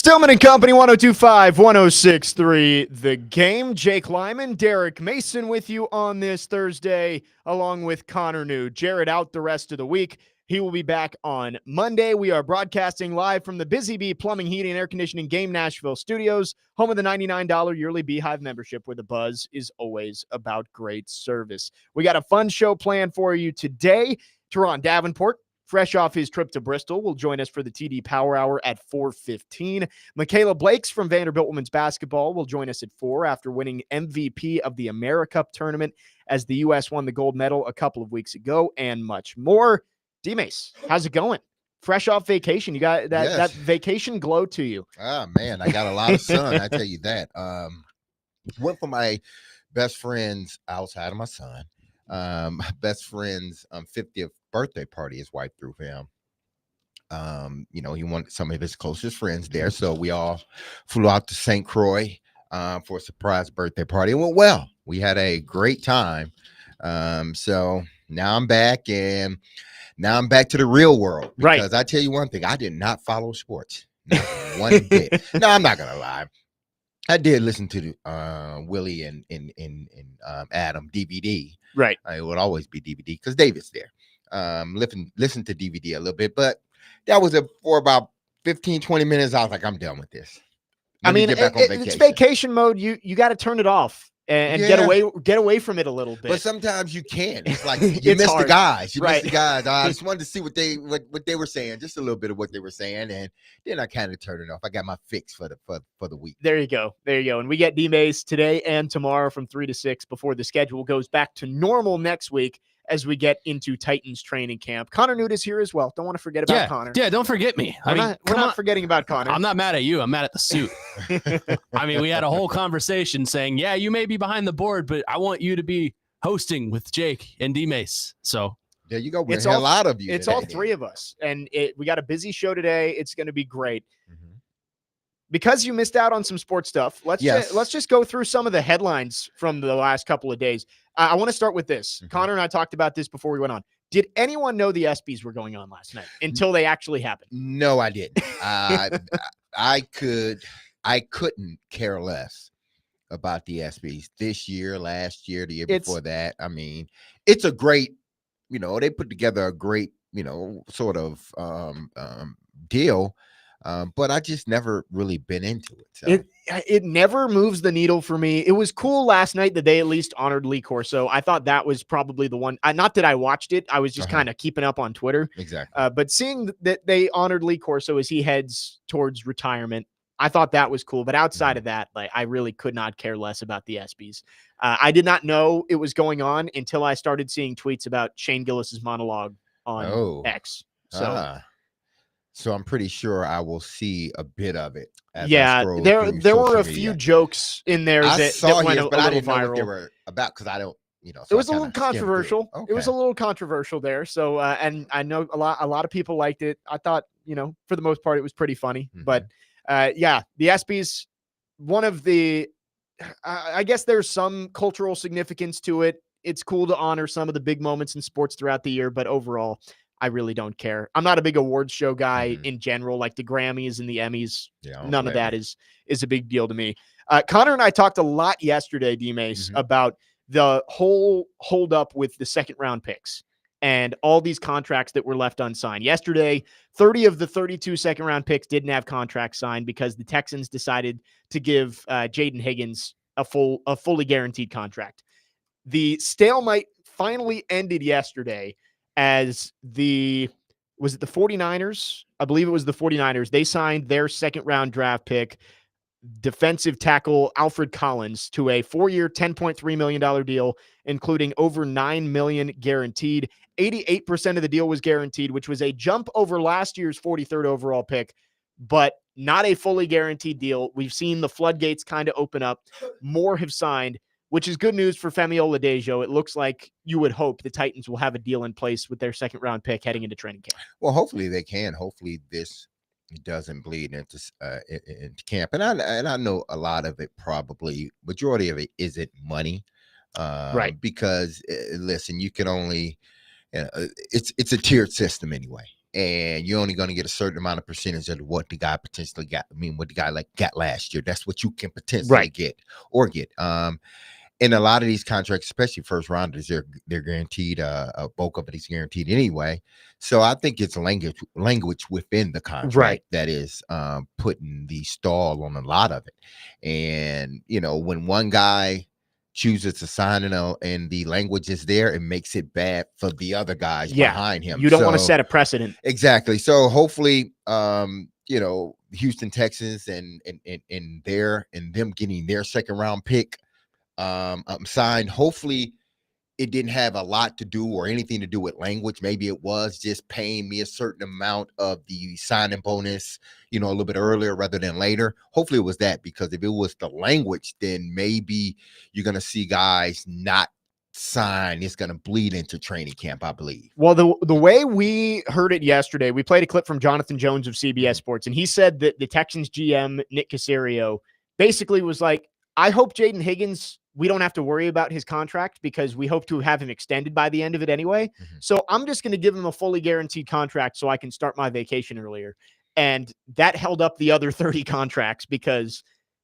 Stillman and Company, 102.5, 106.3. The Game. Jake Lyman, Derek Mason with you on this Thursday, along with Connor New. Jared out the rest of the week. He will be back on Monday. We are broadcasting live from the Busy Bee Plumbing, Heating, and Air Conditioning Game Nashville studios, home of the $99 yearly Beehive membership, where the buzz is always about great service. We got a fun show planned for you today. Teron Davenport, fresh off his trip to Bristol, will join us for the TD Power Hour at 4:15. Michaela Blakes from Vanderbilt Women's Basketball will join us at 4 after winning MVP of the AmeriCup tournament as the U.S. won the gold medal a couple of weeks ago, and much more. D-Mace, how's it going? Fresh off vacation. You got that vacation glow to you. Oh, man, I got a lot of sun, I tell you that. Went for my best friend's, outside of my son, my best friend's 50th birthday party. His wife threw for him. He wanted some of his closest friends there, so we all flew out to St. Croix for a surprise birthday party. It went well. We had a great time. So now I'm back, and now I'm back to the real world, because I tell you one thing, I did not follow sports, not one bit. No, I'm not gonna lie. I did listen to Willie and Adam DVD. Right. It would always be DVD because David's there. Listen to DVD a little bit, but that was for about 15, 20 minutes. I was like, I'm done with this. It's vacation mode. You got to turn it off and get away from it a little bit. But sometimes you can't. It's like you miss the guys. Miss the guys. I just wanted to see what they were saying, just a little bit of what they were saying, and then I kind of turned it off. I got my fix for the week. There you go. And we get D-Mace today and tomorrow from 3 to 6 before the schedule goes back to normal next week as we get into Titans training camp. Connor Newt is here as well. Don't want to forget about Connor. Yeah, don't forget me. We're not forgetting about Connor. I'm not mad at you. I'm mad at the suit. We had a whole conversation saying, yeah, you may be behind the board, but I want you to be hosting with Jake and D-Mace. So there you go. It's a lot of you. It's today. All three of us. And we got a busy show today. It's going to be great. Mm-hmm. Because you missed out on some sports stuff, let's just go through some of the headlines from the last couple of days. I want to start with this. Mm-hmm. Connor and I talked about this before we went on. Did anyone know the ESPYs were going on last night until they actually happened? No, I didn't. I couldn't care less about the ESPYs this year, last year, the year before that. It's a great, they put together a great, sort of deal. But I just never really been into it. So. It never moves the needle for me. It was cool last night that they at least honored Lee Corso. I thought that was probably the one. Not that I watched it. I was just kind of keeping up on Twitter. Exactly. But seeing that they honored Lee Corso as he heads towards retirement, I thought that was cool. But outside of that, I really could not care less about the ESPYs. I did not know it was going on until I started seeing tweets about Shane Gillis's monologue on X. So I'm pretty sure I will see a bit of it. There were a few jokes in there that went a little I didn't viral. know what they were about because I don't, So it was a little controversial. Okay. It was a little controversial there. So, and I know a lot of people liked it. I thought, for the most part, it was pretty funny. Mm-hmm. But the ESPYs, one of the, I guess there's some cultural significance to it. It's cool to honor some of the big moments in sports throughout the year, but overall, I really don't care. I'm not a big awards show guy in general, like the Grammys and the Emmys. None of that is a big deal to me. Connor and I talked a lot yesterday, D-Mace, about the whole holdup with the second round picks and all these contracts that were left unsigned. Yesterday, 30 of the 32 second round picks didn't have contracts signed because the Texans decided to give Jaden Higgins a fully guaranteed contract. The stalemate finally ended yesterday as was it the 49ers? I believe it was the 49ers. They signed their second round draft pick, defensive tackle Alfred Collins, to a 4-year, $10.3 million deal, including over $9 million guaranteed. 88% of the deal was guaranteed, which was a jump over last year's 43rd overall pick, but not a fully guaranteed deal. We've seen the floodgates kind of open up. More have signed, which is good news for Femi Oladejo. It looks like you would hope the Titans will have a deal in place with their second round pick heading into training camp. Well, hopefully they can. Hopefully this doesn't bleed into camp. And I know a lot of it, probably majority of it isn't money. Right. Because listen, you can only, it's a tiered system anyway. and you're only going to get a certain amount of percentage of what the guy potentially got. I mean, what the guy got last year. That's what you can potentially get. And a lot of these contracts, especially first rounders, they're guaranteed. A bulk of it is guaranteed anyway. So I think it's language within the contract that is putting the stall on a lot of it. And when one guy chooses to sign and the language is there, it makes it bad for the other guys behind him. You don't want to set a precedent. Exactly. So hopefully, Houston Texans and them getting their second round pick signed. Hopefully it didn't have a lot to do or anything to do with language. Maybe it was just paying me a certain amount of the signing bonus, a little bit earlier rather than later. Hopefully it was that, because if it was the language, then maybe you're going to see guys not sign. It's going to bleed into training camp, I believe. Well, the way we heard it yesterday, we played a clip from Jonathan Jones of CBS Sports, and he said that the Texans GM, Nick Caserio, basically was like, I hope Jaden Higgins, we don't have to worry about his contract because we hope to have him extended by the end of it anyway. So I'm just going to give him a fully guaranteed contract so I can start my vacation earlier. And that held up the other 30 contracts, because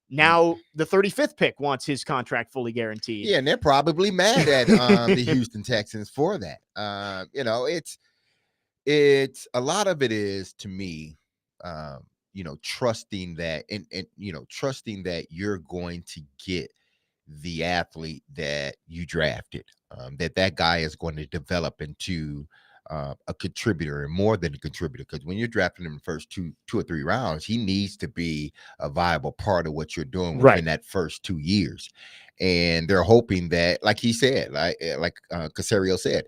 now the 35th pick wants his contract fully guaranteed. Yeah, and they're probably mad at the Houston Texans for that. It's a lot of it is, to me, trusting that and trusting that you're going to get the athlete that you drafted, that guy is going to develop into a contributor, and more than a contributor, because when you're drafting him in the first two or three rounds, he needs to be a viable part of what you're doing within that first 2 years. And they're hoping that, like he said, like Caserio said,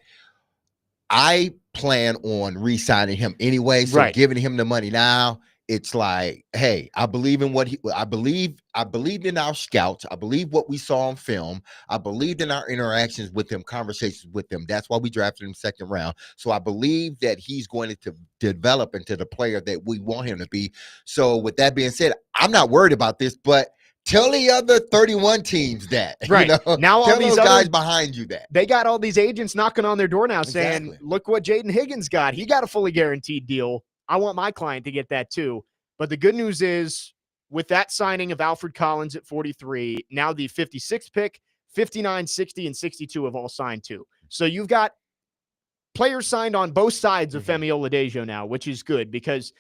I plan on re-signing him anyway. So giving him the money now, it's like, hey, I believe in I believed in our scouts. I believe what we saw on film. I believed in our interactions with him, conversations with him. That's why we drafted him second round. So I believe that he's going to develop into the player that we want him to be. So with that being said, I'm not worried about this, but tell the other 31 teams that. Now all tell these those guys behind you that. They got all these agents knocking on their door now saying, look what Jaden Higgins got. He got a fully guaranteed deal. I want my client to get that too. But the good news is, with that signing of Alfred Collins at 43, now the 56th pick, 59, 60, and 62 have all signed too. So you've got players signed on both sides of Femi Oladejo now, which is good, because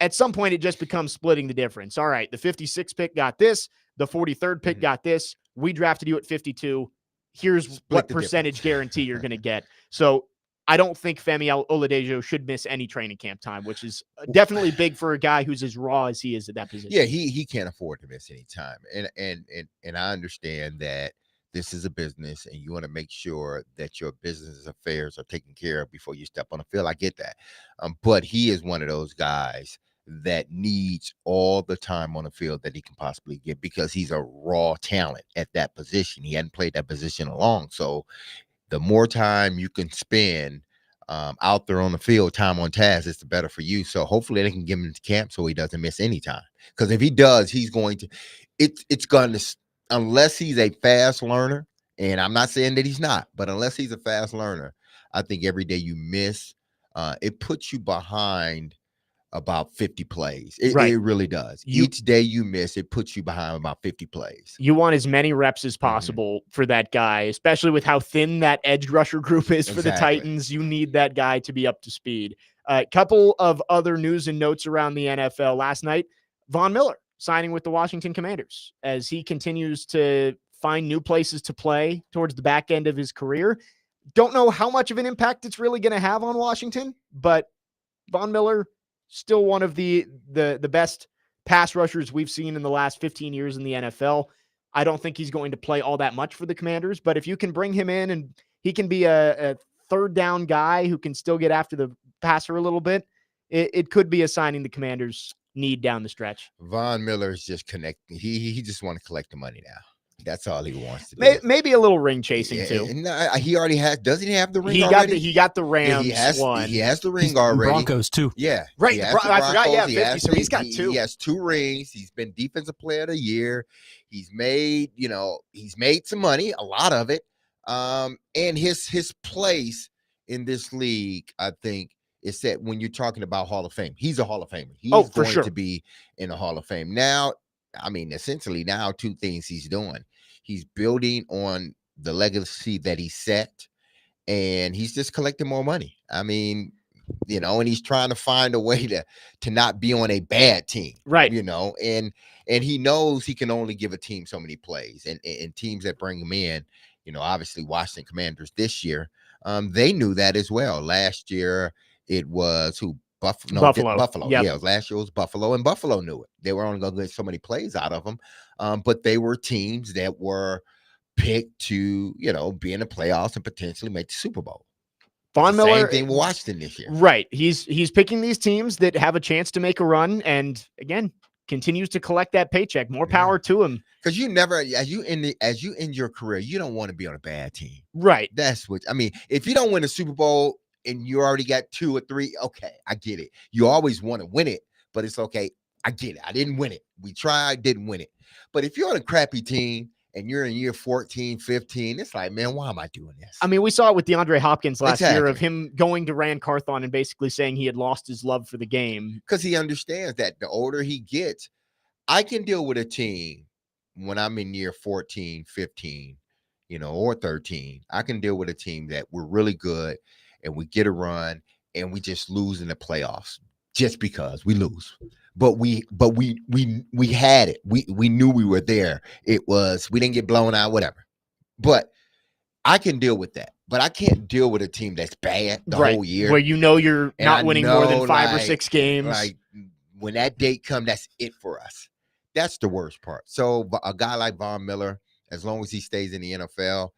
at some point it just becomes splitting the difference. All right, the 56th pick got this, the 43rd pick got this. We drafted you at 52. Here's what percentage guarantee you're going to get. So I don't think Femi Oladejo should miss any training camp time, which is definitely big for a guy who's as raw as he is at that position. Yeah, he can't afford to miss any time. And I understand that this is a business and you want to make sure that your business affairs are taken care of before you step on the field. I get that. But he is one of those guys that needs all the time on the field that he can possibly get, because he's a raw talent at that position. He hadn't played that position long. So the more time you can spend out there on the field, time on task, it's the better for you. So hopefully they can get him into camp so he doesn't miss any time. Because if he does, he's going to, it's going to, unless he's a fast learner, and I'm not saying that he's not, but unless he's a fast learner, I think every day you miss, it puts you behind about 50 plays. It really does. Each day you miss, it puts you behind about 50 plays. You want as many reps as possible for that guy, especially with how thin that edge rusher group is for the Titans. You need that guy to be up to speed. A couple of other news and notes around the NFL last night. Von Miller signing with the Washington Commanders as he continues to find new places to play towards the back end of his career. Don't know how much of an impact it's really going to have on Washington, but Von Miller, still one of the best pass rushers we've seen in the last 15 years in the NFL. I don't think he's going to play all that much for the Commanders, but if you can bring him in and he can be a third down guy who can still get after the passer a little bit, it could be a signing the Commanders need down the stretch. Von Miller is just connecting. He just want to collect the money now. That's all he wants to do. Maybe a little ring chasing too. No, he already has. Doesn't he have the ring already? He got the Rams one. He has the ring already. Broncos too. Yeah, right. I forgot. Yeah, 50. So he's got two. He has 2 rings. He's been Defensive Player of the Year. He's made some money, a lot of it. And his place in this league, I think, It's that when you're talking about Hall of Fame, he's a Hall of Famer. He's for going sure. to be in the Hall of Fame. Now, I mean, essentially now 2 things he's doing. He's building on the legacy that he set, and he's just collecting more money. I mean, and he's trying to find a way to not be on a bad team. Right. And he knows he can only give a team so many plays, and teams that bring him in, obviously Washington Commanders this year, they knew that as well. Last year it was Buffalo. Yep. Yeah, last year it was Buffalo, and Buffalo knew it. They were only going to get so many plays out of them, but they were teams that were picked to be in the playoffs and potentially make the Super Bowl. Von Miller, same thing with Washington this year. Right. He's picking these teams that have a chance to make a run, and again, continues to collect that paycheck. More power to him. Because you never, as you end your career, you don't want to be on a bad team. Right. That's what I mean. If you don't win a Super Bowl and you already got 2 or 3, okay, I get it. You always want to win it, but it's okay. I get it. I didn't win it. We tried, didn't win it. But if you're on a crappy team and you're in year 14, 15, it's like, man, why am I doing this? I mean, we saw it with DeAndre Hopkins last year of him going to Rand Carthon and basically saying he had lost his love for the game. Because he understands that the older he gets, I can deal with a team when I'm in year 14, 15, or 13. I can deal with a team that we're really good and we get a run and we just lose in the playoffs just because we lose. But we had it. We knew we were there. We didn't get blown out, whatever. But I can deal with that. But I can't deal with a team that's bad the whole year. Where you're not winning more than 5 or 6 games. Like when that date comes, that's it for us. That's the worst part. So a guy like Von Miller, as long as he stays in the NFL,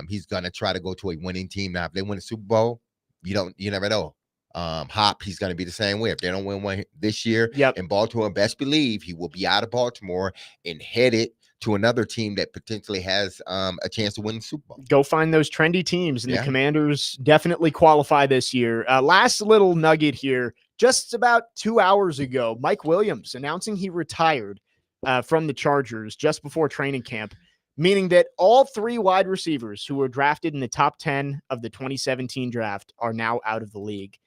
he's gonna try to go to a winning team. Now, if they win a Super Bowl, you never know. Hop, he's going to be the same way. If they don't win one this year in Baltimore, best believe he will be out of Baltimore and headed to another team that potentially has a chance to win the Super Bowl. Go find those trendy teams, and the Commanders definitely qualify this year. Last little nugget here. Just about 2 hours ago, Mike Williams announcing he retired from the Chargers just before training camp, meaning that all 3 wide receivers who were drafted in the top 10 of the 2017 draft are now out of the league.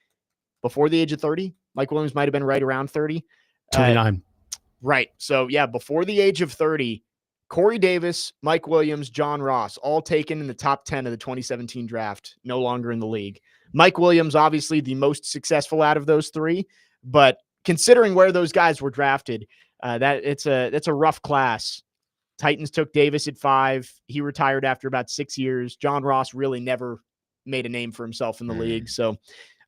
Before the age of 30, Mike Williams might have been right around 30. 29. Right. So, before the age of 30, Corey Davis, Mike Williams, John Ross, all taken in the top 10 of the 2017 draft, no longer in the league. Mike Williams, obviously the most successful out of those 3, but considering where those guys were drafted, that's a rough class. Titans took Davis at 5. He retired after about 6 years. John Ross really never made a name for himself in the league. So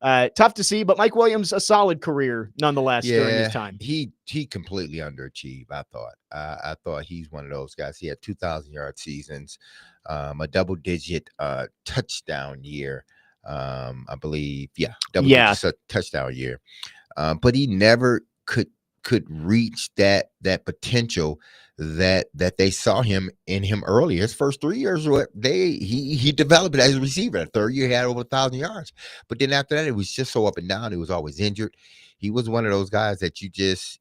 tough to see, but Mike Williams, a solid career nonetheless during his time. He completely underachieved, I thought. I thought he's one of those guys. He had 2,000-yard seasons, a double-digit touchdown year. I believe, double-digit touchdown year. But he never could reach that potential that they saw in him earlier. His first 3 years, he developed it as a receiver. The third year, he had over 1,000 yards. But then after that, it was just so up and down. He was always injured. He was one of those guys that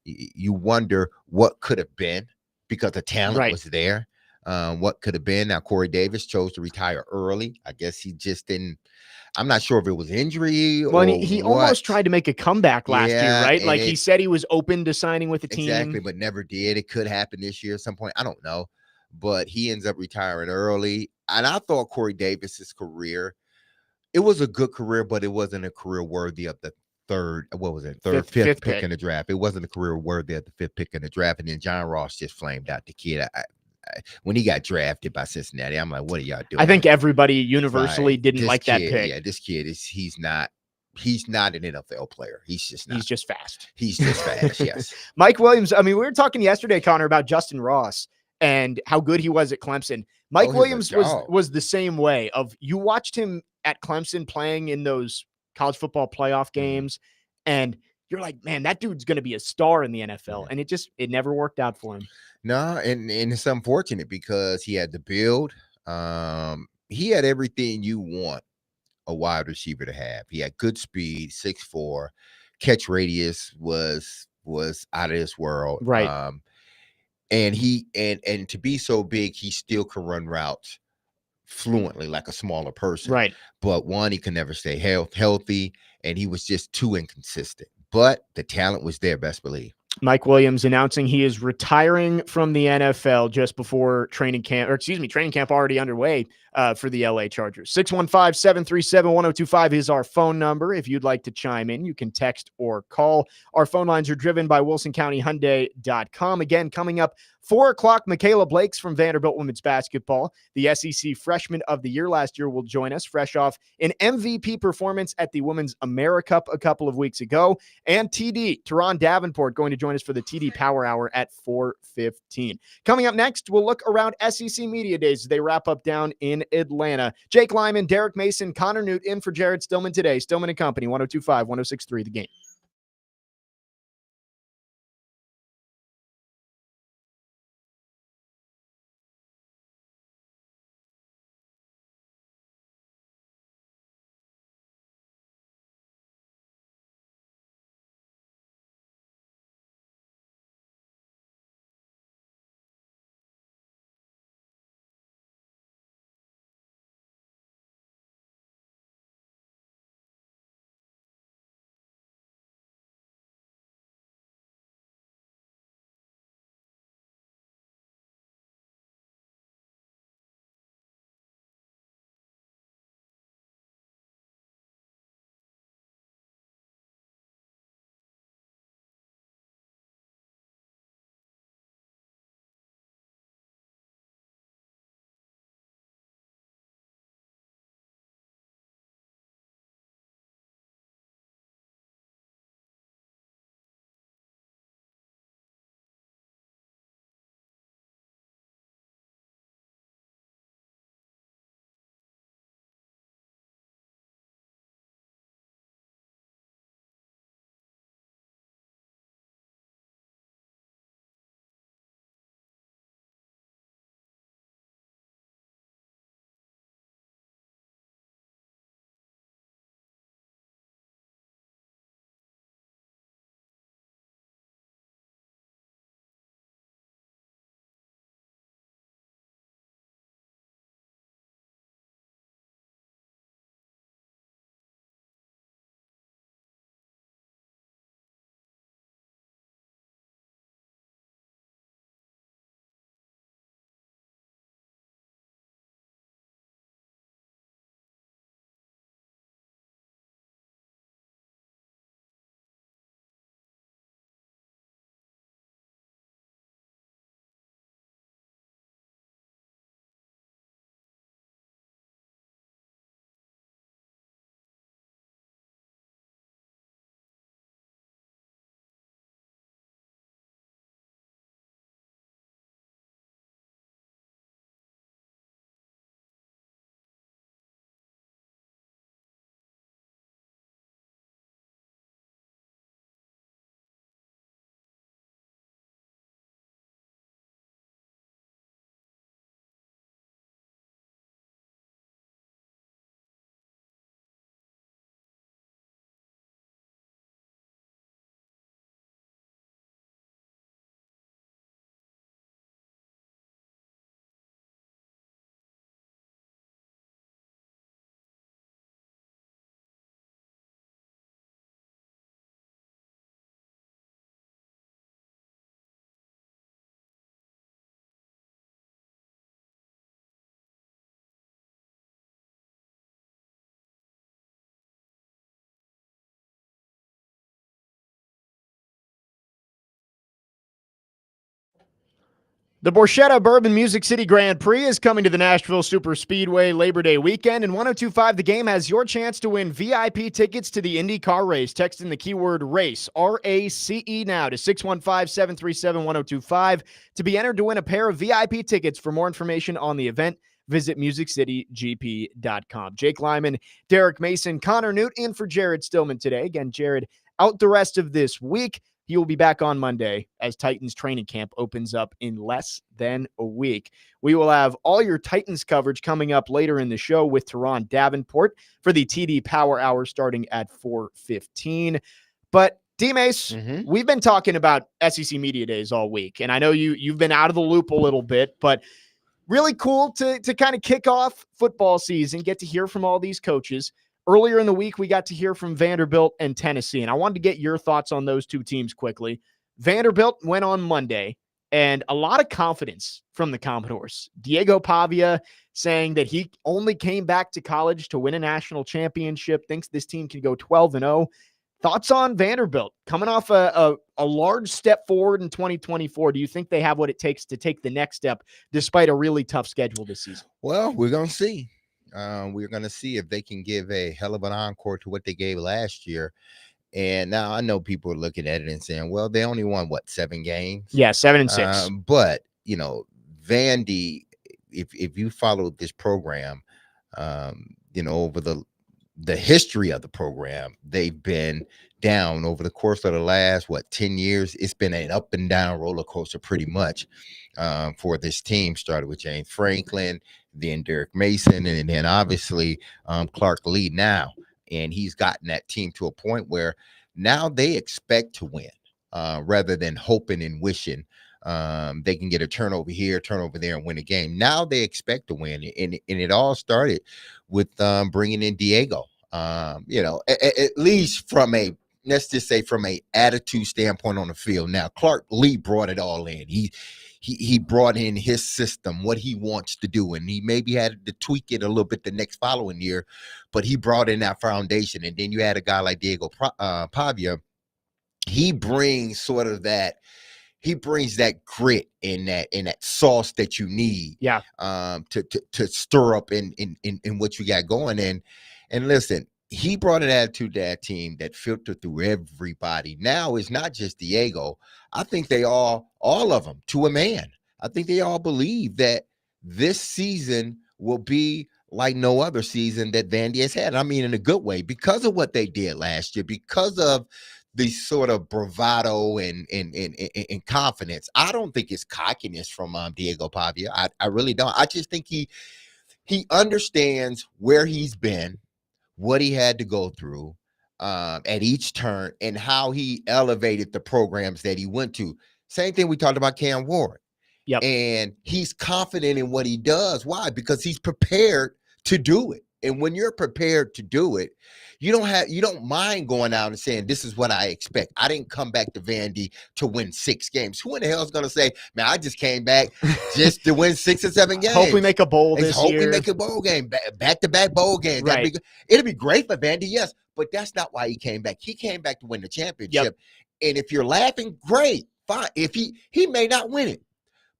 you wonder what could have been because the talent was there. What could have been. Now, Corey Davis chose to retire early. I guess he just didn't. I'm not sure if it was injury or he almost tried to make a comeback last year, right? Like he said he was open to signing with the team. Exactly, but never did. It could happen this year at some point. I don't know. But he ends up retiring early. And I thought Corey Davis's career, it was a good career, but it wasn't a career worthy of the fifth pick in the draft. It wasn't a career worthy of the 5th pick in the draft. And then John Ross just flamed out the kid. When he got drafted by Cincinnati, I'm like, what are y'all doing? I think everybody universally didn't like that pick. Yeah, this kid he's not an NFL player. He's just not. He's just fast. He's just fast, yes. Mike Williams, I mean, we were talking yesterday, Connor, about Justin Ross and how good he was at Clemson. Mike Williams was the same way. You watched him at Clemson playing in those college football playoff games, and you're like, man, that dude's going to be a star in the NFL. And it never worked out for him. No, and it's unfortunate because he had the build. He had everything you want a wide receiver to have. He had good speed, 6'4", catch radius was out of this world. Right. And to be so big, he still can run routes fluently like a smaller person. Right. But one, he could never stay healthy, and he was just too inconsistent. But the talent was there, best believe. Mike Williams announcing he is retiring from the NFL just before training camp already underway for the LA Chargers. 615-737-1025 is our phone number. If you'd like to chime in, you can text or call. Our phone lines are driven by WilsonCountyHyundai.com. Again, coming up 4 o'clock, Michaela Blakes from Vanderbilt women's basketball, the SEC Freshman of the Year last year, will join us fresh off an MVP performance at the Women's AmeriCup a couple of weeks ago. And Teron Davenport, going to join us for the TD Power Hour at 4:15. Coming up next, we'll look around SEC Media Days as they wrap up down in Atlanta. Jake Lyman, Derek Mason, Connor Newt in for Jared Stillman today. Stillman and Company, 102.5, 106.3 The Game. The Borchetta Bourbon Music City Grand Prix is coming to the Nashville Super Speedway Labor Day weekend, and 102.5 The Game has your chance to win VIP tickets to the IndyCar race. Text in the keyword RACE, R-A-C-E, now to 615-737-1025 to be entered to win a pair of VIP tickets. For more information on the event, visit MusicCityGP.com. Jake Lyman, Derek Mason, Connor Newt in for Jared Stillman today. Again, Jared out the rest of this week. He will be back on Monday as Titans training camp opens up in less than a week. We will have all your Titans coverage coming up later in the show with Teron Davenport for the TD Power Hour starting at 4:15. But D-Mace, we've been talking about SEC Media Days all week, and I know you've been out of the loop a little bit, but really cool to kind of kick off football season, get to hear from all these coaches. Earlier in the week, we got to hear from Vanderbilt and Tennessee, and I wanted to get your thoughts on those two teams quickly. Vanderbilt went on Monday, and a lot of confidence from the Commodores. Diego Pavia saying that he only came back to college to win a national championship, thinks this team can go 12-0. Thoughts on Vanderbilt coming off a large step forward in 2024? Do you think they have what it takes to take the next step despite a really tough schedule this season? Well, we're going to see. We're going to see if they can give a hell of an encore to what they gave last year. And now I know people are looking at it and saying, well, they only won, 7 games? Yeah, 7 and 6. But, Vandy, if you followed this program, over the history of the program, they've been down over the course of the last 10 years. It's been an up and down roller coaster pretty much for this team. Started with James Franklin, then Derek Mason, and then obviously Clark Lee now. And he's gotten that team to a point where now they expect to win rather than hoping and wishing they can get a turnover here, turnover there, and win a game. Now they expect to win, and it all started with bringing in Diego. At least from let's just say from a attitude standpoint on the field. Now Clark Lee brought it all in. He brought in his system, what he wants to do, and he maybe had to tweak it a little bit the next following year, but he brought in that foundation. And then you had a guy like Diego Pavia. He brings sort of that. He brings that grit and that sauce that you need, to stir up in what you got going. And listen, he brought an attitude to that team that filtered through everybody. Now it's not just Diego. I think they all of them to a man. I think they all believe that this season will be like no other season that Vandy has had. I mean, in a good way, because of what they did last year, because of the sort of bravado and confidence. I don't think it's cockiness from Diego Pavia. I really don't. I just think he understands where he's been, what he had to go through at each turn, and how he elevated the programs that he went to. Same thing we talked about Cam Ward. Yep. And he's confident in what he does. Why? Because he's prepared to do it. And when you're prepared to do it, you don't mind going out and saying, this is what I expect. I didn't come back to Vandy to win 6 games. Who in the hell is going to say, man, I just came back just to win 6 or 7 games? Hope we make a bowl this year. Hope we make a bowl game, back-to-back bowl games. Right. It'll be great for Vandy, yes, but that's not why he came back. He came back to win the championship. Yep. And if you're laughing, great, fine. If he may not win it,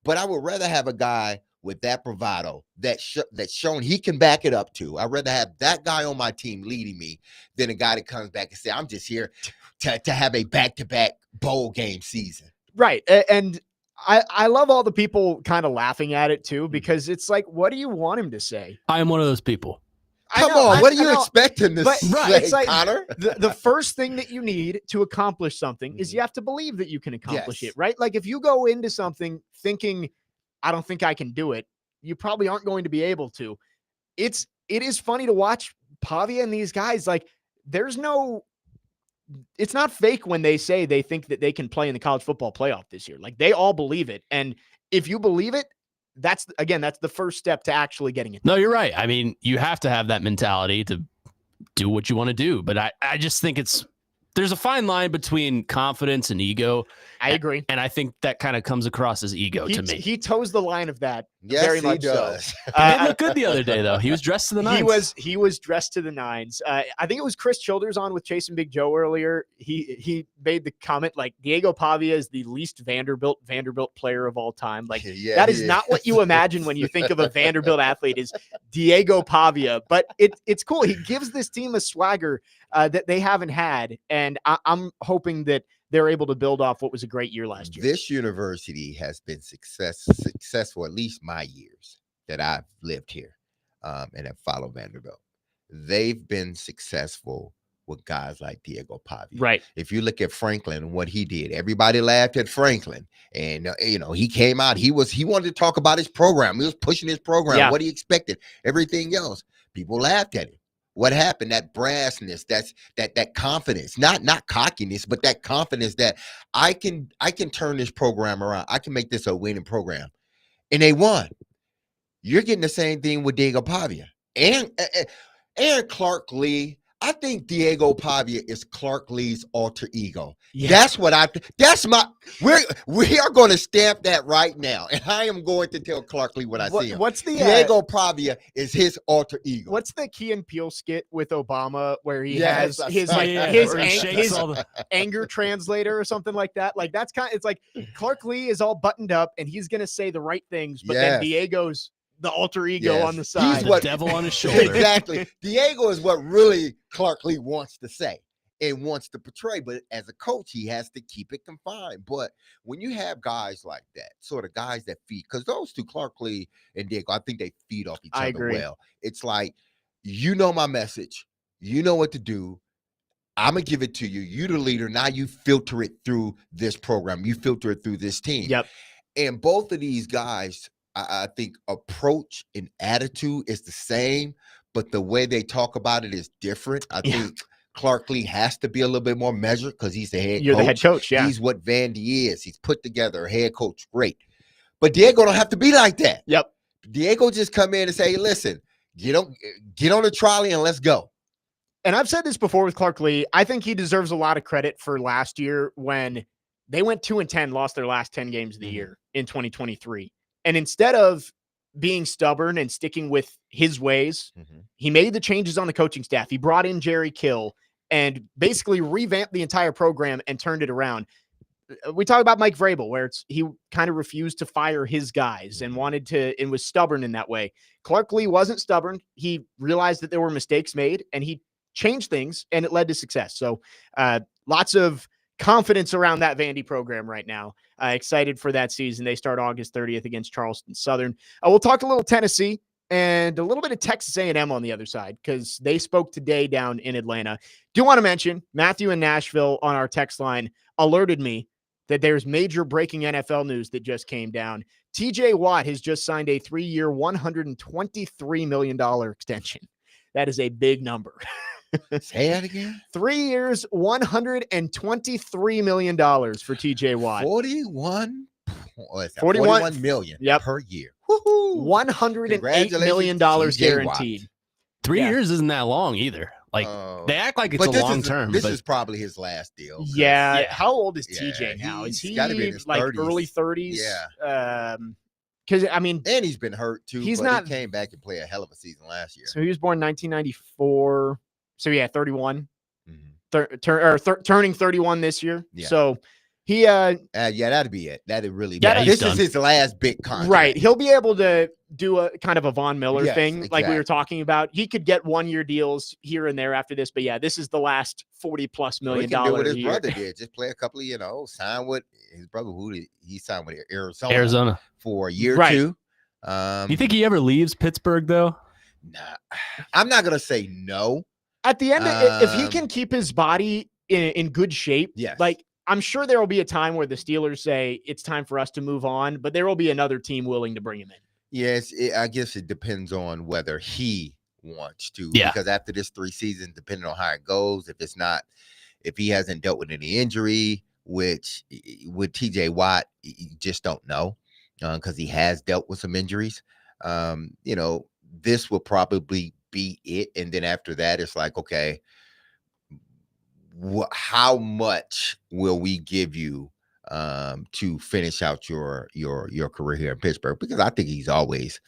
but I would rather have a guy with that bravado that's shown he can back it up to. I'd rather have that guy on my team leading me than a guy that comes back and say, I'm just here to have a back-to-back bowl game season. Right. And I love all the people kind of laughing at it too, because it's like, what do you want him to say? I am one of those people. Come on, what are you expecting to say, it's like, Connor? The first thing that you need to accomplish something is you have to believe that you can accomplish it, right? Like if you go into something thinking, I don't think I can do it, you probably aren't going to be able to. It is funny to watch Pavia and these guys. Like it's not fake when they say they think that they can play in the college football playoff this year. Like they all believe it. And if you believe it, that's the first step to actually getting it. No, you're right. I mean, you have to have that mentality to do what you want to do. But I just think there's a fine line between confidence and ego. I agree. And I think that kind of comes across as ego to me. He toes the line of that. Yes, very he much does. So. He did look good the other day, though. He was dressed to the nines. He was dressed to the nines. I think it was Chris Childers on with Chase and Big Joe earlier. He made the comment like Diego Pavia is the least Vanderbilt player of all time. Like that is not what you imagine when you think of a Vanderbilt athlete is Diego Pavia. But it's cool. He gives this team a swagger that they haven't had, and I'm hoping that they're able to build off what was a great year last year. This university has been successful, at least my years that I've lived here and have followed Vanderbilt. They've been successful with guys like Diego Pavia. Right. If you look at Franklin and what he did, everybody laughed at Franklin. And, he came out. He wanted to talk about his program. He was pushing his program, what he expected, everything else. People laughed at him. What happened? That brassness, that confidence, not cockiness, but that confidence that I can turn this program around. I can make this a winning program. And they won. you're getting the same thing with Diego Pavia and Clark Lee. I think Diego Pavia is Clark Lee's alter ego. Yeah. That's what we are going to stamp that right now. And I am going to tell Clark Lee when I see him. What's the Diego Pavia is his alter ego. What's the Key and Peele skit with Obama where he has his anger translator or something like that? Like that's it's like Clark Lee is all buttoned up and he's going to say the right things, but then Diego's the alter ego on the side. He's the devil on his shoulder. Exactly. Diego is what really Clark Lee wants to say and wants to portray. But as a coach, he has to keep it confined. But when you have guys like that, sort of guys that feed, because those two, Clark Lee and Diego, I think they feed off each other well. It's like, you know my message. You know what to do. I'm going to give it to you. You're the leader. Now you filter it through this program. You filter it through this team. Yep. And both of these guys, I think approach and attitude is the same, but the way they talk about it is different. I think Clark Lee has to be a little bit more measured because he's the head coach. You're the head coach, yeah. He's what Vandy is. He's put together, a head coach, great. But Diego don't have to be like that. Yep. Diego just come in and say, hey, listen, get on the trolley and let's go. And I've said this before with Clark Lee. I think he deserves a lot of credit for last year when they went 2-10, lost their last 10 games of the year in 2023. And instead of being stubborn and sticking with his ways, he made the changes on the coaching staff. He brought in Jerry Kill and basically revamped the entire program and turned it around. We talk about Mike Vrabel, where he kind of refused to fire his guys and was stubborn in that way. Clark Lee wasn't stubborn. He realized that there were mistakes made and he changed things and it led to success. So lots of confidence around that Vandy program right now. Excited for that season. They start August 30th against Charleston Southern. We'll talk a little Tennessee and a little bit of Texas A&M on the other side because they spoke today down in Atlanta. Do want to mention Matthew in Nashville on our text line alerted me that there's major breaking NFL news that just came down. TJ Watt has just signed a 3-year, $123 million extension. That is a big number. Say that again. 3 years, $123 million for TJ Watt. 41 million per year. Woo-hoo. $108 million guaranteed. Watt. 3 years isn't that long either. Like they act like it's a long term. This is probably his last deal. Yeah. How old is TJ now? Is he gotta be in his like 30s. Early 30s? Yeah. Because I mean, and he's been hurt too. He came back and played a hell of a season last year. So he was born 1994. So yeah, 31. Turning 31 this year. Yeah. So he that'd be it. That'd really be it. This is his last big contract. Right. He'll be able to do a kind of a Von Miller thing, exactly, like we were talking about. He could get 1-year deals here and there after this, but yeah, this is the last $40+ million. He can do what his brother did. Just play a couple of, sign with his brother. He signed with Arizona for a year or two. You think he ever leaves Pittsburgh though? Nah, I'm not gonna say no. At the end, if he can keep his body in good shape, like I'm sure there will be a time where the Steelers say it's time for us to move on, but there will be another team willing to bring him in. Yes, I guess it depends on whether he wants to. Yeah. Because after this 3 seasons, depending on how it goes, if he hasn't dealt with any injury, which with TJ Watt, you just don't know because he has dealt with some injuries. This will probably be it. And then after that, it's like, okay, how much will we give you to finish out your career here in Pittsburgh? Because I think he's always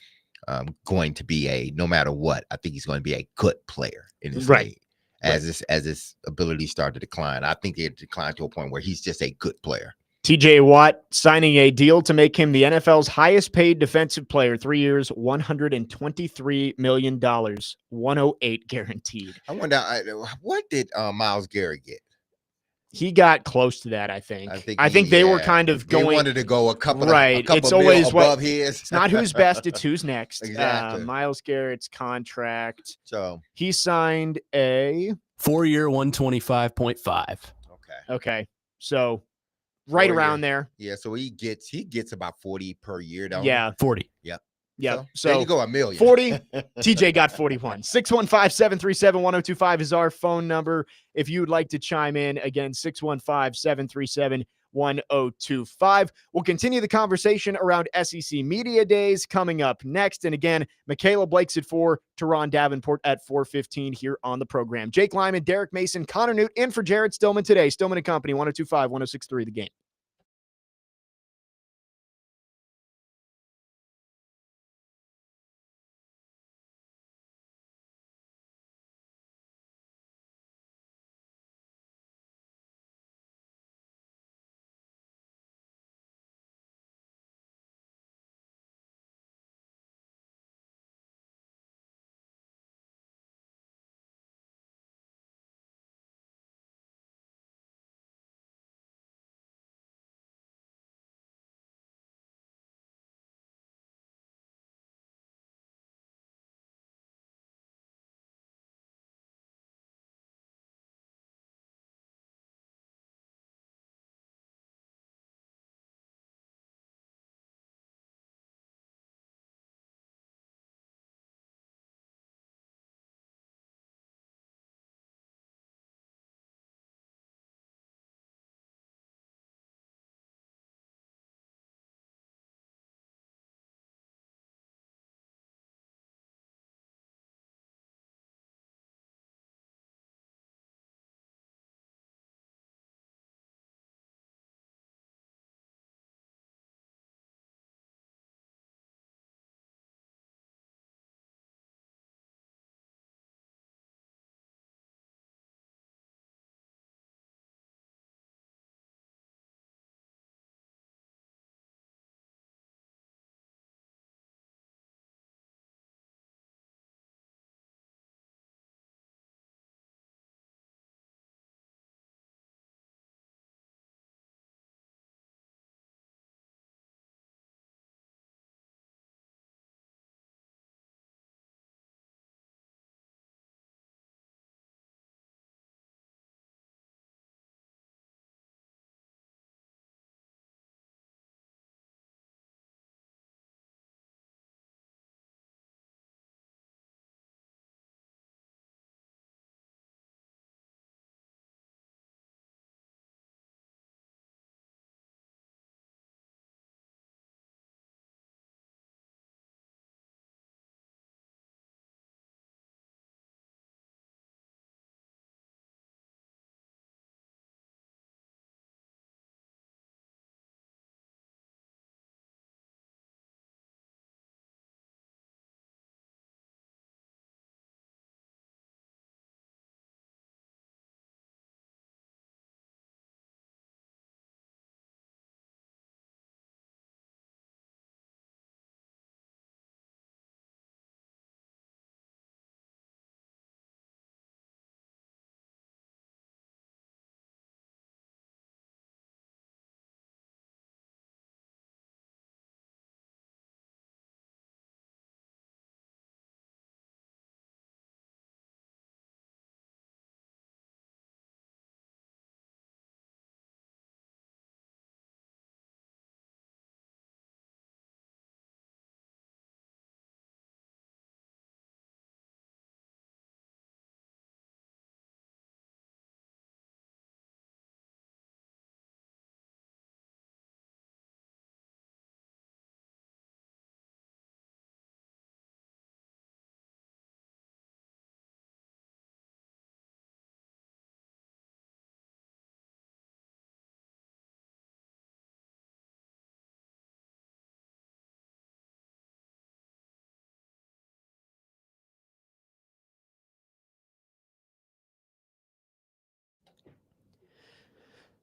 going to be no matter what, I think he's going to be a good player in his league. As his abilities start to decline, I think it declined to a point where he's just a good player. TJ Watt signing a deal to make him the NFL's highest paid defensive player, 3 years, $123 million, 108 guaranteed. I wonder, what did Myles Garrett get? He got close to that, I think. I think they were kind of going. They wanted to go a couple it's always above his. It's not who's best, it's who's next. Exactly. Myles Garrett's contract. So he signed a 4-year, 125.5. Okay. So right around there. Yeah. So he gets about 40 per year. Don't 40. Yep. Yeah. So there you go, $1 million. 40. TJ got 41. 615-737-1025 is our phone number. If you would like to chime in, again, 615-737-1025. 1025. We'll continue the conversation around SEC Media Days coming up next. And again, Michaela Blake's at 4, Teron Davenport at 4:15 here on the program. Jake Lyman, Derek Mason, Connor Newt in for Jared Stillman today. Stillman and Company, 1025, 1063 The Game.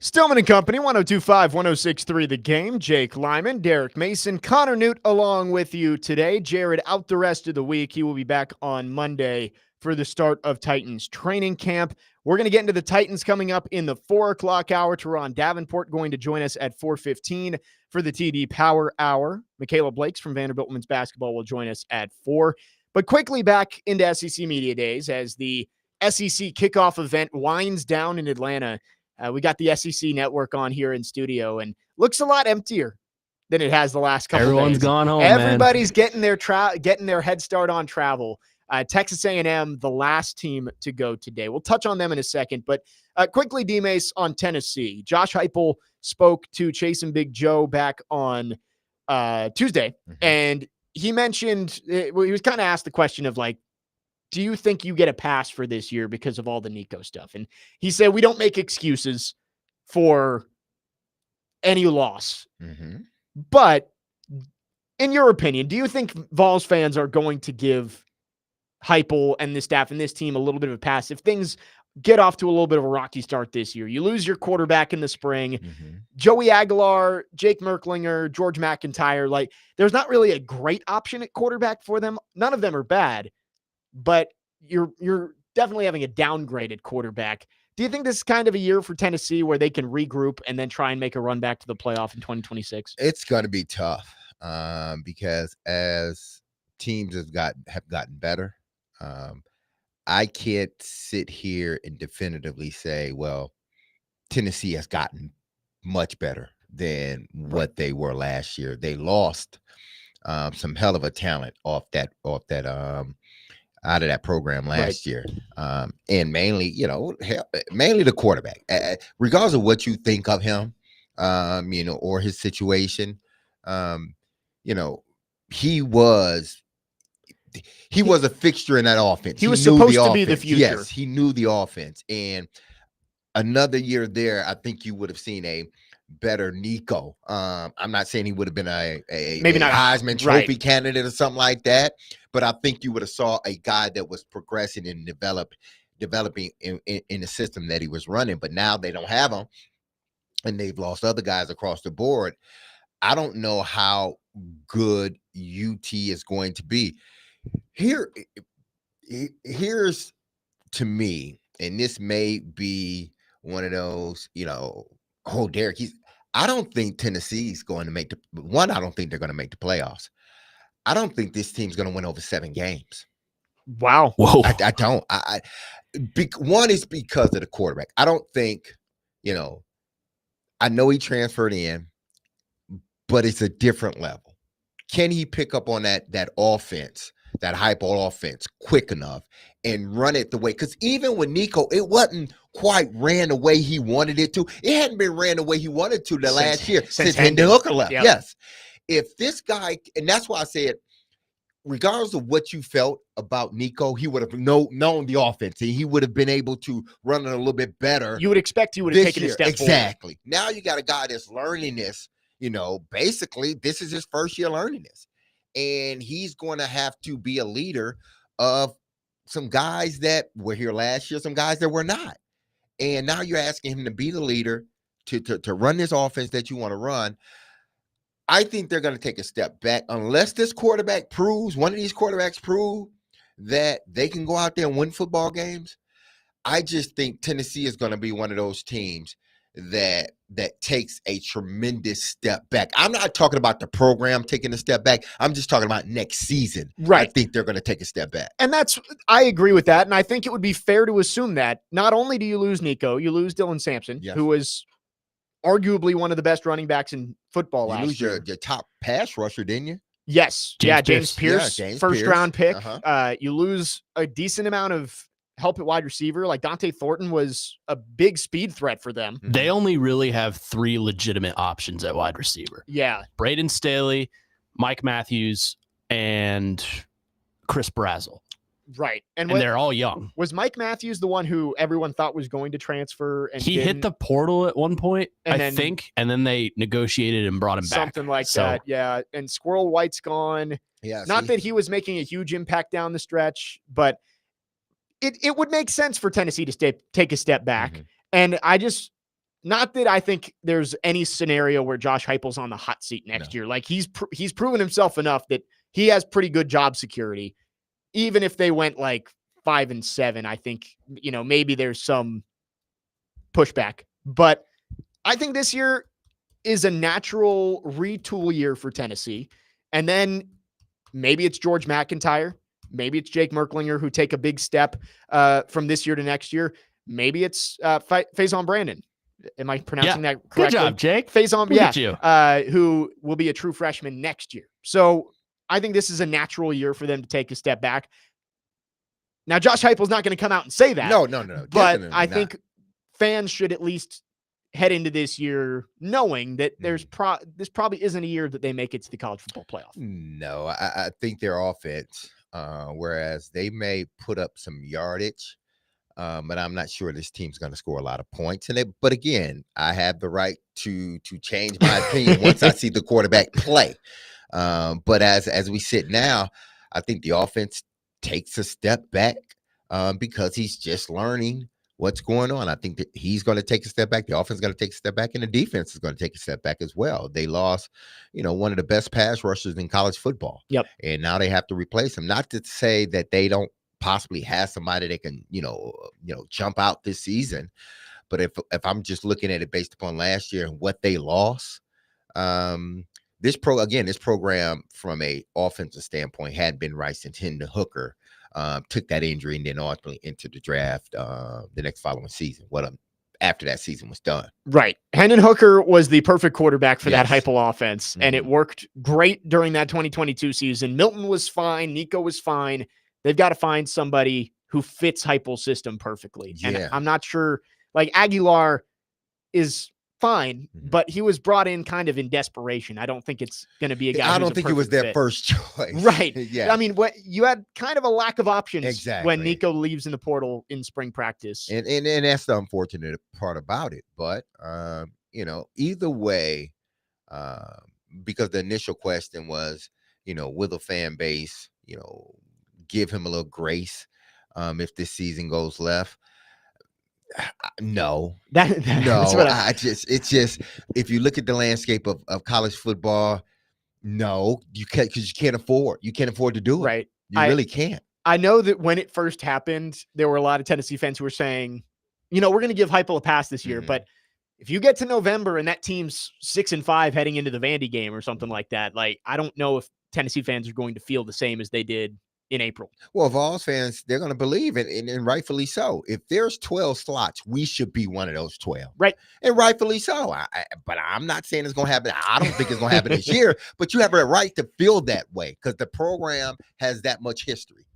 Stillman and Company, 1025, 1063 The Game. Jake Lyman, Derek Mason, Connor Newt along with you today. Jared out the rest of the week. He will be back on Monday for the start of Titans training camp. We're going to get into the Titans coming up in the 4 o'clock hour. Teron Davenport going to join us at 4:15 for the TD Power Hour. Michaela Blakes from Vanderbilt Women's Basketball will join us at 4. But quickly back into SEC Media Days as the SEC kickoff event winds down in Atlanta. We got the SEC network on here in studio and looks a lot emptier than it has the last couple Everyone's days. gone home, Everybody's getting their head start on travel. Texas A&M, the last team to go today. We'll touch on them in a second, but quickly, D-Mace on Tennessee. Josh Heupel spoke to Chase and Big Joe back on Tuesday, and he mentioned, he was kind of asked the question of like, do you think you get a pass for this year because of all the Nico stuff? And he said, we don't make excuses for any loss. But in your opinion, do you think Vols fans are going to give Heupel and the staff and this team a little bit of a pass if things get off to a little bit of a rocky start this year? You lose your quarterback in the spring. Joey Aguilar, Jake Merklinger, George McIntyre. Like, there's not really a great option at quarterback for them. None of them are bad, but you're definitely having a downgraded quarterback. Do you think this is kind of a year for Tennessee where they can regroup and then try and make a run back to the playoff in 2026? It's going to be tough because as teams have gotten better, I can't sit here and definitively say, well, Tennessee has gotten much better than what they were last year. They lost some hell of a talent off that out of that program last year. And mainly, mainly the quarterback, regardless of what you think of him, or his situation, he was a fixture in that offense. He was supposed to be the future. Yes, he knew the offense. And another year there, I think you would have seen a better Nico. I'm not saying he would have been maybe not Heisman Trophy candidate or something like that, but I think you would have saw a guy that was progressing and developing in the system that he was running. But now they don't have him, and they've lost other guys across the board. I don't know how good UT is going to be. Here's to me, and this may be one of those, Derek, I don't think Tennessee's going to make I don't think they're going to make the playoffs. I don't think this team's going to win over 7 games. Wow. Whoa. I don't. One is because of the quarterback. I don't think, I know he transferred in, but it's a different level. Can he pick up on that offense, that Heupel offense, quick enough and run it the way? Because even with Nico, it wasn't quite ran the way he wanted it to. It hadn't been ran the way he wanted to last year since Hendon Hooker left. Yep. Yes. If this guy, and that's why I said, regardless of what you felt about Nico, he would have known the offense. He would have been able to run it a little bit better. You would expect he would have taken a step forward. Exactly. Now you got a guy that's learning this. Basically, this is his first year learning this. And he's going to have to be a leader of some guys that were here last year, some guys that were not. And now you're asking him to be the leader, to run this offense that you want to run. I think they're going to take a step back unless one of these quarterbacks prove that they can go out there and win football games. I just think Tennessee is going to be one of those teams that takes a tremendous step back. I'm not talking about the program taking a step back. I'm just talking about next season. Right. I think they're going to take a step back. And I agree with that. And I think it would be fair to assume that not only do you lose Nico, you lose Dylan Sampson, who was arguably one of the best running backs in football last year. You lose your top pass rusher, didn't you? Yes. James Pierce, first round pick. You lose a decent amount of help at wide receiver. Like Dante Thornton was a big speed threat for them. They only really have 3 legitimate options at wide receiver. Yeah. Braden Staley, Mike Matthews, and Chris Brazzell. Right. And they're all young. Was Mike Matthews the one who everyone thought was going to transfer? And he hit the portal at one point, I think, and then they negotiated and brought him back. Something like that, yeah. And Squirrel White's gone. Yeah. Not that he was making a huge impact down the stretch, but it would make sense for Tennessee to take a step back. And not that I think there's any scenario where Josh Heupel's on the hot seat next year. Like he's proven himself enough that he has pretty good job security. Even if they went like 5-7, I think, maybe there's some pushback. But I think this year is a natural retool year for Tennessee. And then maybe it's George McIntyre. Maybe it's Jake Merklinger who take a big step from this year to next year. Maybe it's Faison Brandon. Am I pronouncing that correctly? Good job, Jake. Faison, who will be a true freshman next year. So I think this is a natural year for them to take a step back. Now, Josh Heupel's not going to come out and say that. No. But I think fans should at least head into this year knowing that this probably isn't a year that they make it to the college football playoff? No, I think their offense, whereas they may put up some yardage, but I'm not sure this team's going to score a lot of points. But again, I have the right to change my opinion once I see the quarterback play. But as we sit now, I think the offense takes a step back because he's just learning what's going on. I think that he's going to take a step back. The offense is going to take a step back, and the defense is going to take a step back as well. They lost, one of the best pass rushers in college football. Yep. And now they have to replace him. Not to say that they don't possibly have somebody that can, jump out this season. But if I'm just looking at it based upon last year and what they lost, this program from a offensive standpoint had been right since Hendon Hooker took that injury and then ultimately entered the draft the next following season. After that season was done. Right. Hendon Hooker was the perfect quarterback for that Heupel offense, Mm-hmm. and it worked great during that 2022 season. Milton was fine. Nico was fine. They've got to find somebody who fits Heupel's system perfectly. Yeah. And I'm not sure, Aguilar is fine, but he was brought in kind of in desperation. I don't think it's going to be a guy. I don't think it was their first choice. Right. Yeah. I mean, you had kind of a lack of options exactly when Nico leaves in the portal in spring practice. And that's the unfortunate part about it. But, either way, because the initial question was, will the fan base, give him a little grace if this season goes left? No, it's just if you look at the landscape of college football, no, you can't, because you can't afford to do it. Right. You really can't. I know that when it first happened, there were a lot of Tennessee fans who were saying, we're going to give Heupel a pass this year, but if you get to November and that team's 6-5 heading into the Vandy game or something like that, I don't know if Tennessee fans are going to feel the same as they did in April. Well, Vols fans, they're going to believe it, and rightfully so. If there's 12 slots, we should be one of those 12. Right. And rightfully so. But I'm not saying it's going to happen. I don't think it's going to happen this year, but you have a right to feel that way because the program has that much history.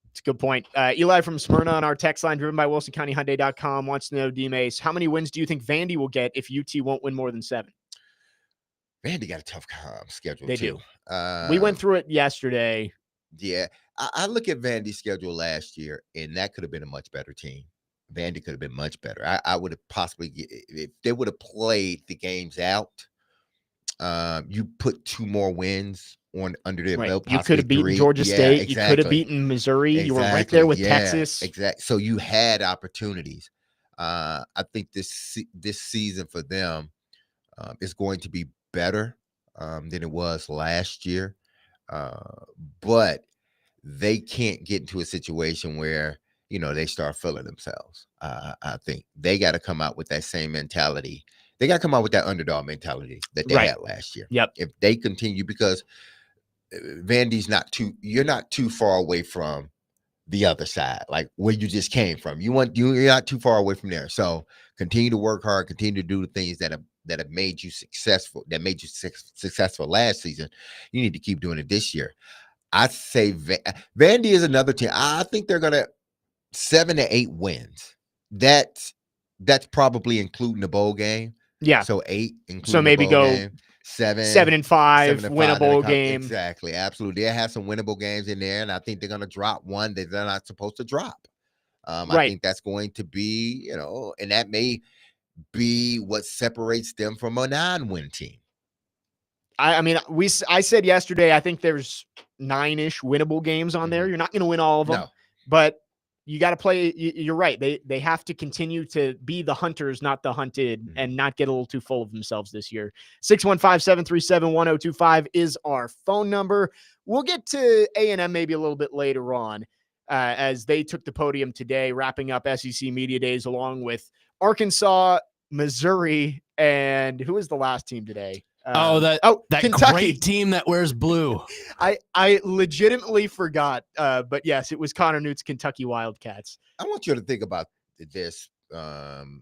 It's a good point. Eli from Smyrna on our text line, driven by WilsonCountyHyundai.com, wants to know, D-Mace, how many wins do you think Vandy will get if UT won't win more than 7? Vandy got a tough schedule, They too. Do. We went through it yesterday. Yeah. I look at Vandy's schedule last year, and that could have been a much better team. Vandy could have been much better. I would have possibly, if they would have played the games out, you put 2 more wins under their belt. You could have beaten Georgia State. Exactly. You could have beaten Missouri. Exactly. You were right there with Texas. Exactly. So you had opportunities. I think this season for them is going to be better than it was last year. But they can't get into a situation where, they start feeling themselves. I think they got to come out with that same mentality. They got to come out with that underdog mentality that they had last year. Yep. If they continue, because Vandy's you're not too far away from the other side, like where you just came from. You're not too far away from there. So continue to work hard, continue to do the things that have made you successful, successful last season. You need to keep doing it this year. I say Vandy is another team. I think they're gonna 7 to 8 wins. That's probably including the bowl game. Yeah. So 8, including so maybe the bowl go game. 7-5, win a bowl game. Exactly, absolutely. They have some winnable games in there, and I think they're gonna drop one that they're not supposed to drop. I think that's going to be, and that may be what separates them from a non-win team. I said yesterday, I think there's 9-ish winnable games on there. You're not going to win all of them, but you got to play. You're right. They have to continue to be the hunters, not the hunted, and not get a little too full of themselves this year. 615-737-1025 is our phone number. We'll get to A&M maybe a little bit later on as they took the podium today, wrapping up SEC Media Days along with Arkansas, Missouri, and who was the last team today? That Kentucky. Great team that wears blue. I legitimately forgot, but yes, it was Connor Newt's Kentucky Wildcats. I want you to think about this and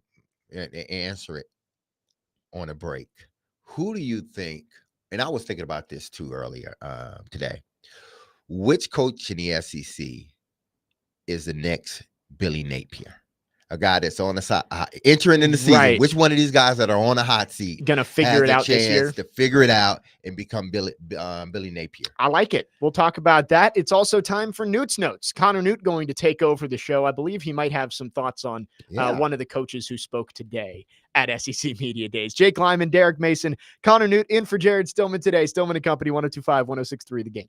answer it on a break. Who do you think, and I was thinking about this too earlier today, which coach in the SEC is the next Billy Napier? a guy that's on the side, entering in the season. Right. Which one of these guys that are on a hot seat gonna figure it has a out this year? chance to figure it out and become Billy Napier? I like it. We'll talk about that. It's also time for Newt's Notes. Connor Newt going to take over the show. I believe he might have some thoughts on one of the coaches who spoke today at SEC Media Days. Jake Lyman, Derek Mason, Connor Newt in for Jared Stillman today. Stillman and Company, 102.5, 106.3 The Game.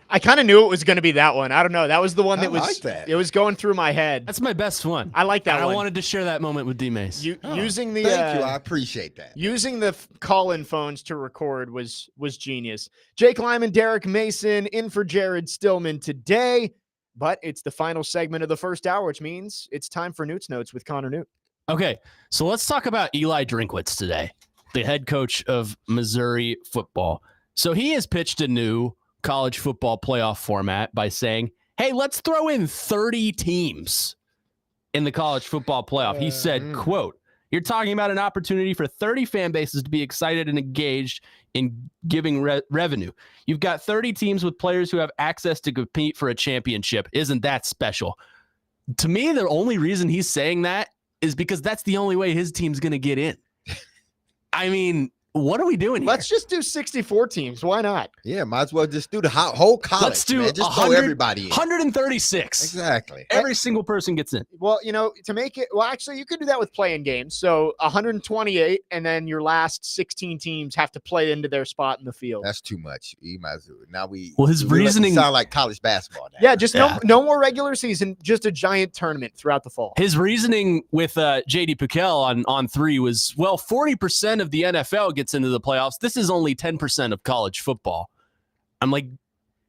I kind of knew it was going to be that one. I don't know. That was the one that was. like that. It was going through my head. That's my best one. I like that and one. I wanted to share that moment with D-Mace. Using the thank you. I appreciate that. Using the call-in phones to record was genius. Jake Lyman, Derek Mason in for Jared Stillman today, but it's the final segment of the first hour, which means it's time for Newt's Notes with Connor Newt. Okay, so let's talk about Eli Drinkwitz today, the head coach of Missouri football. So he has pitched a new college football playoff format by saying, hey, let's throw in 30 teams in the college football playoff. He said, quote, you're talking about an opportunity for 30 fan bases to be excited and engaged in giving revenue. You've got 30 teams with players who have access to compete for a championship. Isn't that special? To me, the only reason he's saying that is because that's the only way his team's going to get in. I mean, what are we doing here? Let's just do 64 teams. Why not? Yeah, might as well just do the whole college. Let's do man. Just throw everybody in. 136. Exactly. Every single person gets in. Well, to make it, actually, you could do that with playing games. So 128, and then your last 16 teams have to play into their spot in the field. That's too much. You might as well. Now his reasoning sound like college basketball now. Yeah, just no more regular season, just a giant tournament throughout the fall. His reasoning with JD Piquel on 3 was, well, 40% of the NFL gets into the playoffs. This is only 10% of college football. I'm like,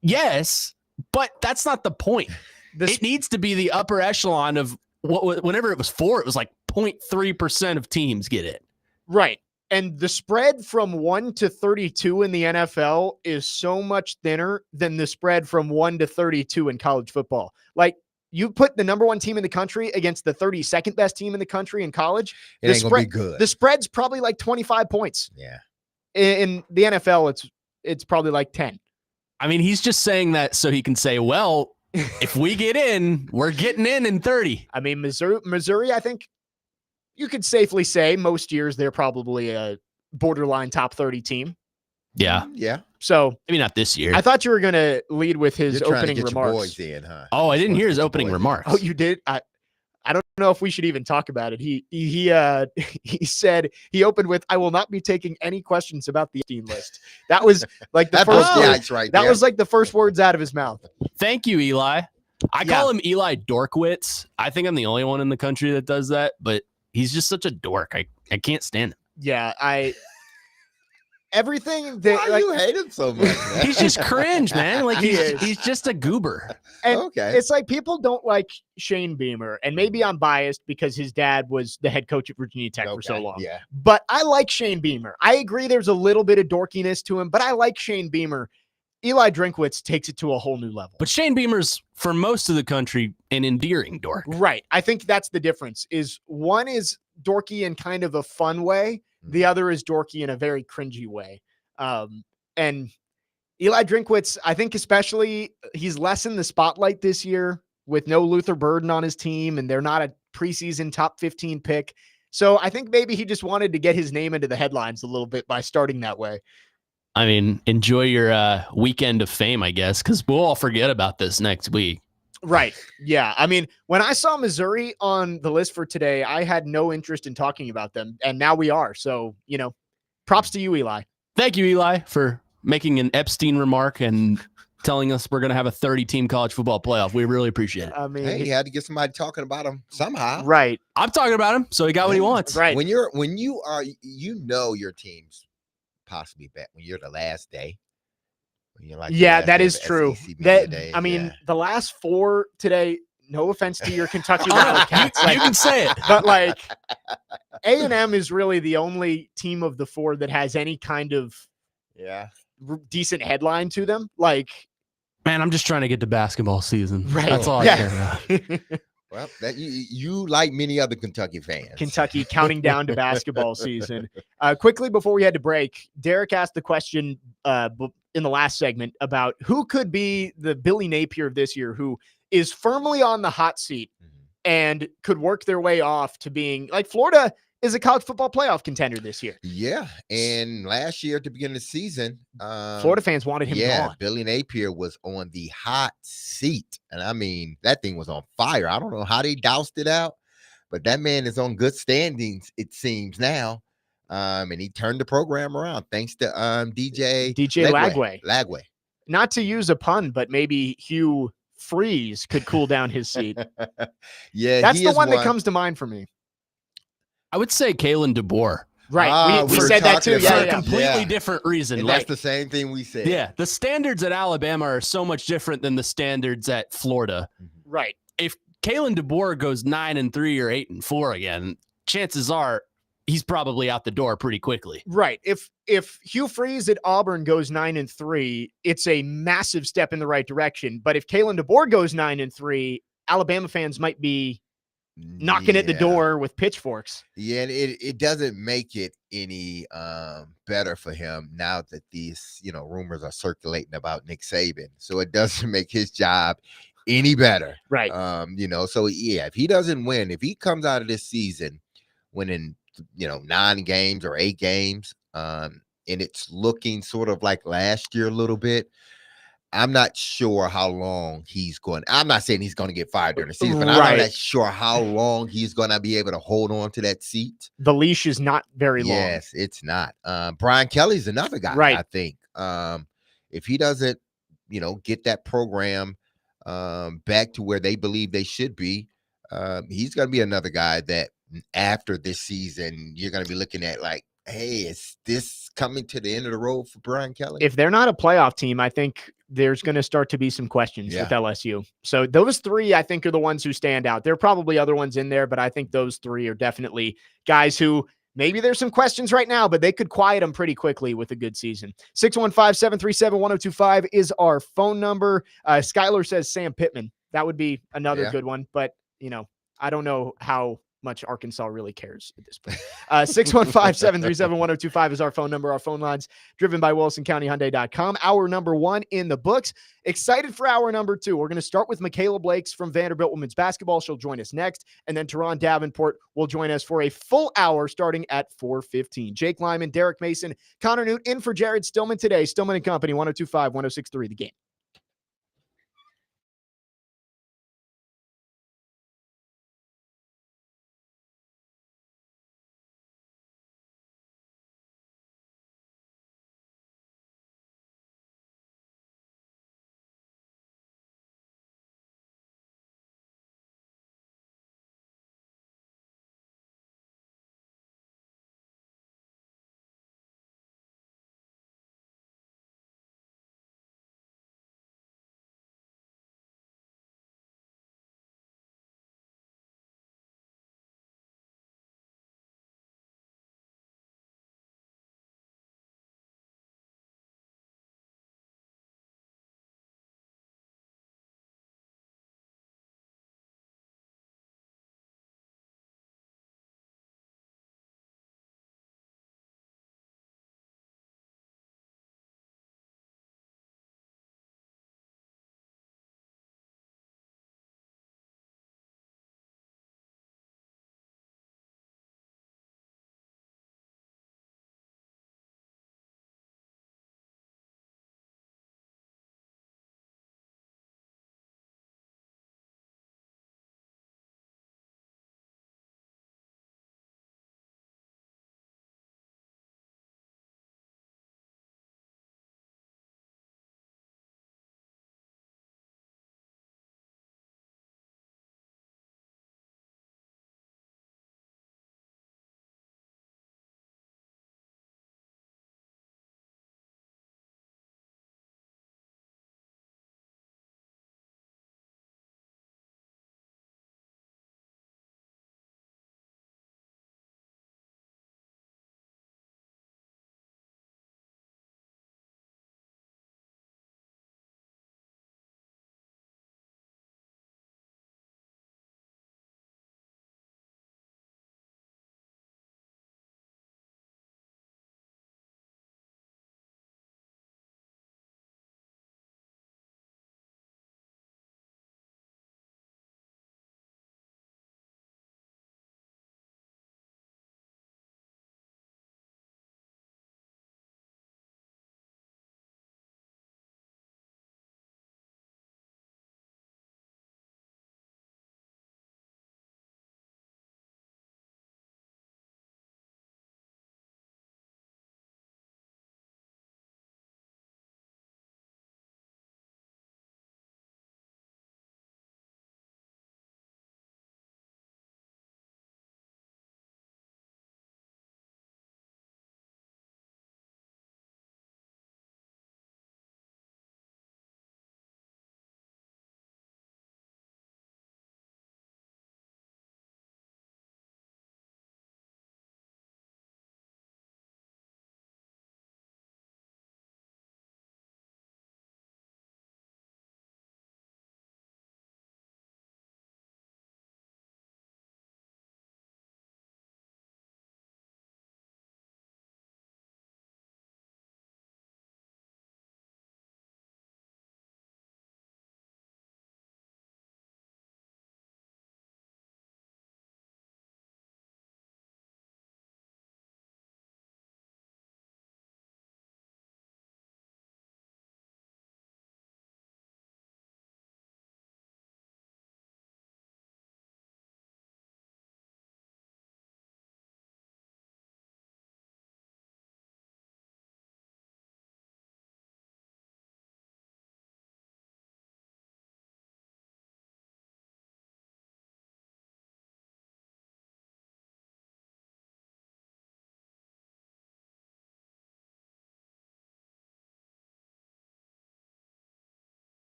yes, but that's not the point. It needs to be the upper echelon of whenever it was 4, it was like 0.3% of teams get it. Right. And the spread from 1 to 32 in the NFL is so much thinner than the spread from 1 to 32 in college football. Like, you put the number 1 team in the country against the 32nd best team in the country in college. It ain't gonna be good. The spread's probably like 25 points. Yeah. In the NFL, it's probably like 10. I mean, he's just saying that so he can say, well, if we get in, we're getting in 30. I mean, Missouri, I think you could safely say most years they're probably a borderline top 30 team. Yeah. Yeah. So maybe not this year. I thought you were going to lead with his You're opening to get remarks. Your boys in, huh? Oh, I didn't hear his opening remarks. Oh, you did? I don't know if we should even talk about it. He said he opened with, "I will not be taking any questions about the Epstein list." That was like the first. That was like the first words out of his mouth. Thank you, Eli. I call him Eli Dorkwitz. I think I'm the only one in the country that does that, but he's just such a dork. I can't stand him. Yeah, everything that why you hate him so much, man? He's just cringe, man. Like he's just a goober. And okay. It's like people don't like Shane Beamer, and maybe I'm biased because his dad was the head coach at Virginia Tech for so long. Yeah. But I like Shane Beamer. I agree there's a little bit of dorkiness to him, but I like Shane Beamer. Eli Drinkwitz takes it to a whole new level. But Shane Beamer's, for most of the country, an endearing dork. Right. I think that's the difference. Is one is dorky in kind of a fun way. The other is dorky in a very cringy way. And Eli Drinkwitz, I think especially he's less in the spotlight this year with no Luther Burden on his team, and they're not a preseason top 15 pick. So I think maybe he just wanted to get his name into the headlines a little bit by starting that way. I mean, enjoy your weekend of fame, I guess, because we'll all forget about this next week. Right. Yeah. I mean, when I saw Missouri on the list for today, I had no interest in talking about them, and now we are. So, props to you, Eli. Thank you, Eli, for making an Epstein remark and telling us we're going to have a 30-team college football playoff. We really appreciate it. I mean, he had to get somebody talking about him somehow. Right. I'm talking about him, so he got what he wants. Right. When you are, your team's possibly bet when you're the last day. That is true. The last 4 today, no offense to your Kentucky Wildcats. You can say it. But like A&M is really the only team of the 4 that has any kind of decent headline to them. Like, man, I'm just trying to get to basketball season. Right. That's all I care about. Well, that you like many other Kentucky fans. Kentucky counting down to basketball season. Quickly before we had to break, Derek asked the question in the last segment about who could be the Billy Napier of this year, who is firmly on the hot seat and could work their way off to being like Florida is a college football playoff contender this year. Yeah. And last year at the beginning of the season, Florida fans wanted him gone. Billy Napier was on the hot seat. And I mean, that thing was on fire. I don't know how they doused it out, but that man is on good standings, it seems now. And he turned the program around thanks to DJ Lagway. not to use a pun, but maybe Hugh Freeze could cool down his seat. Yeah, that's the one that comes to mind for me. I would say Kalen DeBoer. Right. We said that too. For a completely different reason. And that's the same thing we said. Yeah. The standards at Alabama are so much different than the standards at Florida. Right. If Kalen DeBoer goes 9-3 or 8-4 again, chances are he's probably out the door pretty quickly. Right. If Hugh Freeze at Auburn goes 9-3, it's a massive step in the right direction. But if Kalen DeBoer goes 9-3, Alabama fans might be knocking at the door with pitchforks. Yeah, and it doesn't make it any better for him now that these rumors are circulating about Nick Saban. So it doesn't make his job any better. Right. So yeah, if he doesn't win, if he comes out of this season winning 9 games or 8 games, and it's looking sort of like last year a little bit, I'm not sure how long he's going. I'm not saying he's going to get fired during the season, but I'm not sure how long he's going to be able to hold on to that seat. The leash is not very long. Yes, it's not. Brian Kelly's another guy, I think. If he doesn't, get that program back to where they believe they should be, he's going to be another guy that after this season, you're going to be looking at like, hey, is this coming to the end of the road for Brian Kelly? If they're not a playoff team, I think there's going to start to be some questions with LSU. So those 3, I think, are the ones who stand out. There are probably other ones in there, but I think those 3 are definitely guys who maybe there's some questions right now, but they could quiet them pretty quickly with a good season. 615-737-1025 is our phone number. Skylar says Sam Pittman. That would be another good one, but I don't know how much Arkansas really cares at this point. 615-737-1025 is our phone number. Our phone lines driven by WilsonCountyHyundai.com. Hour number 1 in the books. Excited for hour number 2. We're going to start with Michaela Blakes from Vanderbilt Women's Basketball. She'll join us next. And then Teron Davenport will join us for a full hour starting at 4:15. Jake Lyman, Derek Mason, Connor Newt in for Jared Stillman today. Stillman and Company, 102.5, 106.3 The Game.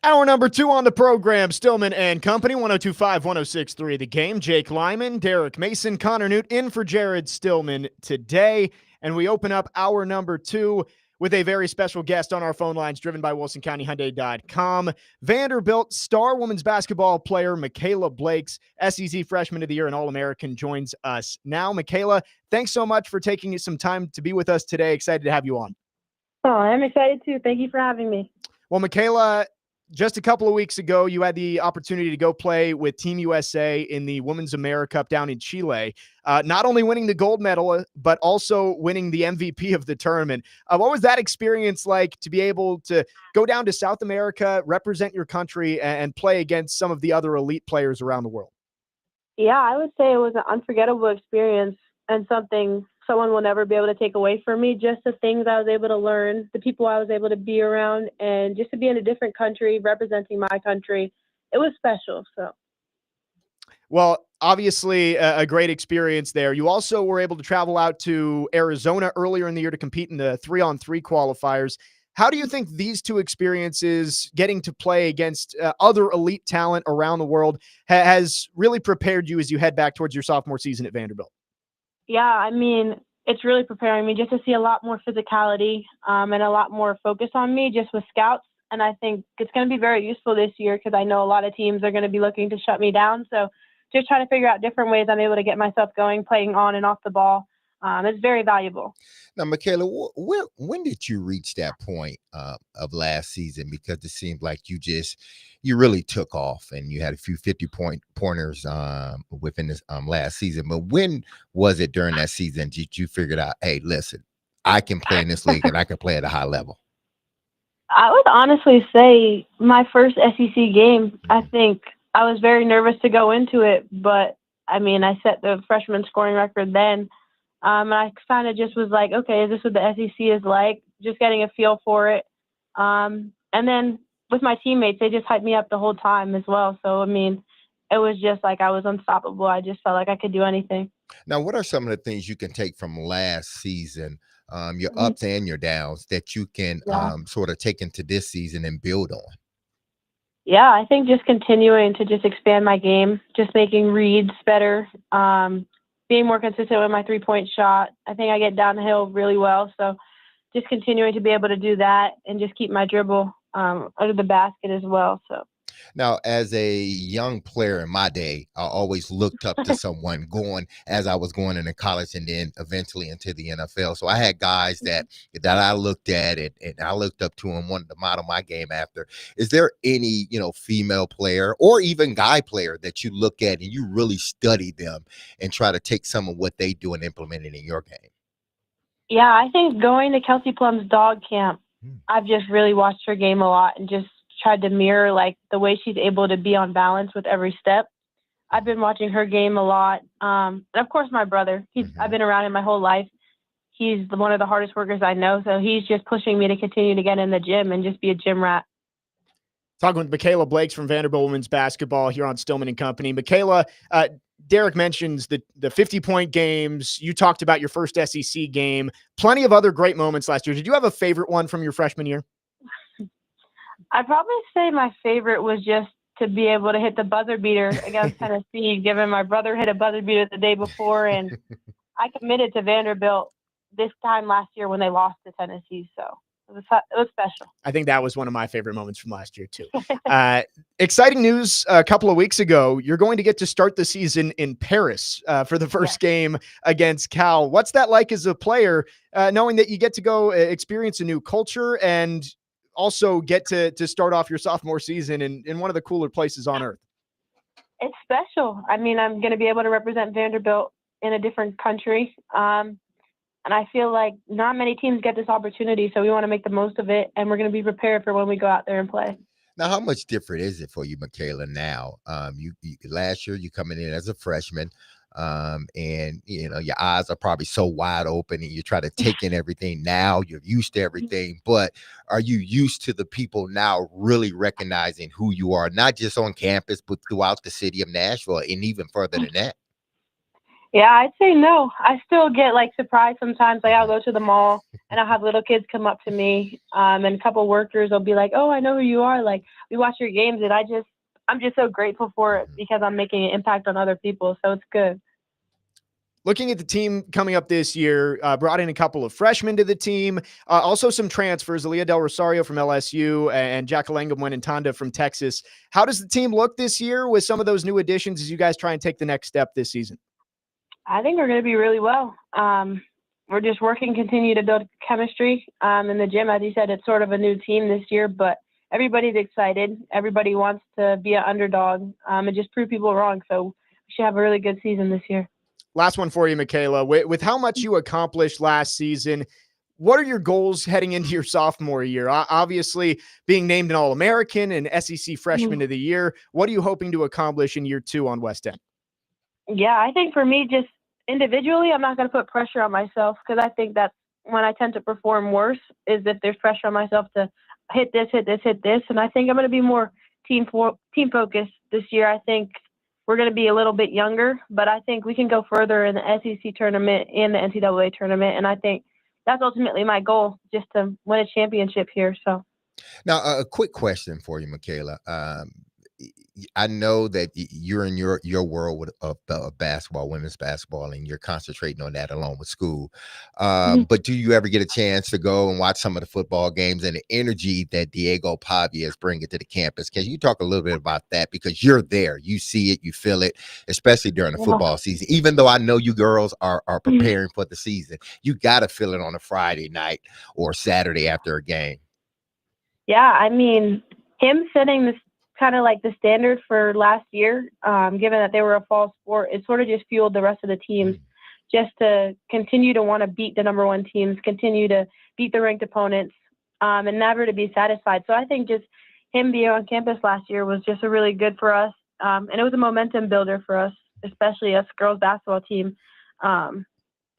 Hour number 2 on the program, Stillman and Company, 102.5, 106.3 The Game. Jake Lyman, Derek Mason, Connor Newt in for Jared Stillman today. And we open up hour number 2 with a very special guest on our phone lines, driven by WilsonCountyHyundai.com. Vanderbilt star women's basketball player Michaela Blakes, SEC Freshman of the Year and All-American, joins us now. Michaela, thanks so much for taking some time to be with us today. Excited to have you on. Oh, I'm excited too. Thank you for having me. Well, Michaela, just a couple of weeks ago, you had the opportunity to go play with Team USA in the Women's America Cup down in Chile, not only winning the gold medal, but also winning the MVP of the tournament. What was that experience like to be able to go down to South America, represent your country, and play against some of the other elite players around the world? Yeah, I would say it was an unforgettable experience and something someone will never be able to take away from me. Just the things I was able to learn, the people I was able to be around, and just to be in a different country, representing my country, it was special. So, well, obviously a great experience there. You also were able to travel out to Arizona earlier in the year to compete in the 3-on-3 qualifiers. How do you think these two experiences, getting to play against other elite talent around the world, has really prepared you as you head back towards your sophomore season at Vanderbilt? yeah, I mean, it's really preparing me just to see a lot more physicality and a lot more focus on me just with scouts. And I think it's going to be very useful this year because I know a lot of teams are going to be looking to shut me down. So just trying to figure out different ways I'm able to get myself going, playing on and off the ball. It's very valuable. Now, Michaela, when did you reach that point of last season? Because it seemed like you really took off and you had a few 50-point pointers within this last season. But when was it during that season did you figure out, hey, listen, I can play in this league and I can play at a high level? I would honestly say my first SEC game, I think I was very nervous to go into it, but I mean, I set the freshman scoring record then. And I kind of just was like, okay, is this what the SEC is like? Just getting a feel for it. And then with my teammates, they just hyped me up the whole time as well. So, I mean, it was just like I was unstoppable. I just felt like I could do anything. Now, what are some of the things you can take from last season, your ups and your downs, that you can sort of take into this season and build on? Yeah, I think just continuing to just expand my game, just making reads better, being more consistent with my three-point shot. I think I get down the hill really well. So just continuing to be able to do that and just keep my dribble under the basket as well. So. Now, as a young player in my day, I always looked up to someone as I was going into college and then eventually into the NFL. So I had guys that I looked at and I looked up to and wanted to model my game after. Is there any, female player or even guy player that you look at and you really study them and try to take some of what they do and implement it in your game? Yeah, I think going to Kelsey Plum's dog camp, I've just really watched her game a lot and just tried to mirror like the way she's able to be on balance with every step. I've been watching her game a lot. And of course, my brother, I've been around him my whole life. He's one of the hardest workers I know. So he's just pushing me to continue to get in the gym and just be a gym rat. Talking with Michaela Blakes from Vanderbilt Women's Basketball here on Stillman and Company. Michaela, Derek mentions the 50-point games. You talked about your first SEC game. Plenty of other great moments last year. Did you have a favorite one from your freshman year? I'd probably say my favorite was just to be able to hit the buzzer beater against Tennessee, given my brother hit a buzzer beater the day before. And I committed to Vanderbilt this time last year when they lost to Tennessee. So it was special. I think that was one of my favorite moments from last year, too. Exciting news a couple of weeks ago. You're going to get to start the season in Paris for the first game against Cal. What's that like as a player, knowing that you get to go experience a new culture and also get to start off your sophomore season in one of the cooler places on earth? It's special. I mean, I'm going to be able to represent Vanderbilt in a different country. And I feel like not many teams get this opportunity, so we want to make the most of it, and we're going to be prepared for when we go out there and play. Now, how much different is it for you, Michaela, now? You last year, you coming in as a freshman, and, your eyes are probably so wide open and you try to take in everything. Now you're used to everything, but are you used to the people now really recognizing who you are, not just on campus, but throughout the city of Nashville and even further than that? Yeah, I'd say no. I still get like surprised sometimes. Like I'll go to the mall and I'll have little kids come up to me, and a couple workers will be like, "Oh, I know who you are. Like we watch your games," and I'm just so grateful for it because I'm making an impact on other people. So it's good. Looking at the team coming up this year, brought in a couple of freshmen to the team, also some transfers, Aaliyah Del Rosario from LSU and Jacqueline Tanda from Texas. How does the team look this year with some of those new additions as you guys try and take the next step this season? I think we're going to be really well. We're just continue to build chemistry in the gym. As you said, it's sort of a new team this year, but everybody's excited. Everybody wants to be an underdog and just prove people wrong. So we should have a really good season this year. Last one for you, Michaela. With how much you accomplished last season, what are your goals heading into your sophomore year? Obviously, being named an All-American and SEC Freshman of the Year, what are you hoping to accomplish in year 2 on West End? Yeah, I think for me, just individually, I'm not going to put pressure on myself because I think that's when I tend to perform worse is if there's pressure on myself to hit this. And I think I'm going to be more team focused this year. I think we're going to be a little bit younger, but I think we can go further in the SEC tournament and the NCAA tournament. And I think that's ultimately my goal, just to win a championship here. So now a quick question for you, Michaela. I know that you're in your world of basketball, women's basketball, and you're concentrating on that along with school. But do you ever get a chance to go and watch some of the football games and the energy that Diego Pavia is bringing to the campus? Can you talk a little bit about that? Because you're there, you see it, you feel it, especially during the football season. Even though I know you girls are preparing for the season, you got to feel it on a Friday night or Saturday after a game. Yeah, I mean, him setting this kind of like the standard for last year, given that they were a fall sport, it sort of just fueled the rest of the teams just to continue to want to beat the number 1 teams, continue to beat the ranked opponents, and never to be satisfied. So I think just him being on campus last year was just a really good for us, and it was a momentum builder for us, especially us girls basketball team.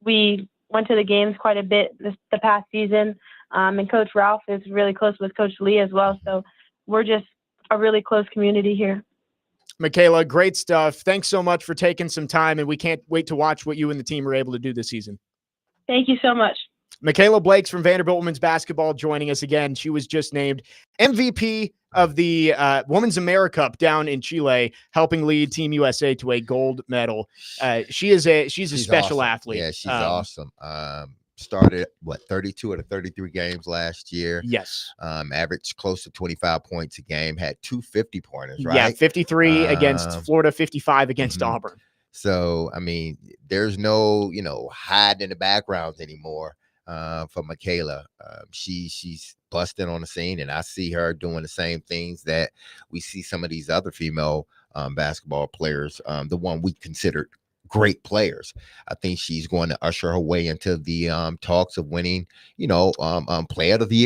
We went to the games quite a bit the past season, and Coach Ralph is really close with Coach Lee as well. So we're just a really close community here. Michaela, great stuff. Thanks so much for taking some time, and we can't wait to watch what you and the team are able to do this season. Thank you so much. Michaela Blakes from Vanderbilt Women's Basketball joining us again. She was just named MVP of the Women's Americup down in Chile, helping lead Team USA to a gold medal. She's a special awesome. athlete. Yeah, she's awesome. Started 32 out of 33 games last year. Yes. Averaged close to 25 points a game, had 2 50-pointers, right? Yeah, 53 against Florida, 55 against Auburn. So, I mean, there's no, hiding in the backgrounds anymore for Michaela. She's busting on the scene, and I see her doing the same things that we see some of these other female basketball players, the one we considered great players. I think she's going to usher her way into the talks of winning, player of the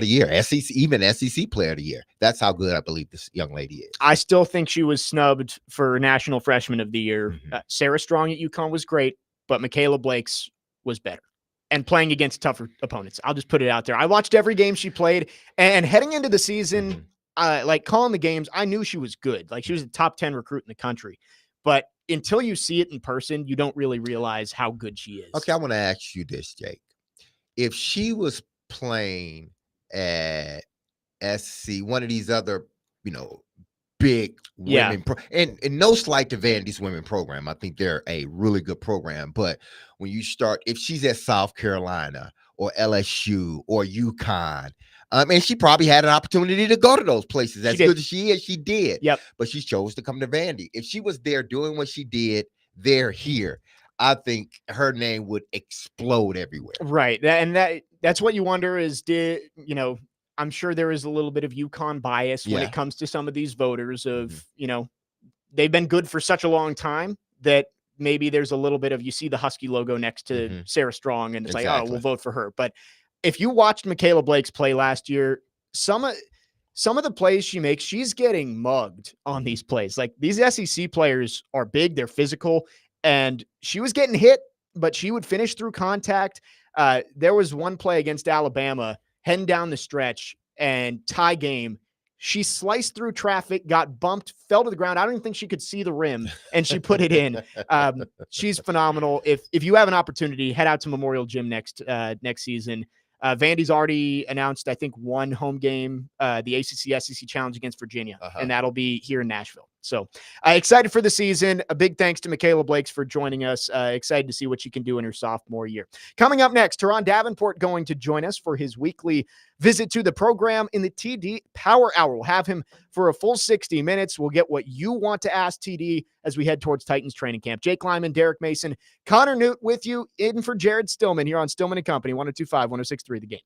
year, SEC, even SEC player of the year. That's how good I believe this young lady is. I still think she was snubbed for National Freshman of the Year. Sarah Strong at UConn was great, but Michaela Blakes was better and playing against tougher opponents. I'll just put it out there. I watched every game she played, and heading into the season, like calling the games, I knew she was good. Like she was a top 10 recruit in the country, but until you see it in person, you don't really realize how good she is. Okay, I want to ask you this, Jake. If she was playing at SC, one of these other, big women, and no slight to Vandy's women program. I think they're a really good program. But when you start, if she's at South Carolina or LSU or UConn, and she probably had an opportunity to go to those places. As good as she is, she did. Yep. But she chose to come to Vandy. If she was there doing what she did, here, I think her name would explode everywhere. Right. And that's what you wonder is, I'm sure there is a little bit of UConn bias when it comes to some of these voters of, they've been good for such a long time that maybe there's a little bit of, you see the Husky logo next to Sarah Strong and it's like, oh, we'll vote for her. But if you watched Michaela Blakes play last year, some of the plays she makes, she's getting mugged on these plays. Like these SEC players are big, they're physical, and she was getting hit, but she would finish through contact. There was one play against Alabama heading down the stretch and tie game. She sliced through traffic, got bumped, fell to the ground. I don't even think she could see the rim, and she put it in. She's phenomenal. If you have an opportunity, head out to Memorial Gym next season. Vandy's already announced, I think, one home game, the ACC SEC Challenge against Virginia, and that'll be here in Nashville. So excited for the season. A big thanks to Michaela Blakes for joining us. Excited to see what she can do in her sophomore year. Coming up next, Teron Davenport going to join us for his weekly visit to the program in the TD Power Hour. We'll have him for a full 60 minutes. We'll get what you want to ask TD as we head towards Titans training camp. Jake Lyman, Derek Mason, Connor Newt with you, in for Jared Stillman here on Stillman & Company, 102.5, 106.3 The Game.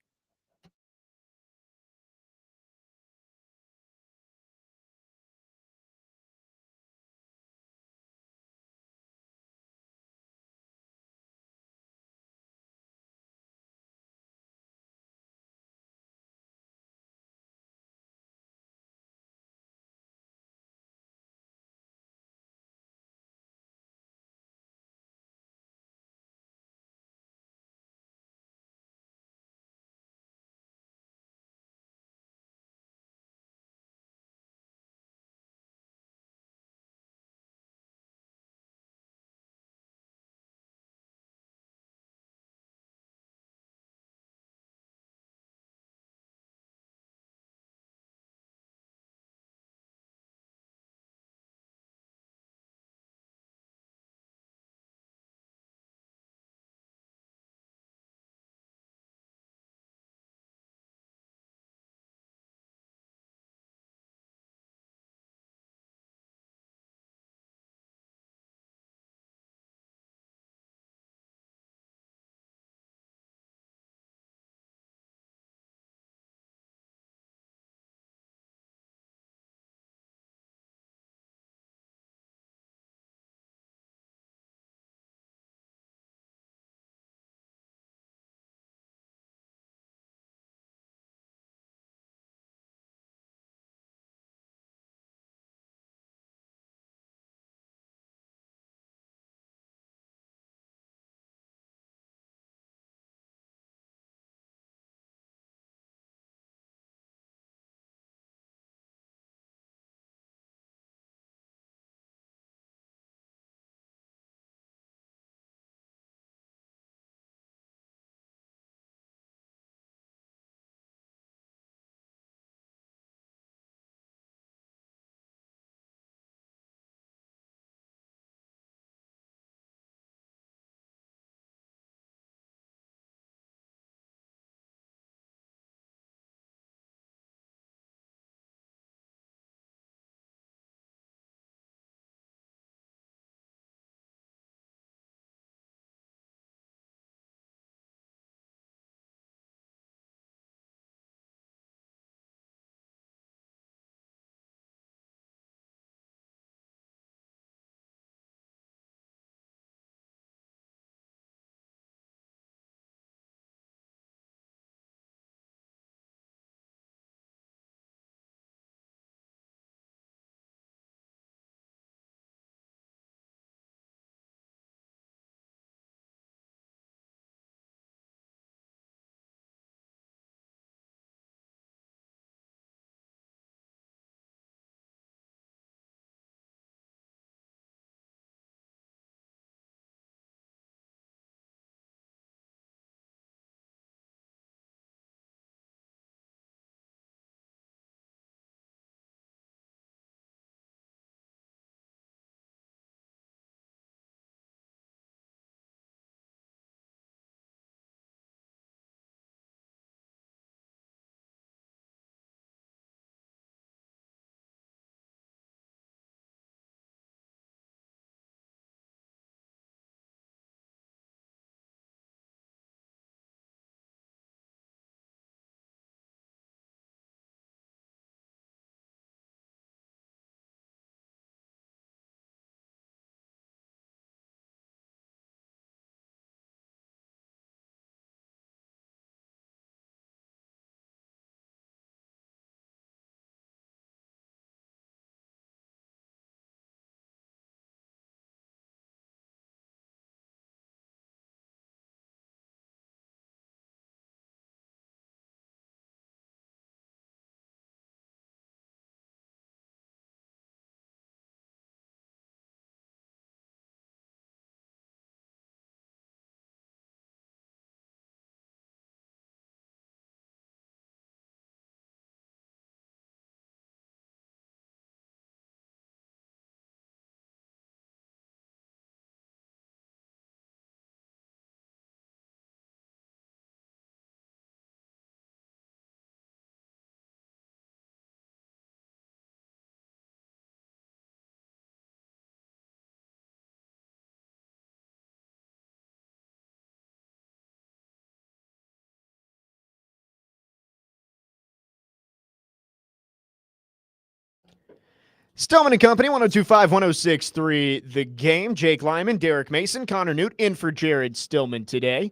Stillman and Company, 102.5, 106.3, The Game. Jake Lyman, Derek Mason, Connor Newt in for Jared Stillman today.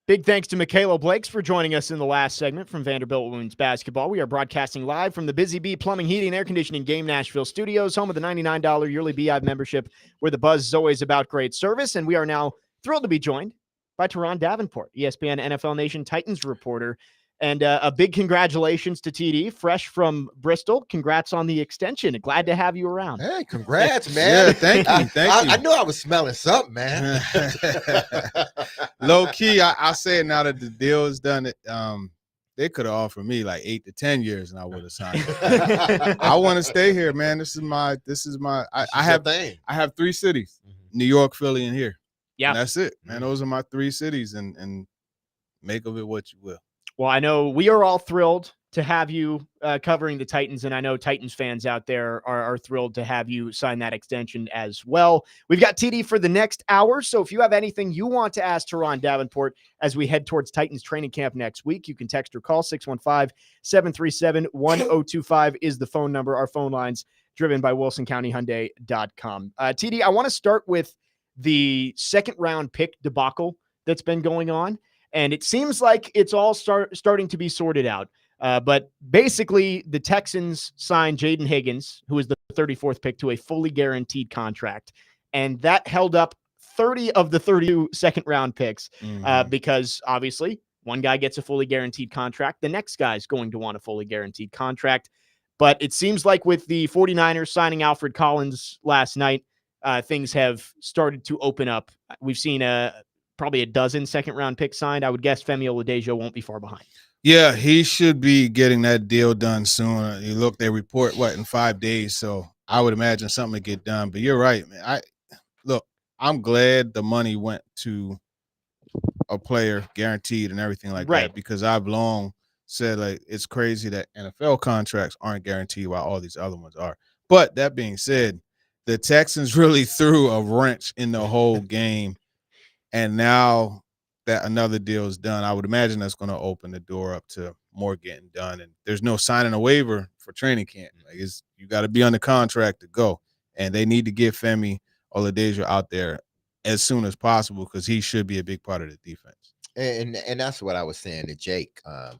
Big thanks to Michaela Blakes for joining us in the last segment from Vanderbilt Women's Basketball. We are broadcasting live from the Busy Bee Plumbing, Heating, and Air Conditioning Game Nashville Studios, home of the $99 yearly Beehive membership, where the buzz is always about great service. And we are now thrilled to be joined by Teron Davenport, ESPN NFL Nation Titans reporter. And a big congratulations to TD, fresh from Bristol. Congrats on the extension. Glad to have you around. Hey, congrats, man. Yeah, thank you. I knew I was smelling something, man. Low key, I say it now that the deal is done. They could have offered me like 8 to 10 years, and I would have signed it. I want to stay here, man. This is my. I have 3 cities: New York, Philly, and here. Yeah, and that's it, man. Those are my 3 cities, and make of it what you will. Well, I know we are all thrilled to have you covering the Titans, and I know Titans fans out there are thrilled to have you sign that extension as well. We've got TD for the next hour, so if you have anything you want to ask Teron Davenport as we head towards Titans training camp next week, you can text or call 615-737-1025 is the phone number. Our phone lines driven by WilsonCountyHyundai.com. TD, I want to start with the second-round pick debacle that's been going on. And it seems like it's all starting to be sorted out. But basically, the Texans signed Jaden Higgins, who is the 34th pick, to a fully guaranteed contract. And that held up 30 of the 32 second-round picks because, obviously, one guy gets a fully guaranteed contract. The next guy's going to want a fully guaranteed contract. But it seems like with the 49ers signing Alfred Collins last night, things have started to open up. We've seen probably a dozen second-round picks signed. I would guess Femi Oladejo won't be far behind. Yeah, he should be getting that deal done soon. They report, in 5 days, so I would imagine something to get done. But you're right, man. I'm glad the money went to a player guaranteed and everything like that, because I've long said, it's crazy that NFL contracts aren't guaranteed while all these other ones are. But that being said, the Texans really threw a wrench in the whole game. And now that another deal is done, I would imagine that's going to open the door up to more getting done. And there's no signing a waiver for training camp. You got to be under contract to go. And they need to get Femi Oladejo out there as soon as possible because he should be a big part of the defense. And that's what I was saying to Jake. I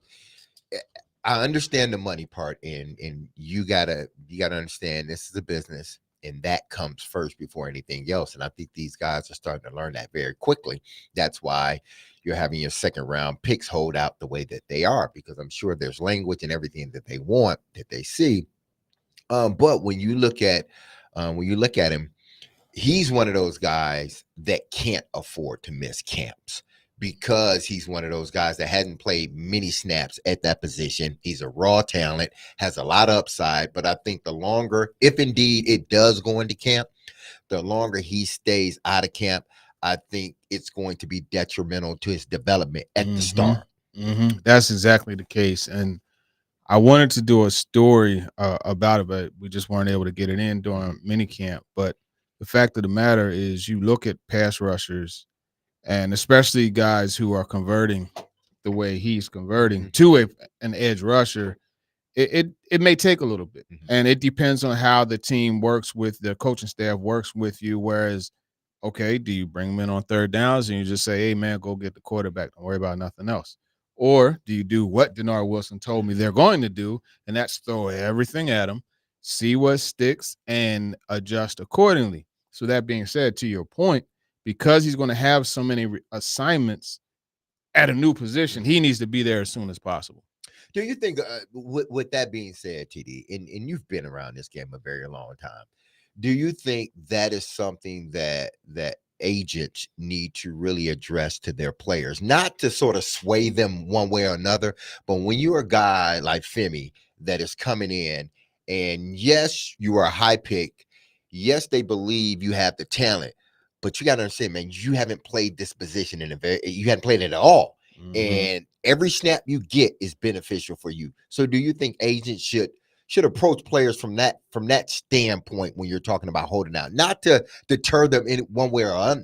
understand the money part, and you gotta understand this is a business. And that comes first before anything else. And I think these guys are starting to learn that very quickly. That's why you're having your second round picks hold out the way that they are, because I'm sure there's language and everything that they want, that they see. But when you look at him, he's one of those guys that can't afford to miss camps, because he's one of those guys that hasn't played many snaps at that position. He's a raw talent, has a lot of upside, but I think the longer, if indeed it does go into camp, the longer he stays out of camp, I think it's going to be detrimental to his development at the start. That's exactly the case. And I wanted to do a story about it, but we just weren't able to get it in during minicamp. But the fact of the matter is, you look at pass rushers, and especially guys who are converting the way he's converting to an edge rusher, it may take a little bit. And it depends on how the team works with the coaching staff, works with you. Whereas, okay, do you bring them in on third downs and you just say, hey, man, go get the quarterback, don't worry about nothing else? Or do you do what Denard Wilson told me they're going to do, and that's throw everything at them, see what sticks, and adjust accordingly? So that being said, to your point, because he's going to have so many assignments at a new position, he needs to be there as soon as possible. Do you think, with that being said, TD, and you've been around this game a very long time, do you think that is something that agents need to really address to their players, not to sort of sway them one way or another, but when you're a guy like Femi that is coming in, and yes, you are a high pick, yes, they believe you have the talent, but you got to understand, man, you haven't played this position you hadn't played it at all. And every snap you get is beneficial for you. So do you think agents should approach players from that standpoint when you're talking about holding out, not to deter them in one way or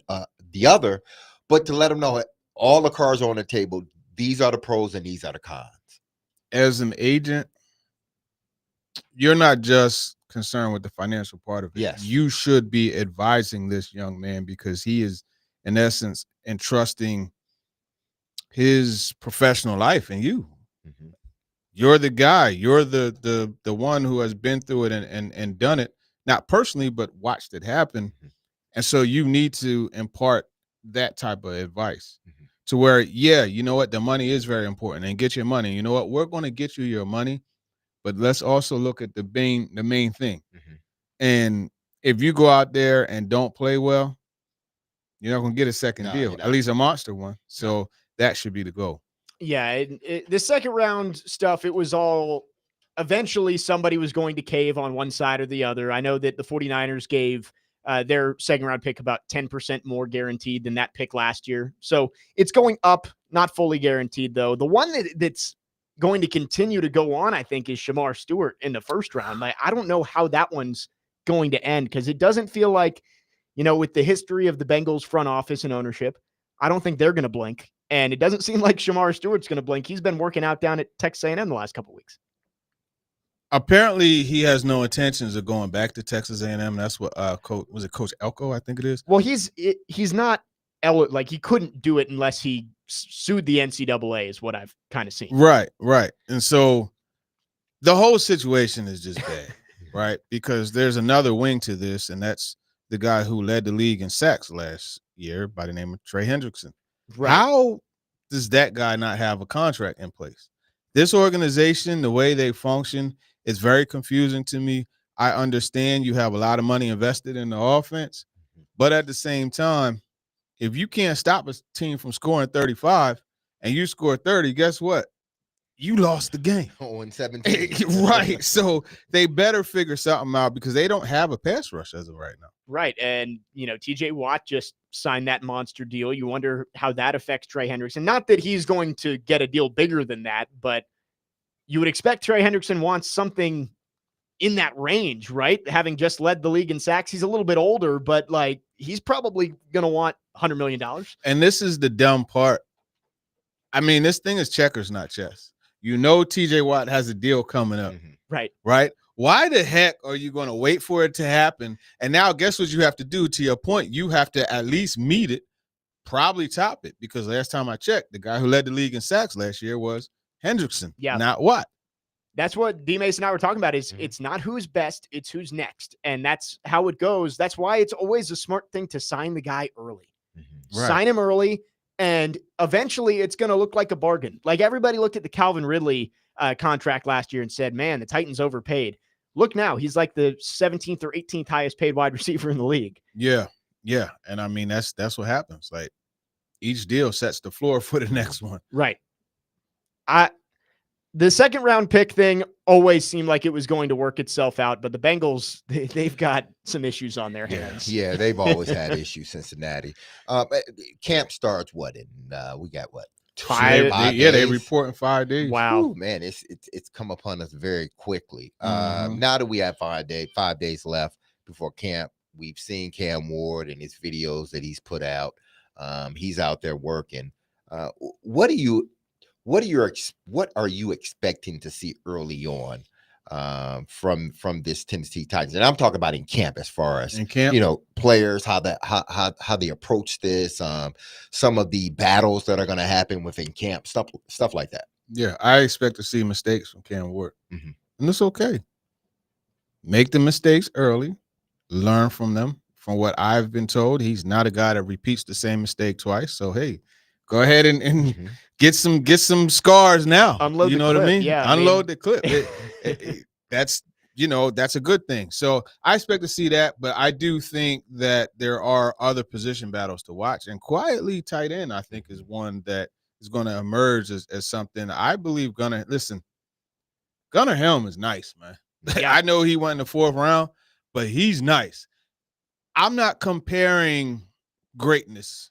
the other, but to let them know all the cards are on the table. These are the pros and these are the cons. As an agent, you're not just concerned with the financial part of it. Yes. You should be advising this young man because he is, in essence, entrusting his professional life in you. Mm-hmm. You're the guy. You're the one who has been through it and done it, not personally, but watched it happen. Mm-hmm. And so you need to impart that type of advice Mm-hmm. to where, yeah, you know what, the money is very important, and get your money. You know what, we're going to get you your money, but let's also look at the main thing. Mm-hmm. And if you go out there and don't play well, you're not going to get a second deal, at least a monster one. So that should be the goal. Yeah, the second round stuff, it was all eventually somebody was going to cave on one side or the other. I know that the 49ers gave their second round pick about 10% more guaranteed than that pick last year. So it's going up, not fully guaranteed, though. The one that's going to continue to go on, I think, is Shamar Stewart in the first round. I don't know how that one's going to end because it doesn't feel like, with the history of the Bengals front office and ownership, I don't think they're going to blink. And it doesn't seem like Shamar Stewart's going to blink. He's been working out down at Texas A&M the last couple of weeks. Apparently, he has no intentions of going back to Texas A&M. That's what Coach Elko, I think it is. Well, he's not like he couldn't do it unless he sued the NCAA, is what I've kind of seen. Right. And so the whole situation is just bad, right? Because there's another wing to this, and that's the guy who led the league in sacks last year by the name of Trey Hendrickson. Right. How does that guy not have a contract in place? This organization, the way they function, is very confusing to me. I understand you have a lot of money invested in the offense, but at the same time, if you can't stop a team from scoring 35 and you score 30, guess what? You lost the game. 0-17. Right. So they better figure something out because they don't have a pass rush as of right now. Right. And, TJ Watt just signed that monster deal. You wonder how that affects Trey Hendrickson. Not that he's going to get a deal bigger than that, but you would expect Trey Hendrickson wants something in that range, right? Having just led the league in sacks, he's a little bit older, but he's probably going to want $100 million. And this is the dumb part. I mean, this thing is checkers, not chess. TJ Watt has a deal coming up. Mm-hmm. Right. Why the heck are you going to wait for it to happen? And now guess what you have to do? To your point, you have to at least meet it, probably top it, because last time I checked, the guy who led the league in sacks last year was Hendrickson, not Watt. That's what D. Mason and I were talking about is it's not who's best, it's who's next. And that's how it goes. That's why it's always a smart thing to sign the guy early. Mm-hmm. Right. Sign him early, and eventually it's going to look like a bargain. Like everybody looked at the Calvin Ridley contract last year and said, man, the Titans overpaid. Look now, he's like the 17th or 18th highest paid wide receiver in the league. Yeah. And I mean, that's what happens. Like each deal sets the floor for the next one. Right. The second round pick thing always seemed like it was going to work itself out, but the Bengals, they've got some issues on their hands. Yeah, they've always had issues, Cincinnati. Camp starts we got 5 days? They report in 5 days. Wow. Ooh, man, it's come upon us very quickly. Now that we have 5 days left before camp, we've seen Cam Ward and his videos that he's put out. He's out there working. What are you expecting to see early on from this Tennessee Titans? And I'm talking about in camp, as far as in camp, players, how they approach this, some of the battles that are going to happen within camp, stuff like that. Yeah, I expect to see mistakes from Cam Ward, and it's okay. Make the mistakes early, learn from them. From what I've been told, he's not a guy that repeats the same mistake twice. So hey, go ahead and get some scars now. Unload you know the clip. What I mean? Yeah, unload the clip. That's a good thing. So I expect to see that, but I do think that there are other position battles to watch. And quietly, tight end, I think, is one that is going to emerge as something I believe. Gunnar Helm is nice, man. Yeah. I know he went in the 4th round, but he's nice. I'm not comparing greatness.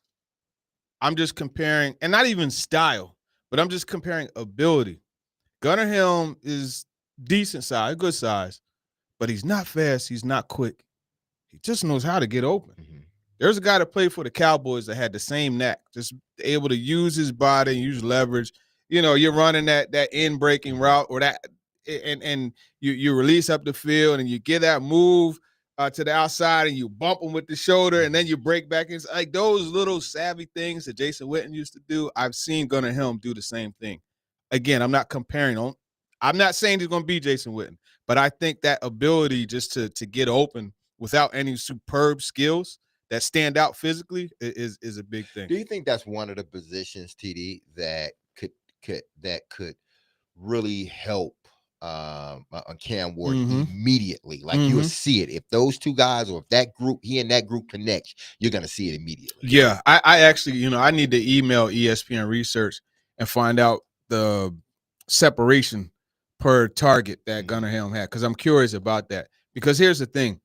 I'm just comparing, and not even style, but I'm just comparing ability. Gunnar Helm is decent size, good size, but he's not fast. He's not quick. He just knows how to get open. There's a guy that played for the Cowboys that had the same knack, just able to use his body and use leverage. You're running that in breaking route or that and you release up the field and you get that move to the outside and you bump him with the shoulder and then you break back. It's like those little savvy things that Jason Witten used to do. I've seen Gunnar Helm do the same thing. Again, I'm not comparing them. I'm not saying he's going to be Jason Witten, but I think that ability just to get open without any superb skills that stand out physically is a big thing. Do you think that's one of the positions, TD, that could really help on Cam Ward immediately? Like you would see it if those two guys, or if that group, he and that group connects, you're gonna see it immediately. Yeah, I actually, I need to email ESPN Research and find out the separation per target that Gunnar Helm had, because I'm curious about that. Because here's the thing: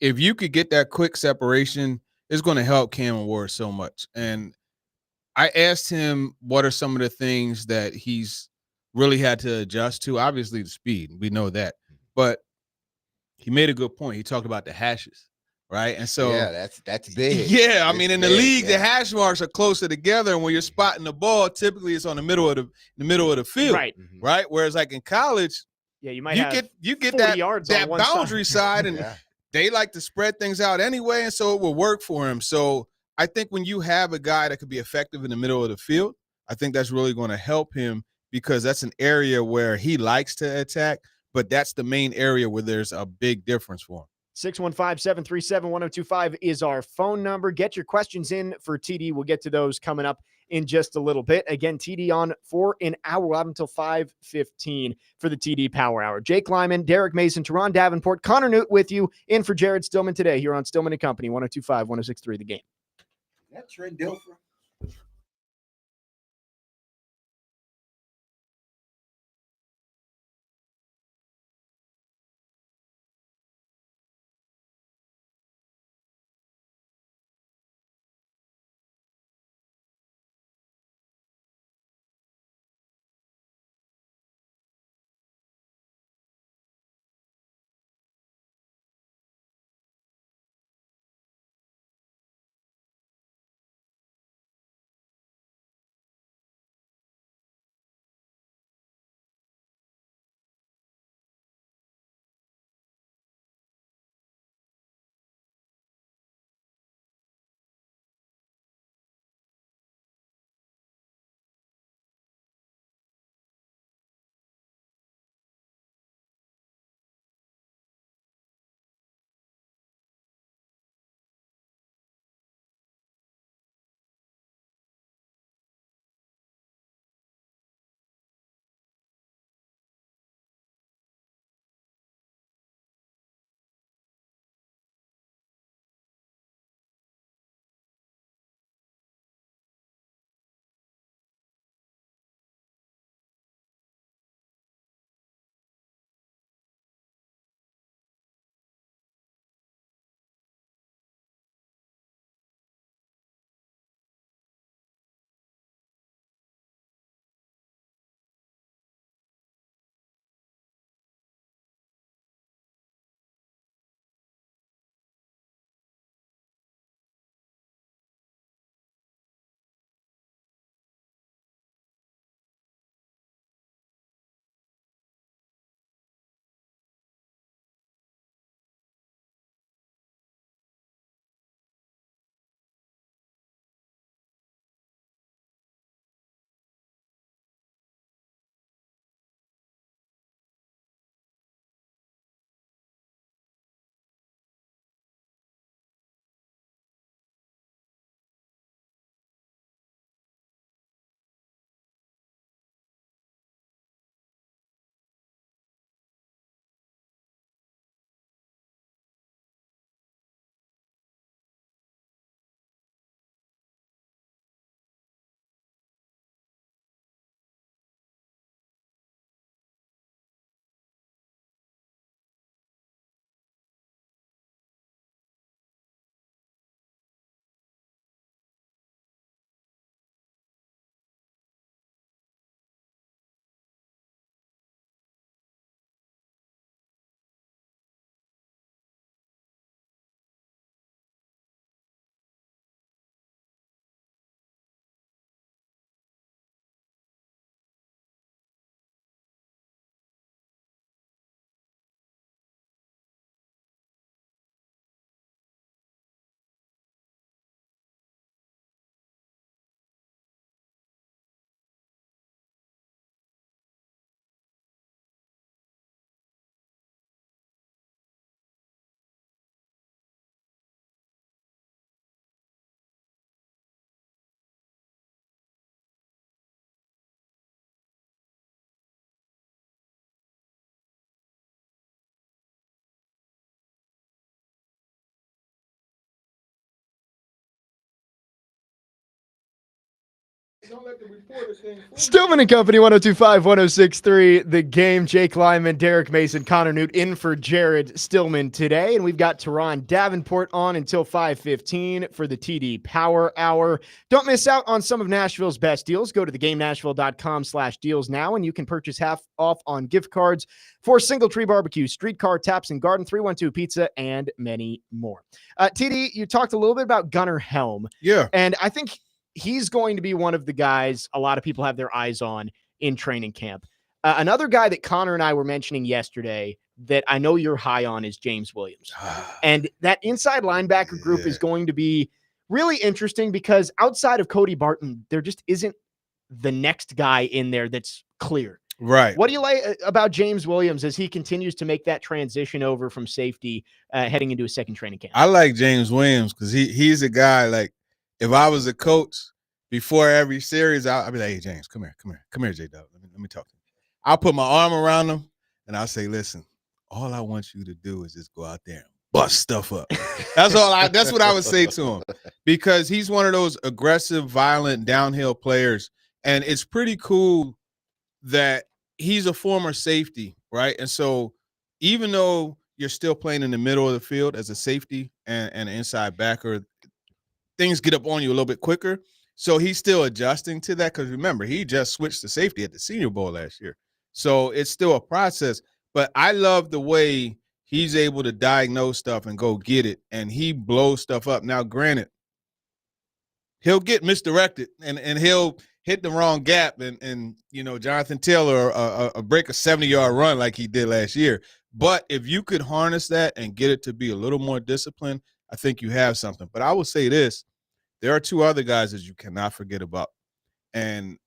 if you could get that quick separation, it's going to help Cam Ward so much. And I asked him what are some of the things that he's really had to adjust to. Obviously, the speed, we know that, but he made a good point. He talked about the hashes, right? And so that's big. Yeah, I mean, in the league, the hash marks are closer together, and when you're spotting the ball, typically it's on the middle of the field, right? Whereas like in college, you might get 40 that yards that on one boundary side, and they like to spread things out anyway, and so it will work for him. So I think when you have a guy that could be effective in the middle of the field, I think that's really going to help him, because that's an area where he likes to attack, but that's the main area where there's a big difference for him. 615-737-1025 is our phone number. Get your questions in for TD. We'll get to those coming up in just a little bit. Again, TD on for an hour. We'll have until 5:15 for the TD Power Hour. Jake Lyman, Derek Mason, Teron Davenport, Connor Newt with you in for Jared Stillman today here on Stillman & Company, 102.5, 106.3 The Game. That Trent Dilfer. Don't let the reporter thing fool you. Stillman and Company, 102.5, 106.3. The Game. Jake Lyman, Derek Mason, Connor Newt in for Jared Stillman today. And we've got Teron Davenport on until 5:15 for the TD Power Hour. Don't miss out on some of Nashville's best deals. Go to thegamenashville.com/deals now, and you can purchase half off on gift cards for Single Tree Barbecue, Streetcar Taps and Garden, 312 Pizza, and many more. TD, you talked a little bit about Gunnar Helm. Yeah. And I think he's going to be one of the guys a lot of people have their eyes on in training camp. Another guy that Connor and I were mentioning yesterday that I know you're high on is James Williams. And that inside linebacker group is going to be really interesting because outside of Cody Barton, there just isn't the next guy in there that's clear. Right. What do you like about James Williams as he continues to make that transition over from safety heading into a second training camp? I like James Williams because he's a guy, like, if I was a coach before every series, I'd be like, hey, James, come here, J-Dub. Let me talk to you. I'll put my arm around him, and I'll say, listen, all I want you to do is just go out there and bust stuff up. That's what I would say to him, because he's one of those aggressive, violent, downhill players, and it's pretty cool that he's a former safety, right? And so even though you're still playing in the middle of the field as a safety and an inside backer, things get up on you a little bit quicker. So he's still adjusting to that because, remember, he just switched to safety at the Senior Bowl last year. So it's still a process. But I love the way he's able to diagnose stuff and go get it, and he blows stuff up. Now, granted, he'll get misdirected, and he'll hit the wrong gap, and Jonathan Taylor break a 70-yard run like he did last year. But if you could harness that and get it to be a little more disciplined, I think you have something. But I will say this. There are two other guys that you cannot forget about. And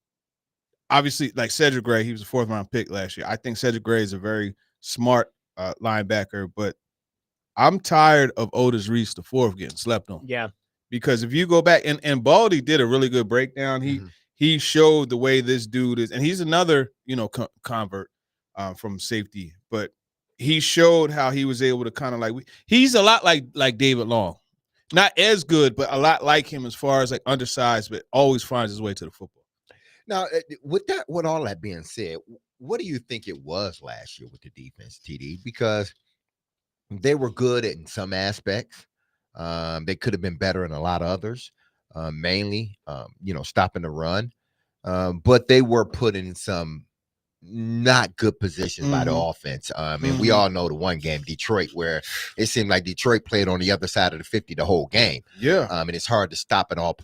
obviously, like Cedric Gray, he was a fourth-round pick last year. I think Cedric Gray is a very smart linebacker, but I'm tired of Otis Reese the fourth getting slept on. Yeah. Because if you go back, and Baldy did a really good breakdown. He showed the way this dude is, and he's another, convert from safety, but he showed how he was able to kind of he's a lot like David Long. Not as good, but a lot like him as far as undersized, but always finds his way to the football. Now, with all that being said, what do you think it was last year with the defense, TD? Because they were good in some aspects. They could have been better in a lot of others, mainly, stopping the run. But they were put in some not good positions by the offense. And we all know the one game, Detroit, where it seemed like Detroit played on the other side of the 50 the whole game. Yeah. And it's hard to stop a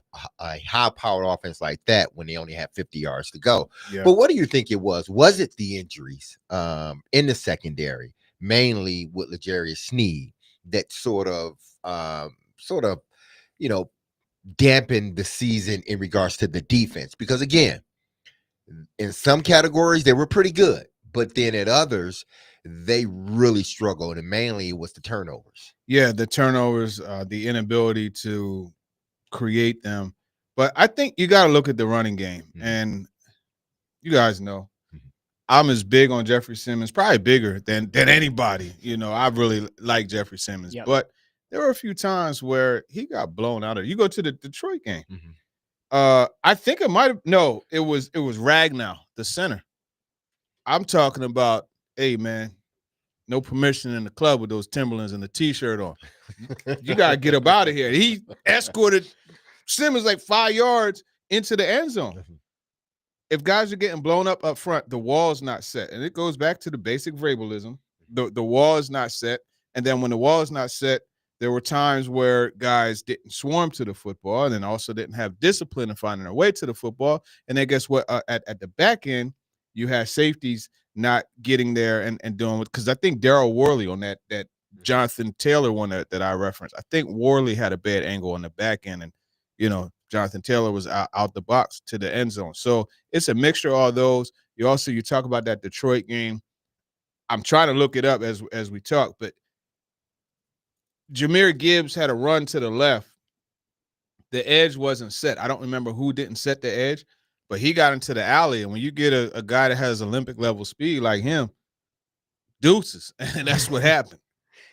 high-powered offense like that when they only have 50 yards to go. Yeah. But what do you think it was? Was it the injuries in the secondary, mainly with L'Jarius Sneed, that sort of dampened the season in regards to the defense? Because again, in some categories they were pretty good, but then at others they really struggled, and mainly it was the turnovers. Yeah, the turnovers, the inability to create them. But I think you got to look at the running game, and you guys know I'm as big on Jeffrey Simmons, probably bigger than anybody. I really like Jeffrey Simmons, but there were a few times where he got blown out of. You go to the Detroit game. I think it might have it was Ragnow, the center. I'm talking about, hey man, no permission in the club with those Timberlands and the t-shirt on. You gotta get up out of here. He escorted Simmons 5 yards into the end zone. If guys are getting blown up front, the wall's not set. And it goes back to the basic Vrabalism. The wall is not set. And then when the wall is not set, there were times where guys didn't swarm to the football and then also didn't have discipline in finding their way to the football. And then guess what? At the back end, you have safeties not getting there and doing it. Because I think Darryl Worley on that Jonathan Taylor one that I referenced, I think Worley had a bad angle on the back end. And, Jonathan Taylor was out the box to the end zone. So it's a mixture of all those. You talk about that Detroit game. I'm trying to look it up as we talk, but Jahmyr Gibbs had a run to the left. The edge wasn't set. I don't remember who didn't set the edge, but he got into the alley. And when you get a guy that has Olympic level speed like him, deuces. And that's what happened.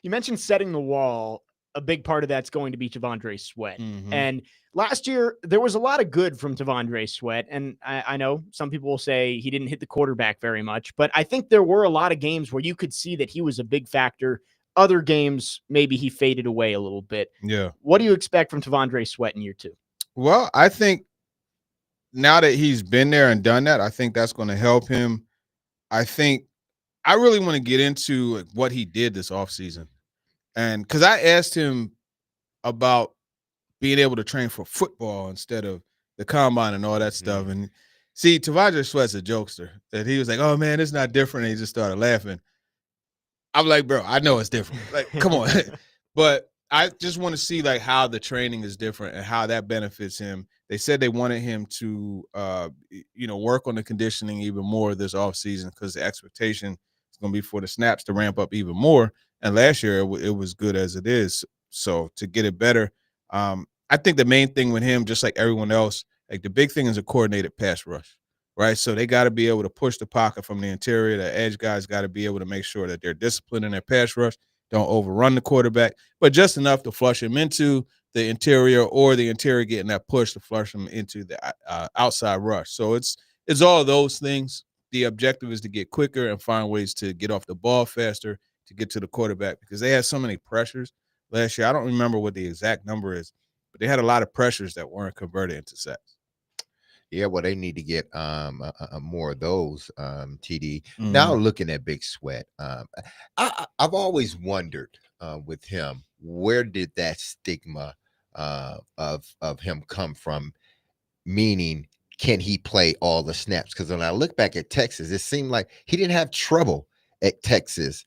You mentioned setting the wall. a big part of that's going to be T'Vondre Sweat. Mhm. And last year, there was a lot of good from T'Vondre Sweat. And I know some people will say he didn't hit the quarterback very much, but I think there were a lot of games where you could see that he was a big factor. Other games, maybe he faded away a little bit. Yeah. What do you expect from T'Vondre Sweat in year 2? Well, I think now that he's been there and done that, I think that's going to help him. I think I really want to get into what he did this offseason. And because I asked him about being able to train for football instead of the combine and all that stuff. And see, T'Vondre Sweat's a jokester. That he was like, "Oh man, it's not different." And he just started laughing. I'm like, bro, I know it's different. Like, come on. But I just want to see like how the training is different and how that benefits him. They said they wanted him to work on the conditioning even more this offseason because the expectation is going to be for the snaps to ramp up even more. And last year it was good as it is. So to get it better, I think the main thing with him, just like everyone else, like the big thing is a coordinated pass rush. Right. So they got to be able to push the pocket from the interior. The edge guys got to be able to make sure that they're disciplined in their pass rush, don't overrun the quarterback, but just enough to flush him into the interior or the interior getting that push to flush him into the outside rush. So it's all of those things. The objective is to get quicker and find ways to get off the ball faster to get to the quarterback because they had so many pressures last year. I don't remember what the exact number is, but they had a lot of pressures that weren't converted into sacks. Yeah, well, they need to get more of those, TD. Now looking at Big Sweat, I've always wondered with him, where did that stigma of him come from? Meaning, can he play all the snaps? Because when I look back at Texas, it seemed like he didn't have trouble at Texas,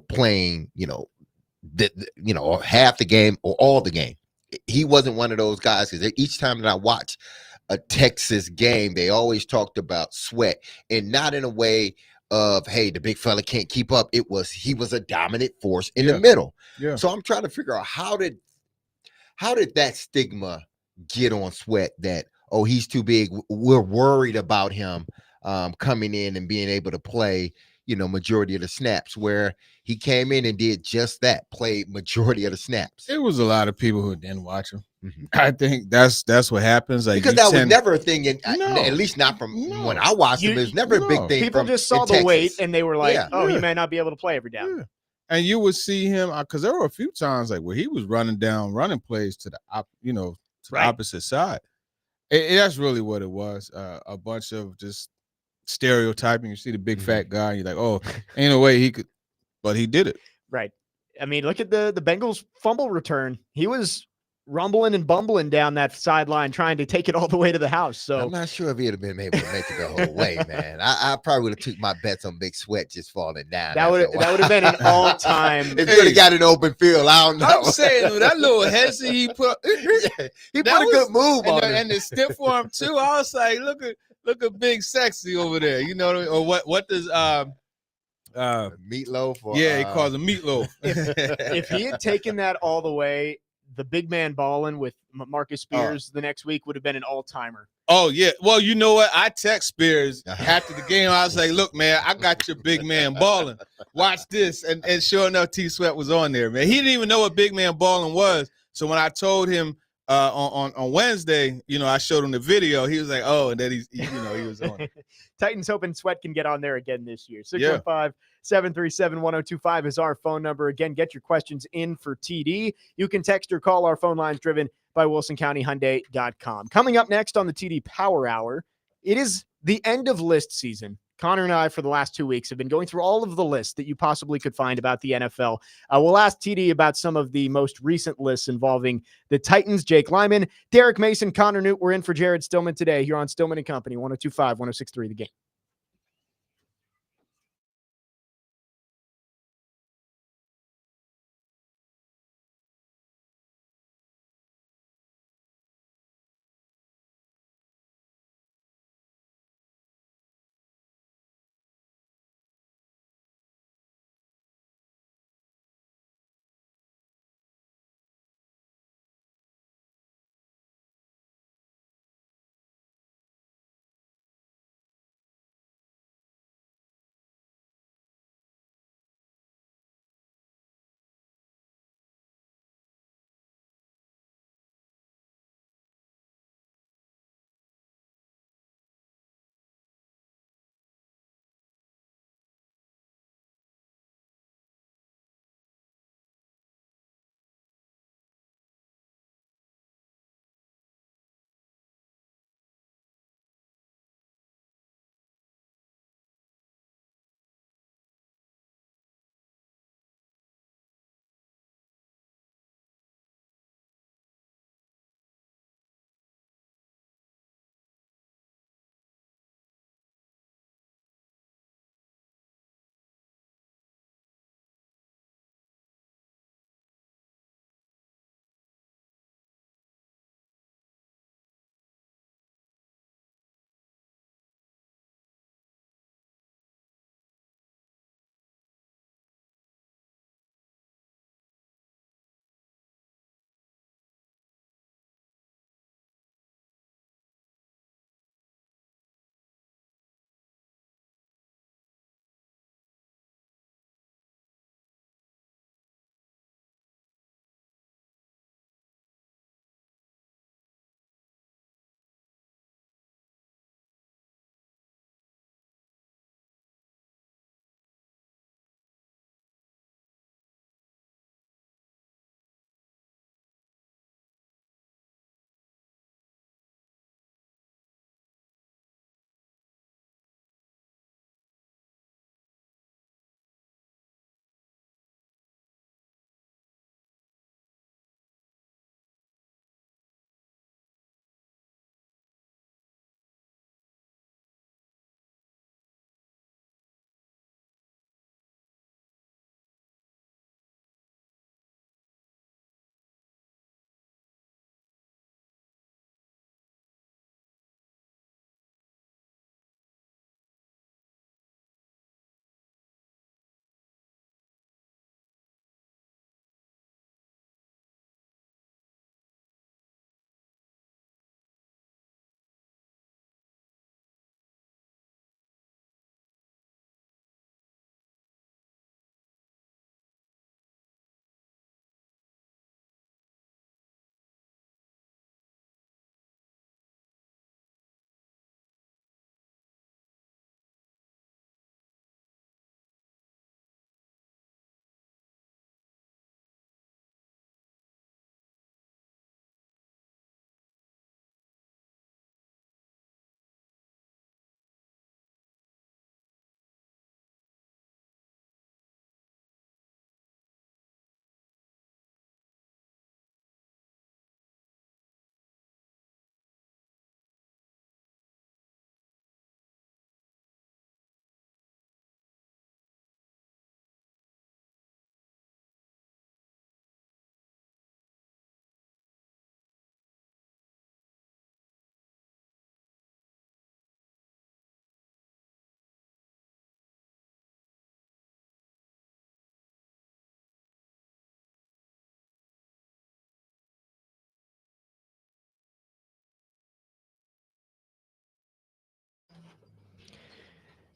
playing, or half the game or all the game. He wasn't one of those guys because each time that I watch a Texas game, they always talked about Sweat, and not in a way of, hey, the big fella can't keep up. He was a dominant force in the middle. Yeah. So I'm trying to figure out how did that stigma get on Sweat that, oh, he's too big. We're worried about him coming in and being able to play, majority of the snaps, where he came in and did just that, played majority of the snaps. It was a lot of people who didn't watch him. I think that's what happens. Like, because that was never a thing, at least not from when I watched him. It was never a big thing. People just saw the weight and they were like, he may not be able to play every down. Yeah. And you would see him because there were a few times like where he was running plays to the the opposite side. That's really what it was. A bunch of just stereotyping. You see the big fat guy, and you're like, oh, ain't no way he could, but he did it. Right. I mean, look at the Bengals fumble return. He was rumbling and bumbling down that sideline trying to take it all the way to the house. So I'm not sure if he'd have been able to make it the whole way, man. I probably would have took my bets on Big Sweat just falling down. That would have been an all-time. If he would have got an open field, I don't know. I'm saying that little hezzy he put, he put a good move on it, and the stiff arm too. I was like, look at Big Sexy over there. You know what I mean? Or what does meatloaf? Or, he calls him meatloaf. If he had taken that all the way, the big man balling with Marcus Spears the next week would have been an all-timer. Oh, yeah. Well, you know what? I text Spears after the game. I was like, look, man, I got your big man balling. Watch this. And sure enough, T-Sweat was on there, man. He didn't even know what big man balling was. So when I told him on Wednesday, I showed him the video. He was like, oh, and then he was on it. Titans hoping Sweat can get on there again this year. 615-737-1025 is our phone number. Again, get your questions in for TD. You can text or call our phone lines driven by WilsonCountyHyundai.com. Coming up next on the TD Power Hour, it is the end of list season. Connor and I, for the last 2 weeks, have been going through all of the lists that you possibly could find about the NFL. We'll ask TD about some of the most recent lists involving the Titans, Jake Lyman, Derek Mason, Connor Newt. We're in for Jared Stillman today here on Stillman & Company, 102.5, 106.3 The Game.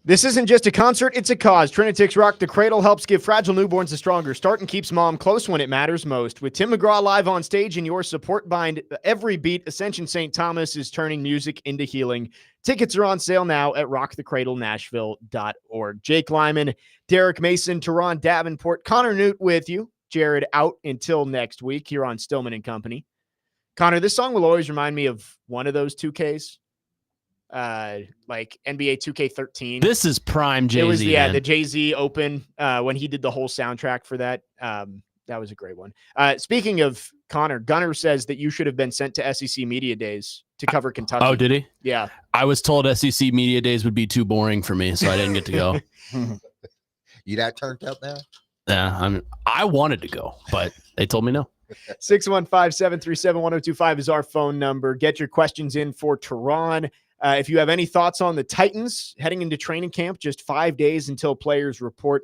This isn't just a concert, it's a cause. Trinitix Rock the Cradle helps give fragile newborns a stronger start and keeps mom close when it matters most. With Tim McGraw live on stage and your support behind every beat, Ascension St. Thomas is turning music into healing. Tickets are on sale now at rockthecradlenashville.org. Jake Lyman, Derek Mason, Teron Davenport, Connor Newt with you. Jared out until next week here on Stillman and Company. Connor, this song will always remind me of one of those 2Ks. Like NBA 2K13. This is prime Jay-Z. It was man. the Jay-Z Open when he did the whole soundtrack for that. That was a great one. Speaking of Connor, Gunner says that you should have been sent to SEC Media Days to cover Kentucky. Oh, did he? Yeah. I was told SEC Media Days would be too boring for me, so I didn't get to go. You that turned up now? Yeah, I wanted to go, but they told me no. 615-737-1025 is our phone number. Get your questions in for Teron. If you have any thoughts on the Titans heading into training camp, just 5 days until players report,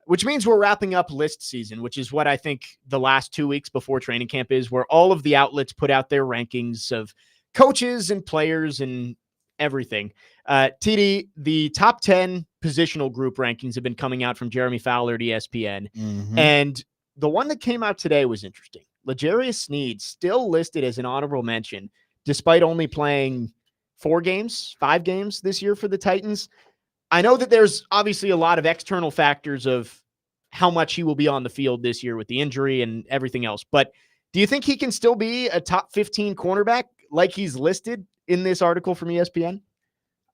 which means we're wrapping up list season, which is what I think the last 2 weeks before training camp is, where all of the outlets put out their rankings of coaches and players and everything. TD, the top 10 positional group rankings have been coming out from Jeremy Fowler at ESPN. Mm-hmm. And the one that came out today was interesting. L'Jarius Sneed still listed as an honorable mention, despite only playing 5 games this year for the Titans. I know that there's obviously a lot of external factors of how much he will be on the field this year with the injury and everything else. But do you think he can still be a top 15 cornerback like he's listed in this article from ESPN?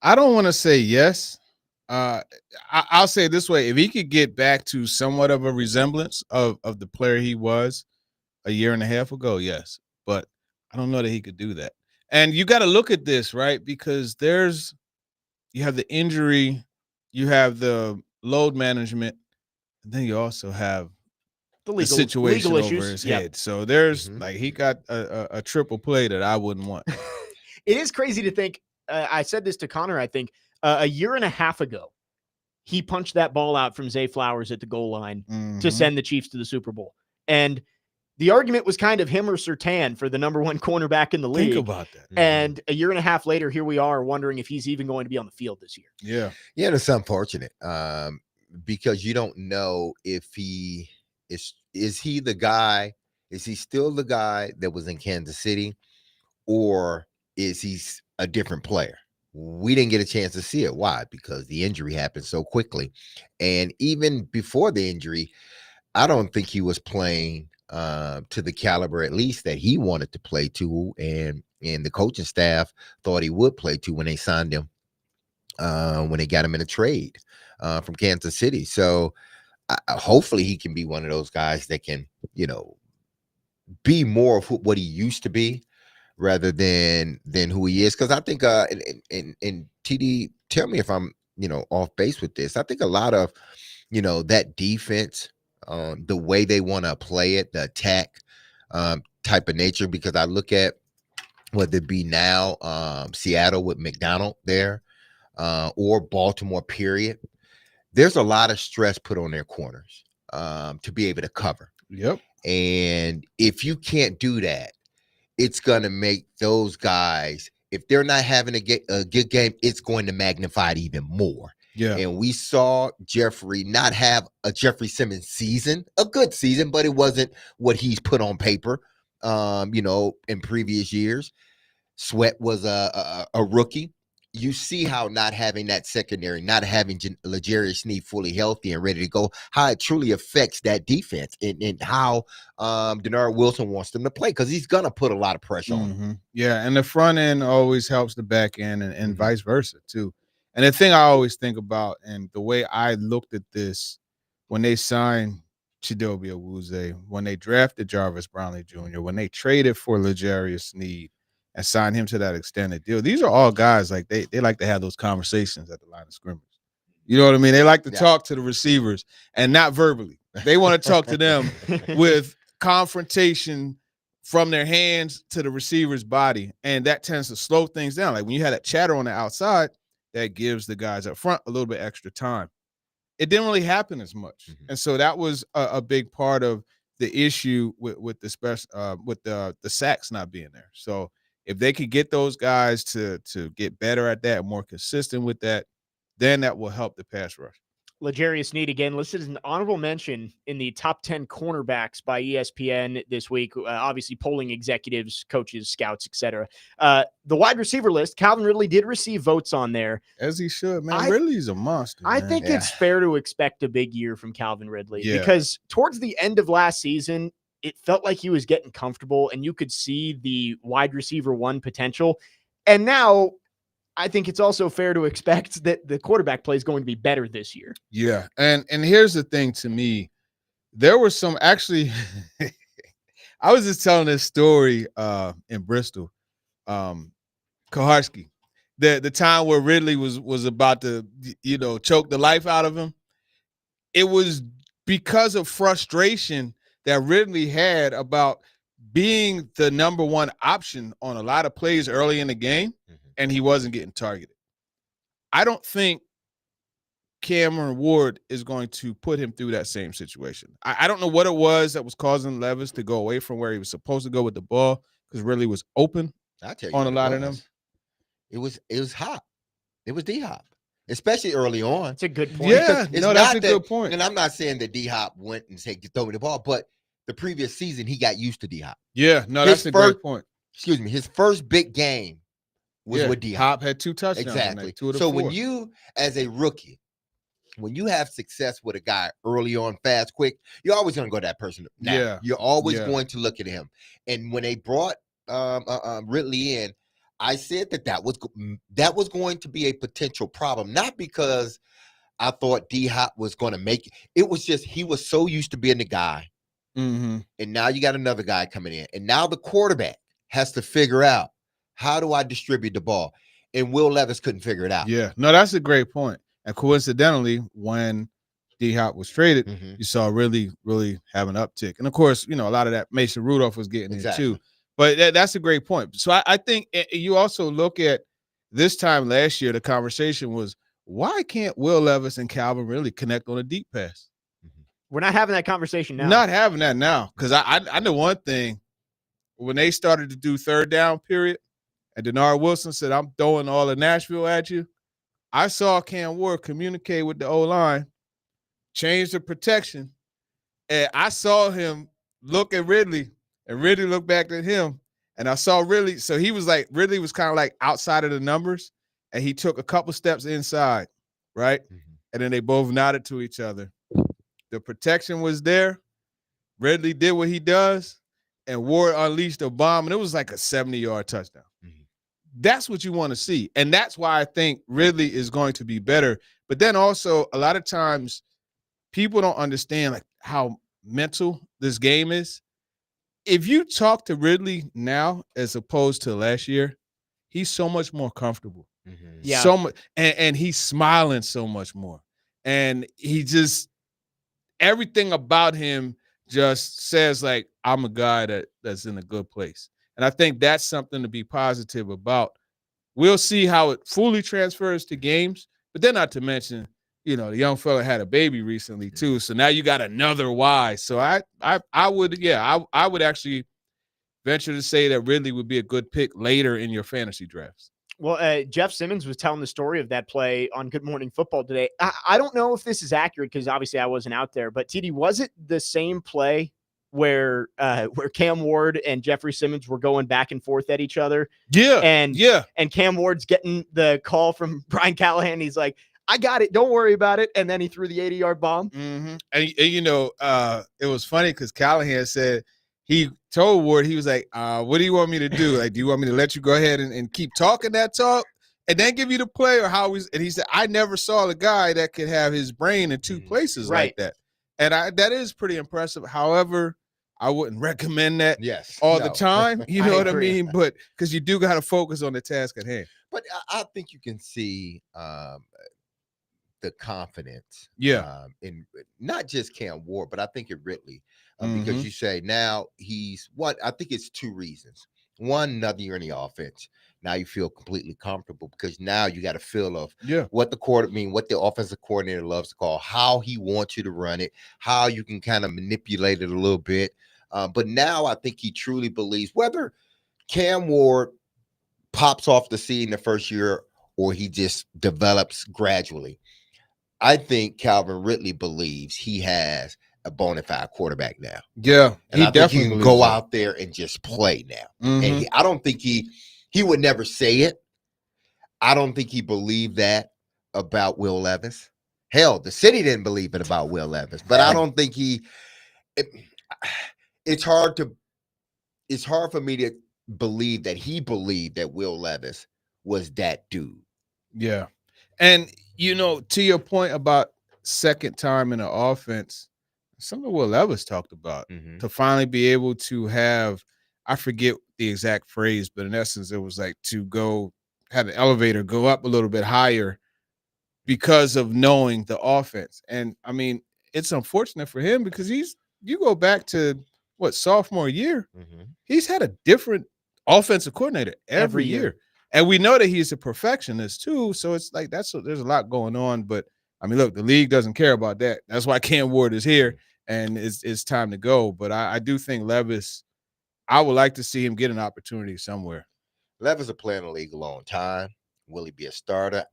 I don't want to say yes. I'll say it this way. If he could get back to somewhat of a resemblance of the player he was a year and a half ago, yes. But I don't know that he could do that. And you got to look at this, right? Because you have the injury, you have the load management, and then you also have the situation over his head. So there's like he got a triple play that I wouldn't want. It is crazy to think. I said this to Connor, I think, a year and a half ago, he punched that ball out from Zay Flowers at the goal line to send the Chiefs to the Super Bowl. And the argument was kind of him or Surtain for the number 1 cornerback in the league. Think about that. And a year and a half later, here we are wondering if he's even going to be on the field this year. Yeah. Yeah, it's unfortunate because you don't know if he is he the guy, is he still the guy that was in Kansas City, or is he a different player? We didn't get a chance to see it. Why? Because the injury happened so quickly. And even before the injury, I don't think he was playing to the caliber, at least, that he wanted to play to, and the coaching staff thought he would play to when they signed him, when they got him in a trade from Kansas City. So hopefully he can be one of those guys that can, be more of what he used to be rather than who he is. Because I think, and TD, tell me if I'm, off base with this. I think a lot of, that defense, the way they want to play it, the attack type of nature, because I look at whether it be now Seattle with McDonald there or Baltimore, period. There's a lot of stress put on their corners to be able to cover. Yep. And if you can't do that, it's going to make those guys, if they're not having a good game, it's going to magnify it even more. Yeah. And we saw Jeffrey not have a Jeffrey Simmons season, a good season, but it wasn't what he's put on paper, in previous years. Sweat was a rookie. You see how not having that secondary, not having L'Jarius Sneed fully healthy and ready to go, how it truly affects that defense and how Denard Wilson wants them to play, because he's going to put a lot of pressure on them. Yeah, and the front end always helps the back end and vice versa, too. And the thing I always think about, and the way I looked at this when they signed Chidobe Awuzie, when they drafted Jarvis Brownlee Jr., when they traded for L'Jarius Sneed and signed him to that extended deal, these are all guys like they like to have those conversations at the line of scrimmage. You know what I mean? They like to talk to the receivers, and not verbally. They want to talk to them with confrontation from their hands to the receiver's body, and that tends to slow things down. Like when you had that chatter on the outside, that gives the guys up front a little bit extra time. It didn't really happen as much, and so that was a big part of the issue with the special with the sacks not being there. So if they could get those guys to get better at that, more consistent with that, then that will help the pass rush. L'Jarius Sneed again listed as an honorable mention in the top 10 cornerbacks by ESPN this week. Obviously, polling executives, coaches, scouts, etc. The wide receiver list, Calvin Ridley did receive votes on there, as he should. Man, Ridley's a monster. I think it's fair to expect a big year from Calvin Ridley because towards the end of last season, it felt like he was getting comfortable, and you could see the wide receiver one potential. And now, I think it's also fair to expect that the quarterback play is going to be better this year. Yeah. And here's the thing to me. There were some actually I was just telling this story in Bristol. Koharski. The time where Ridley was about to, choke the life out of him. It was because of frustration that Ridley had about being the number one option on a lot of plays early in the game, and he wasn't getting targeted. I don't think Cameron Ward is going to put him through that same situation. I don't know what it was that was causing Levis to go away from where he was supposed to go with the ball, because Ridley was open on a lot of them. It was Hop. It was D-Hop, especially early on. That's a good point. Yeah, that's a good point. And I'm not saying that D-Hop went and said, throw me the ball, but the previous season, he got used to D-Hop. Yeah, that's a great point. Excuse me. His first big game was with D-Hop. Hop had 2 touchdowns. Exactly. So 4. When you, as a rookie, when you have success with a guy early on, fast, quick, you're always going to go to that person. Now. Yeah. You're always going to look at him. And when they brought Ridley in, I said that was going to be a potential problem, not because I thought D-Hop was going to make it. It was just he was so used to being the guy. Mm-hmm. And now you got another guy coming in. And now the quarterback has to figure out, how do I distribute the ball? And Will Levis couldn't figure it out. Yeah. No, that's a great point. And coincidentally, when D-Hop was traded, you saw really have an uptick. And, of course, a lot of that Mason Rudolph was getting in too. But that's a great point. So I think you also look at this time last year, the conversation was, why can't Will Levis and Calvin really connect on a deep pass? We're not having that conversation now. Not having that now, because I know one thing. When they started to do third down period, and Denard Wilson said, I'm throwing all of Nashville at you, I saw Cam Ward communicate with the O-line, change the protection, and I saw him look at Ridley, and Ridley looked back at him, and I saw Ridley. So he was like, Ridley was kind of like outside of the numbers, and he took a couple steps inside, right? And then they both nodded to each other. The protection was there. Ridley did what he does, and Ward unleashed a bomb, and it was like a 70-yard touchdown. That's what you want to see. And that's why I think Ridley is going to be better. But then also, a lot of times, people don't understand like how mental this game is. If you talk to Ridley now as opposed to last year, he's so much more comfortable. Yeah. So much, and he's smiling so much more. And he just, everything about him just says like, I'm a guy that's in a good place. And I think that's something to be positive about. We'll see how it fully transfers to games, but then not to mention, the young fella had a baby recently too. So now you got another why. So I would actually venture to say that Ridley would be a good pick later in your fantasy drafts. Well, Jeff Simmons was telling the story of that play on Good Morning Football today. I don't know if this is accurate because obviously I wasn't out there, but TD, was it the same play where Cam Ward and Jeffrey Simmons were going back and forth at each other? Yeah. And Cam Ward's getting the call from Brian Callahan. He's like, I got it. Don't worry about it. And then he threw the 80-yard bomb. And it was funny because Callahan said, he told Ward, he was like, what do you want me to do? Like, do you want me to let you go ahead and keep talking that talk and then give you the play, or how and he said, I never saw a guy that could have his brain in two places like that. And that is pretty impressive. However, I wouldn't recommend that the time. You know what I mean? But because you do got to focus on the task at hand. But I think you can see the confidence in not just Cam Ward, but I think in Ridley. Because you say now he's what I think it's 2 reasons. One, another year in the offense. Now you feel completely comfortable because now you got a feel of what the offensive coordinator loves to call, how he wants you to run it, how you can kind of manipulate it a little bit. But now I think he truly believes whether Cam Ward pops off the scene the first year or he just develops gradually. I think Calvin Ridley believes he has a bona fide quarterback now. Yeah, and I think he can go that. out there and just play now. And I don't think he would never say it. I don't think he believed that about Will Levis. Hell, the city didn't believe it about Will Levis, but I don't think it's hard for me to believe that he believed that Will Levis was that dude. Yeah. And, to your point about second time in the offense, something Will Levis talked about to finally be able to have, I forget the exact phrase, but in essence, it was like to have the elevator go up a little bit higher because of knowing the offense. And I mean, it's unfortunate for him because you go back to sophomore year, he's had a different offensive coordinator every year. And we know that he's a perfectionist too. So it's like there's a lot going on. But I mean, look, the league doesn't care about that. That's why Cam Ward is here and it's time to go. But I do think Levis, I would like to see him get an opportunity somewhere. Levis will play in the league a long time. Will he be a starter?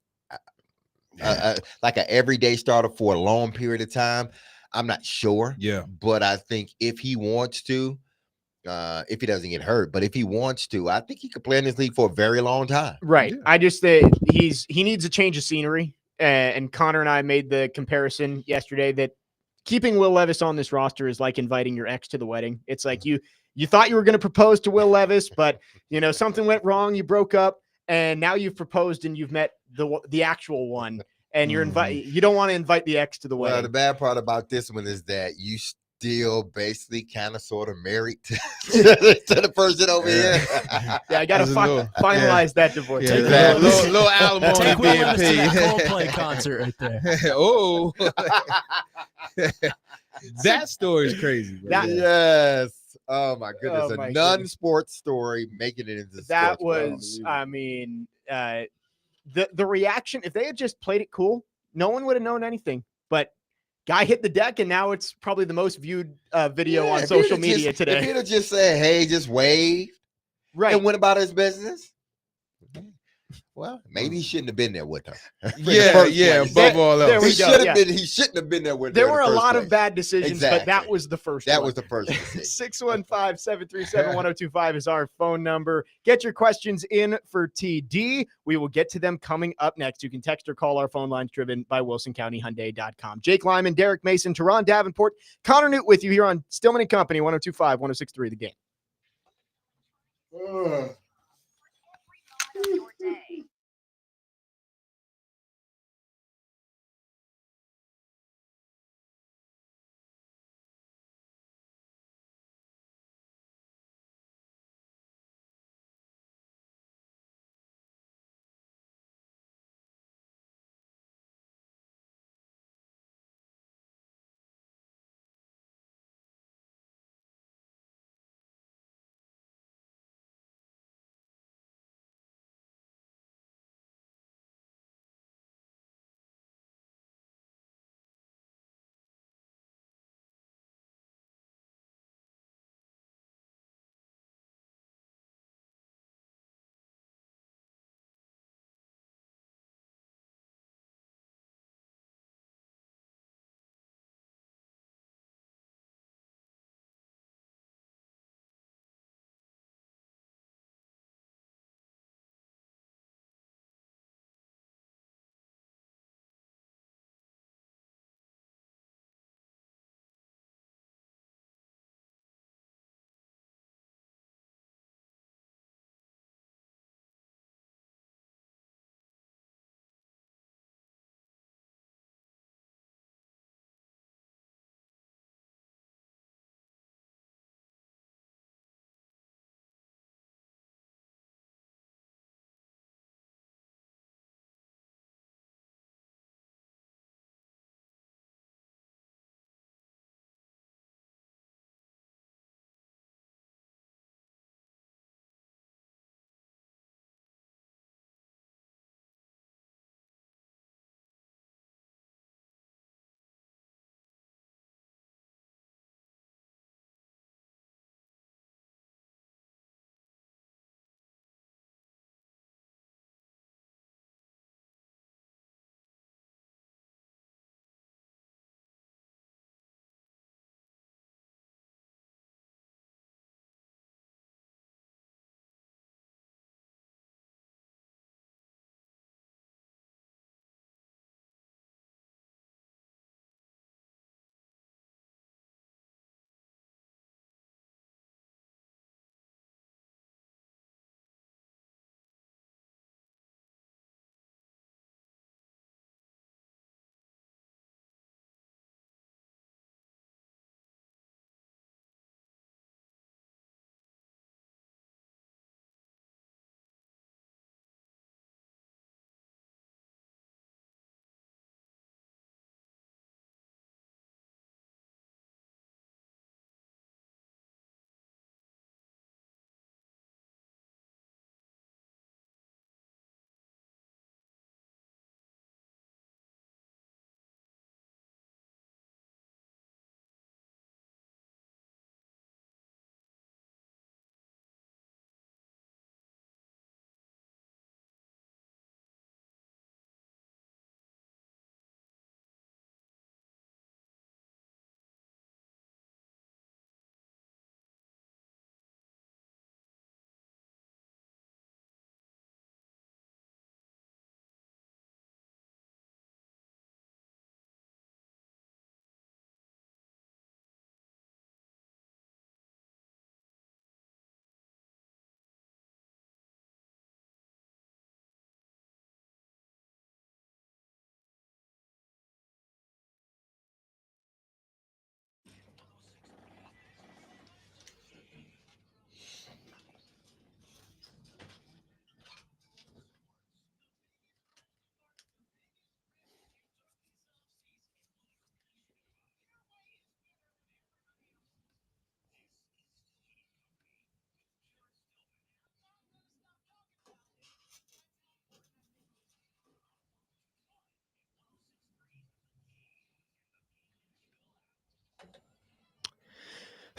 Like an everyday starter for a long period of time? I'm not sure. Yeah. But I think if he wants to, if he doesn't get hurt, but if he wants to, I think he could play in this league for a very long time. Right. Yeah. I just think he needs a change of scenery. And Connor and I made the comparison yesterday that keeping Will Levis on this roster is like inviting your ex to the wedding. It's like you thought you were going to propose to Will Levis, but something went wrong, you broke up, and now you've proposed and you've met the actual one, and you don't want to invite the ex to the wedding. Well, the bad part about this one is that you still basically kind of sort of married to the person over here. Yeah, I got to finalize that divorce. Yeah, exactly. Little alimony Take Will being Levis to that paid. Coldplay concert right there. Oh, that story is crazy. Bro. Yes. Oh my goodness. Oh, my a non-sports story making it into that sports. was, I mean, the reaction, if they had just played it cool, no one would have known anything. But guy hit the deck, and now it's probably the most viewed video on social media today. If he'd have just said, hey, just wave, right, and went about his business, well, maybe he shouldn't have been there with her. Yeah. Above all else, he should have been. He shouldn't have been there with her. There were a lot of bad decisions, but that was the first. That was the first decision. 615-737-1025 is our phone number. Get your questions in for TD. We will get to them coming up next. You can text or call our phone lines driven by WilsonCountyHyundai.com. Jake Lyman, Derek Mason, Teron Davenport, Connor Newt with you here on Stillman and Company, 102.5, 106.3 The Game.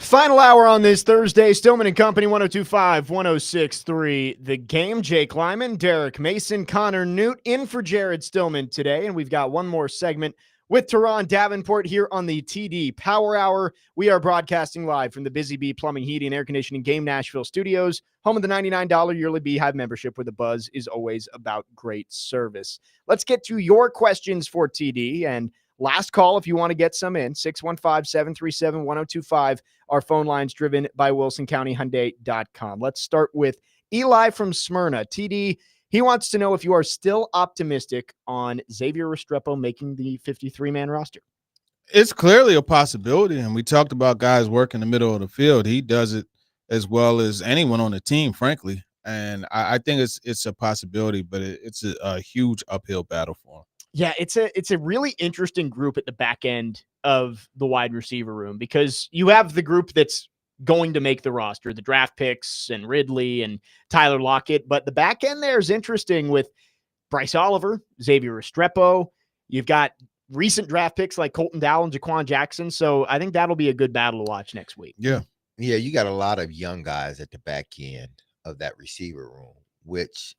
Final hour on this Thursday. Stillman and Company, 102.5, 106.3. The Game. Jake Lyman, Derek Mason, Connor Newt in for Jared Stillman today. And we've got one more segment with Teron Davenport here on the TD Power Hour. We are broadcasting live from the Busy Bee Plumbing, Heating, and Air Conditioning Game Nashville studios, home of the $99 yearly Beehive membership, where the buzz is always about great service. Let's get to your questions for TD. And last call, if you want to get some in, 615-737-1025. Our phone line's driven by WilsonCountyHyundai.com. Let's start with Eli from Smyrna. TD, he wants to know if you are still optimistic on Xavier Restrepo making the 53-man roster. It's clearly a possibility, and we talked about guys working the middle of the field. He does it as well as anyone on the team, frankly, and I think it's a possibility, but it's a huge uphill battle for him. Yeah, it's a really interesting group at the back end of the wide receiver room, because you have the group that's going to make the roster, the draft picks and Ridley and Tyler Lockett, but the back end there is interesting with Bryce Oliver, Xavier Restrepo. You've got recent draft picks like Colton Dowell and Jaquan Jackson, so I think that'll be a good battle to watch next week. Yeah, you got a lot of young guys at the back end of that receiver room, which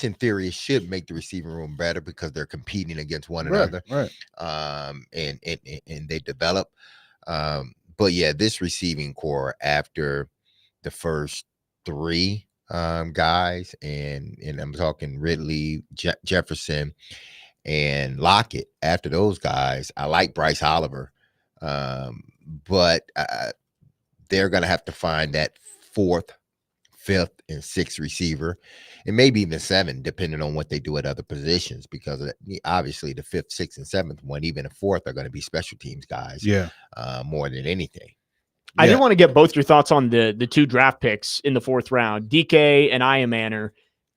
in theory should make the receiving room better because they're competing against one another. Right. And they develop. But yeah, this receiving core after the first three guys, and I'm talking Ridley, Jefferson, and Lockett. After those guys, I like Bryce Oliver, but they're going to have to find that fourth, fifth, and sixth receiver, and maybe even seven, depending on what they do at other positions, because obviously the fifth, sixth, and seventh one, even the fourth, are going to be special teams guys. Yeah, more than anything. I did want to get both your thoughts on the two draft picks in the fourth round, DK and Iamaner.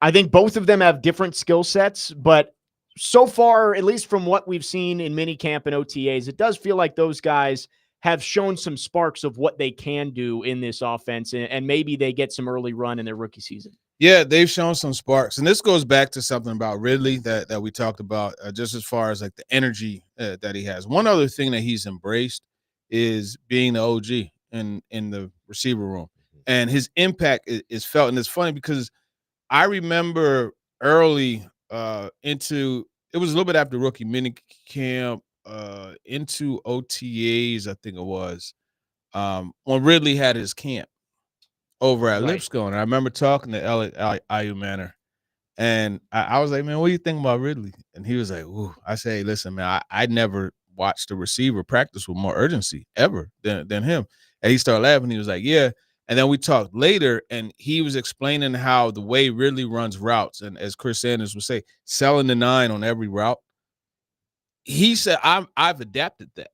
I think both of them have different skill sets, but so far, at least from what we've seen in minicamp and OTAs, it does feel like those guys have shown some sparks of what they can do in this offense, and maybe they get some early run in their rookie season. Yeah, they've shown some sparks. And this goes back to something about Ridley that we talked about, just as far as like the energy that he has. One other thing that he's embraced is being the OG in the receiver room. And his impact is felt. And it's funny because I remember early into – it was a little bit after rookie mini camp, into OTAs, I think it was, when Ridley had his camp over at Lipscomb. And I remember talking to Elliot Iamaner, and I was like, man, what do you think about Ridley? And he was like, ooh. I say, hey, listen, man, I never watched a receiver practice with more urgency ever than him. And he started laughing. He was like, yeah. And then we talked later, and he was explaining how the way Ridley runs routes, and as Chris Sanders would say, selling the 9 on every route. He said, I've adopted that,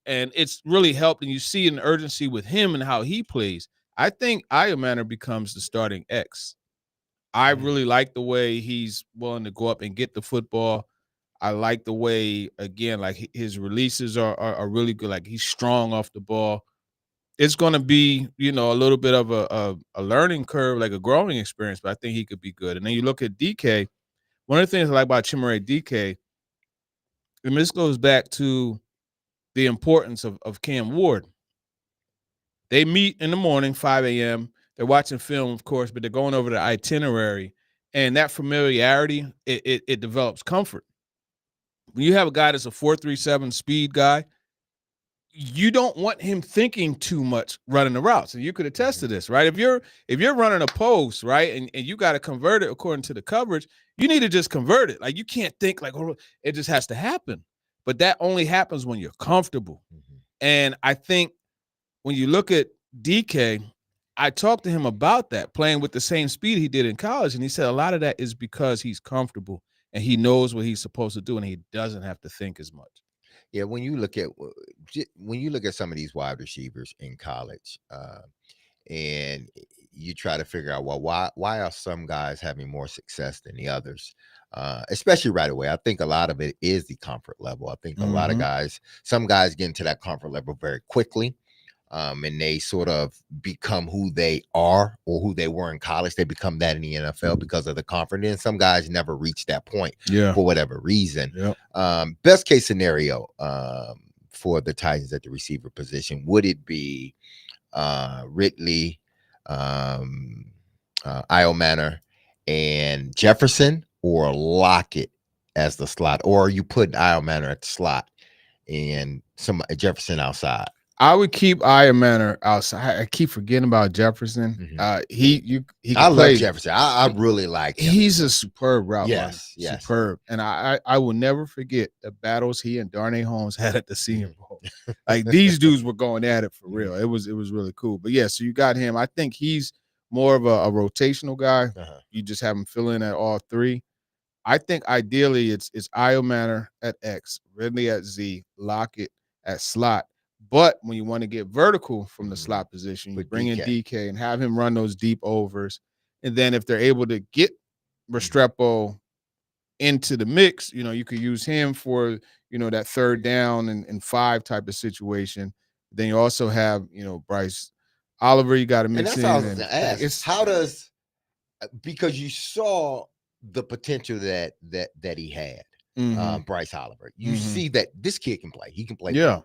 and it's really helped. And you see an urgency with him and how he plays. I think Iamaner becomes the starting X. I really like the way he's willing to go up and get the football. I like the way, again, like his releases are really good. Like he's strong off the ball. It's going to be, a little bit of a learning curve, like a growing experience, but I think he could be good. And then you look at DK. One of the things I like about Chimere DK, and this goes back to the importance of Cam Ward. They meet in the morning, 5 a.m. They're watching film, of course, but they're going over the itinerary. And that familiarity, it develops comfort. When you have a guy that's a 4.37 speed guy, you don't want him thinking too much running the routes. And you could attest to this, right? If you're running a post, right, and you got to convert it according to the coverage, you need to just convert it. Like you can't think like, oh, it just has to happen. But that only happens when you're comfortable. And I think when you look at DK, I talked to him about that, playing with the same speed he did in college. And he said a lot of that is because he's comfortable and he knows what he's supposed to do and he doesn't have to think as much. Yeah, when you look at some of these wide receivers in college, and you try to figure out, well, why are some guys having more success than the others, especially right away? I think a lot of it is the comfort level. I think a lot of some guys get into that comfort level very quickly, and they sort of become who they are or who they were in college. They become that in the NFL because of the confidence. Some guys never reach that point for whatever reason. Best case scenario for the Titans at the receiver position? Would it be Ridley, Io Manor, and Jefferson, or Lockett as the slot? Or are you putting Io Manor at the slot and Jefferson outside? I would keep Io Manor outside. I keep forgetting about Jefferson. He I love Jefferson. I really like him. He's a superb route runner. Yes. Superb. And I will never forget the battles he and Darnay Holmes had at the Senior Bowl. Like, these dudes were going at it for real. It was really cool. But yeah, so you got him. I think he's more of a rotational guy. You just have him fill in at all three. I think ideally it's Io Manor at X, Ridley at Z, Lockett at slot. But when you want to get vertical from the slot position, you bring in DK and have him run those deep overs. And then if they're able to get Restrepo into the mix, you could use him for, that third down and 5 type of situation. Then you also have, Bryce Oliver, you got to mix in. And that's all I was going to ask. How does, because you saw the potential that he had, Bryce Oliver. You see that this kid can play. He can play. Yeah.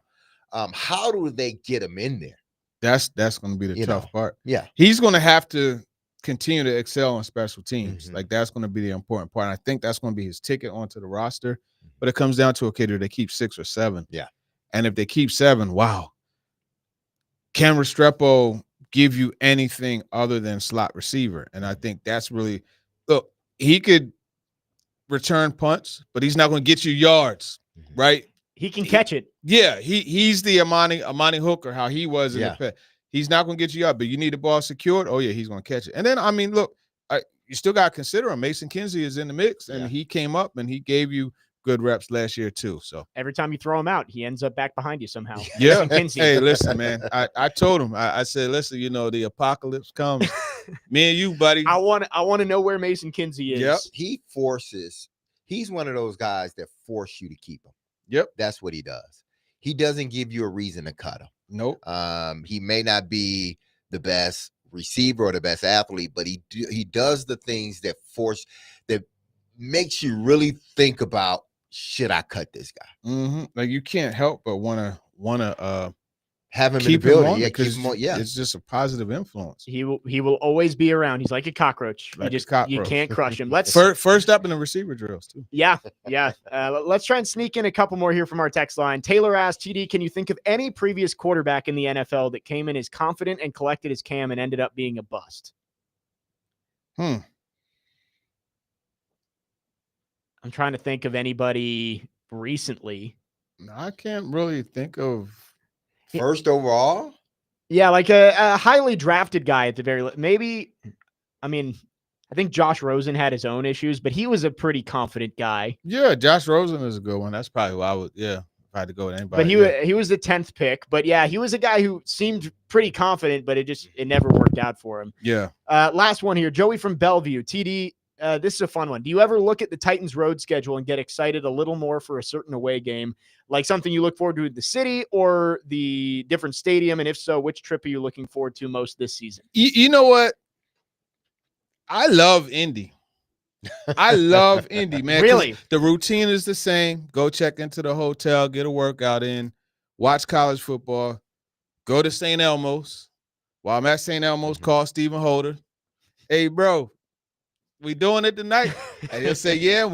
How do they get him in there? That's going to be the tough part. Yeah. He's going to have to continue to excel on special teams. Like, that's going to be the important part. And I think that's going to be his ticket onto the roster. But it comes down to, okay, do they keep 6 or 7? Yeah. And if they keep 7, wow. Can Restrepo give you anything other than slot receiver? And I think that's really, look, he could return punts, but he's not going to get you yards, right? He can catch it. Yeah, he's the Amani Hooker, how he was in the past. He's not going to get you up, but you need the ball secured. Oh, yeah, he's going to catch it. And then, I mean, look, you still got to consider him. Mason Kinsey is in the mix, and he came up, and he gave you good reps last year, too. So every time you throw him out, he ends up back behind you somehow. Yeah. Hey, listen, man, I told him, I said, listen, the apocalypse comes. Me and you, buddy. I want to know where Mason Kinsey is. Yep. He's one of those guys that force you to keep him. Yep. That's what he does. He doesn't give you a reason to cut him. Nope. He may not be the best receiver or the best athlete, but he does the things that makes you really think about, should I cut this guy? Like, you can't help but want to have him keep in the building. It's just a positive influence. He will always be around. He's like a cockroach. You can't crush him. Let's first up in the receiver drills too. Yeah. Let's try and sneak in a couple more here from our text line. Taylor asked, TD, can you think of any previous quarterback in the NFL that came in as confident and collected his cam and ended up being a bust? I'm trying to think of anybody recently. No, I can't really think of. First overall? Yeah, like a highly drafted guy at the very maybe. I mean, I think Josh Rosen had his own issues, but he was a pretty confident guy. Yeah, Josh Rosen is a good one. That's probably why I would. Yeah, if I had to go with anybody. But he was the 10th pick. But yeah, he was a guy who seemed pretty confident, but it never worked out for him. Yeah. Last one here, Joey from Bellevue. TD, this is a fun one. Do you ever look at the Titans road schedule and get excited a little more for a certain away game? Like something you look forward to the city or the different stadium? And if so, which trip are you looking forward to most this season? You know what? I love Indy. I love Indy, man. Really? The routine is the same. Go check into the hotel, get a workout in, watch college football, go to St. Elmo's. While I'm at St. Elmo's, call Stephen Holder. Hey, bro, we doing it tonight? And he'll say, yeah.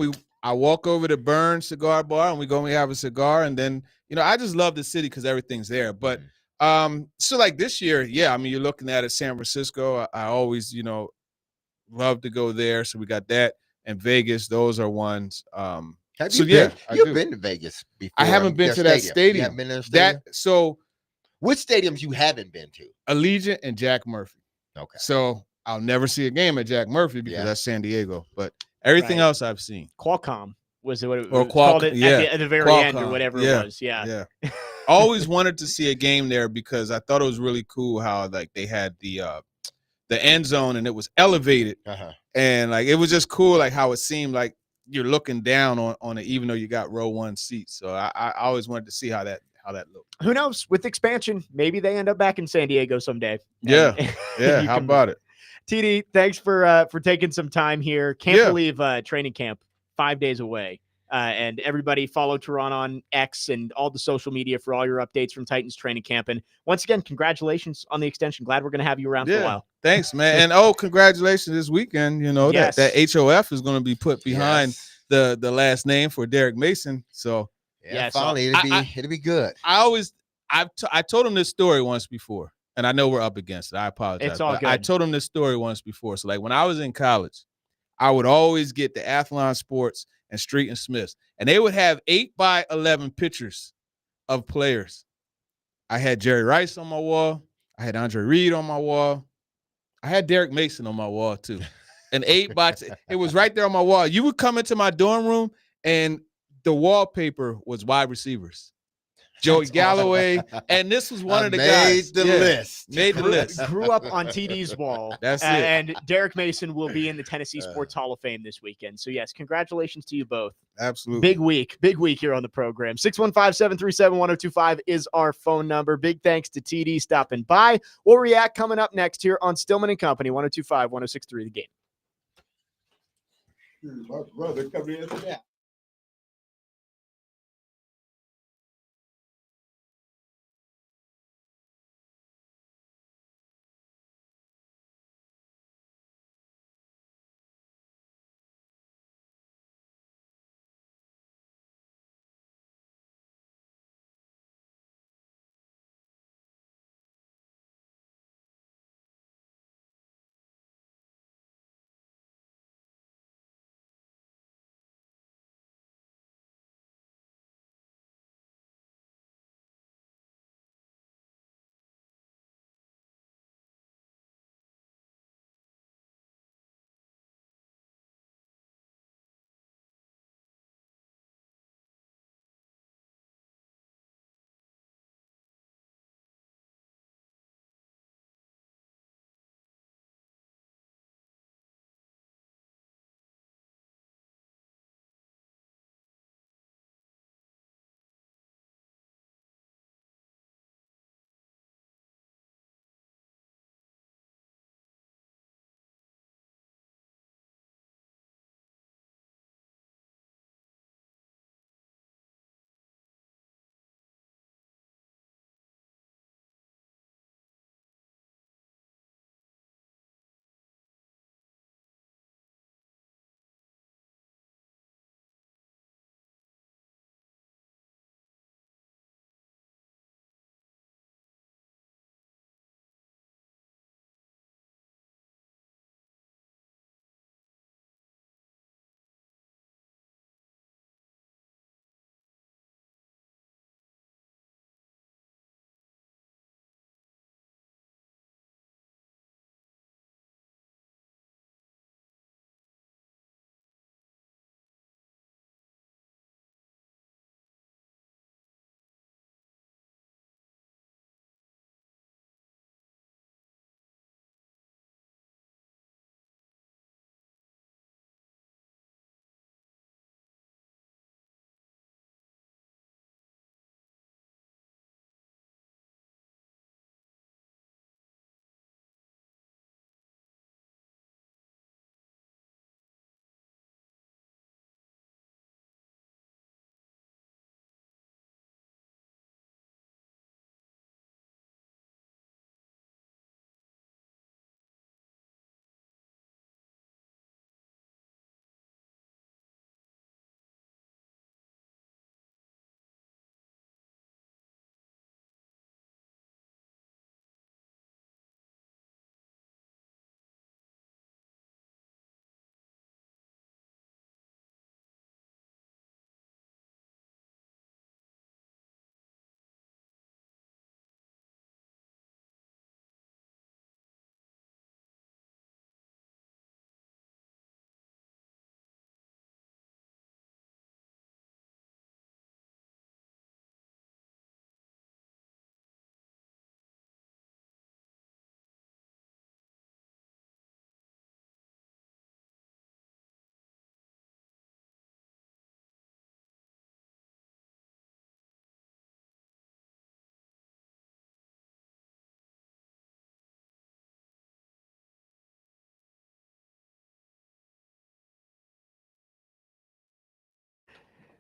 I walk over to Burns Cigar Bar and we go and have a cigar. And then, I just love the city because everything's there. But so like this year, yeah, I mean, you're looking at it, San Francisco. I always, love to go there. So we got that. And Vegas, those are ones. You've been to Vegas before? I haven't been to that stadium. You haven't been to the stadium? So which stadiums you haven't been to? Allegiant and Jack Murphy. Okay. So I'll never see a game at Jack Murphy because that's San Diego. But everything else I've seen. Qualcomm was what it was called at the very Qualcomm, end or whatever it was. Yeah. Always wanted to see a game there because I thought it was really cool how like they had the end zone and it was elevated. And like it was just cool like how it seemed like you're looking down on it even though you got row 1 seats. So I always wanted to see how that looked. Who knows? With expansion, maybe they end up back in San Diego someday. Yeah. How about it? TD, thanks for taking some time here. Can't believe training camp 5 days away. And everybody follow Teron on X and all the social media for all your updates from Titans training camp. And once again, congratulations on the extension. Glad we're going to have you around for a while. Thanks, man. And congratulations this weekend. You know, Yes. that HOF is going to be put behind the last name for Derek Mason. So finally it'll be good. I told him this story once before, and I know we're up against it. I apologize. It's all good. I told him this story once before. So like when I was in college, I would always get the Athlon Sports and Street and Smiths, and they would have 8x11 pictures of players. I had Jerry Rice on my wall. I had Andre Reed on my wall. I had Derek Mason on my wall too. An 8x, it was right there on my wall. You would come into my dorm room and the wallpaper was wide receivers. Joey Galloway, and this was one of the guys. Made the list. Grew up on TD's wall. That's it. And Derek Mason will be in the Tennessee Sports Hall of Fame this weekend. So, yes, congratulations to you both. Absolutely. Big week here on the program. 615-737-1025 is our phone number. Big thanks to TD stopping by. We'll react coming up next here on Stillman and Company, 1025, 1063 The Game. My brother coming in for that.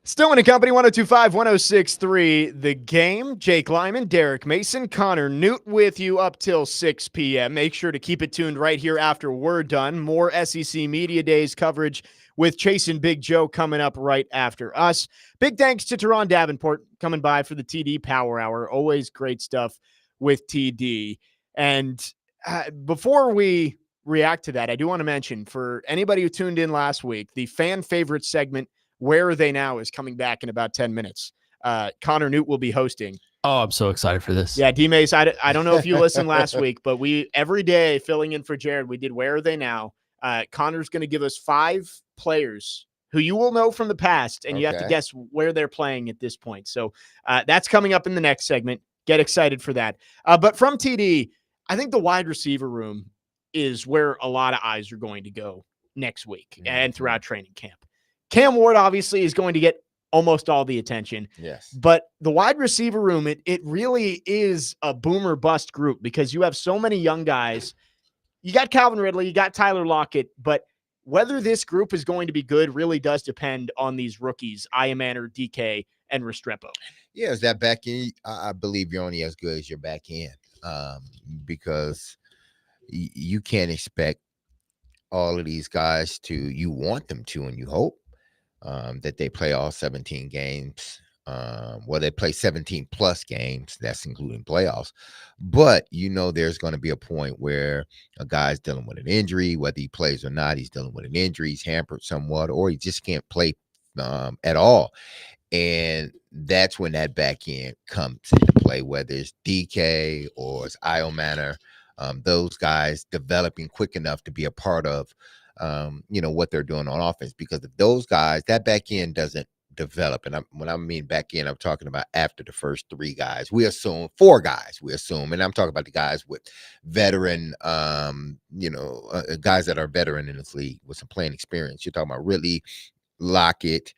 Stillman and Company, 102.5, 106.3, The Game. Jake Lyman, Derek Mason, Connor Newt with you up till 6 p.m. Make sure to keep it tuned right here after we're done. More SEC Media Days coverage with Chase and Big Joe coming up right after us. Big thanks to Teron Davenport coming by for the TD Power Hour. Always great stuff with TD. And before we react to that, I do want to mention, for anybody who tuned in last week, the fan favorite segment, Where Are They Now, is coming back in about 10 minutes. Connor Newt will be hosting. Oh, I'm so excited for this. Yeah, D-Mace, I don't know if you listened last week, but we, every day filling in for Jared, we did Where Are They Now? Connor's going to give us 5 players who you will know from the past, and you have to guess where they're playing at this point. So that's coming up in the next segment. Get excited for that. But from TD, I think the wide receiver room is where a lot of eyes are going to go next week and throughout training camp. Cam Ward obviously is going to get almost all the attention. Yes. But the wide receiver room, it really is a boomer bust group because you have so many young guys. You got Calvin Ridley, you got Tyler Lockett, but whether this group is going to be good really does depend on these rookies, Iamaner, DK, and Restrepo. Yeah, is that back end? I believe you're only as good as your back end, because you can't expect all of these guys to, you want them to, and you hope that they play all 17 games. Well, they play 17 plus games. That's including playoffs. But, there's going to be a point where a guy's dealing with an injury, whether he plays or not, he's dealing with an injury, he's hampered somewhat, or he just can't play at all. And that's when that back end comes into play, whether it's DK or it's Iamaner, those guys developing quick enough to be a part of what they're doing on offense. Because if those guys, that back end doesn't develop, and when I mean back end, I'm talking about after the first 3 guys. We assume 4 guys. And I'm talking about the guys with veteran, guys that are veteran in this league with some playing experience. You're talking about Ridley, Lockett,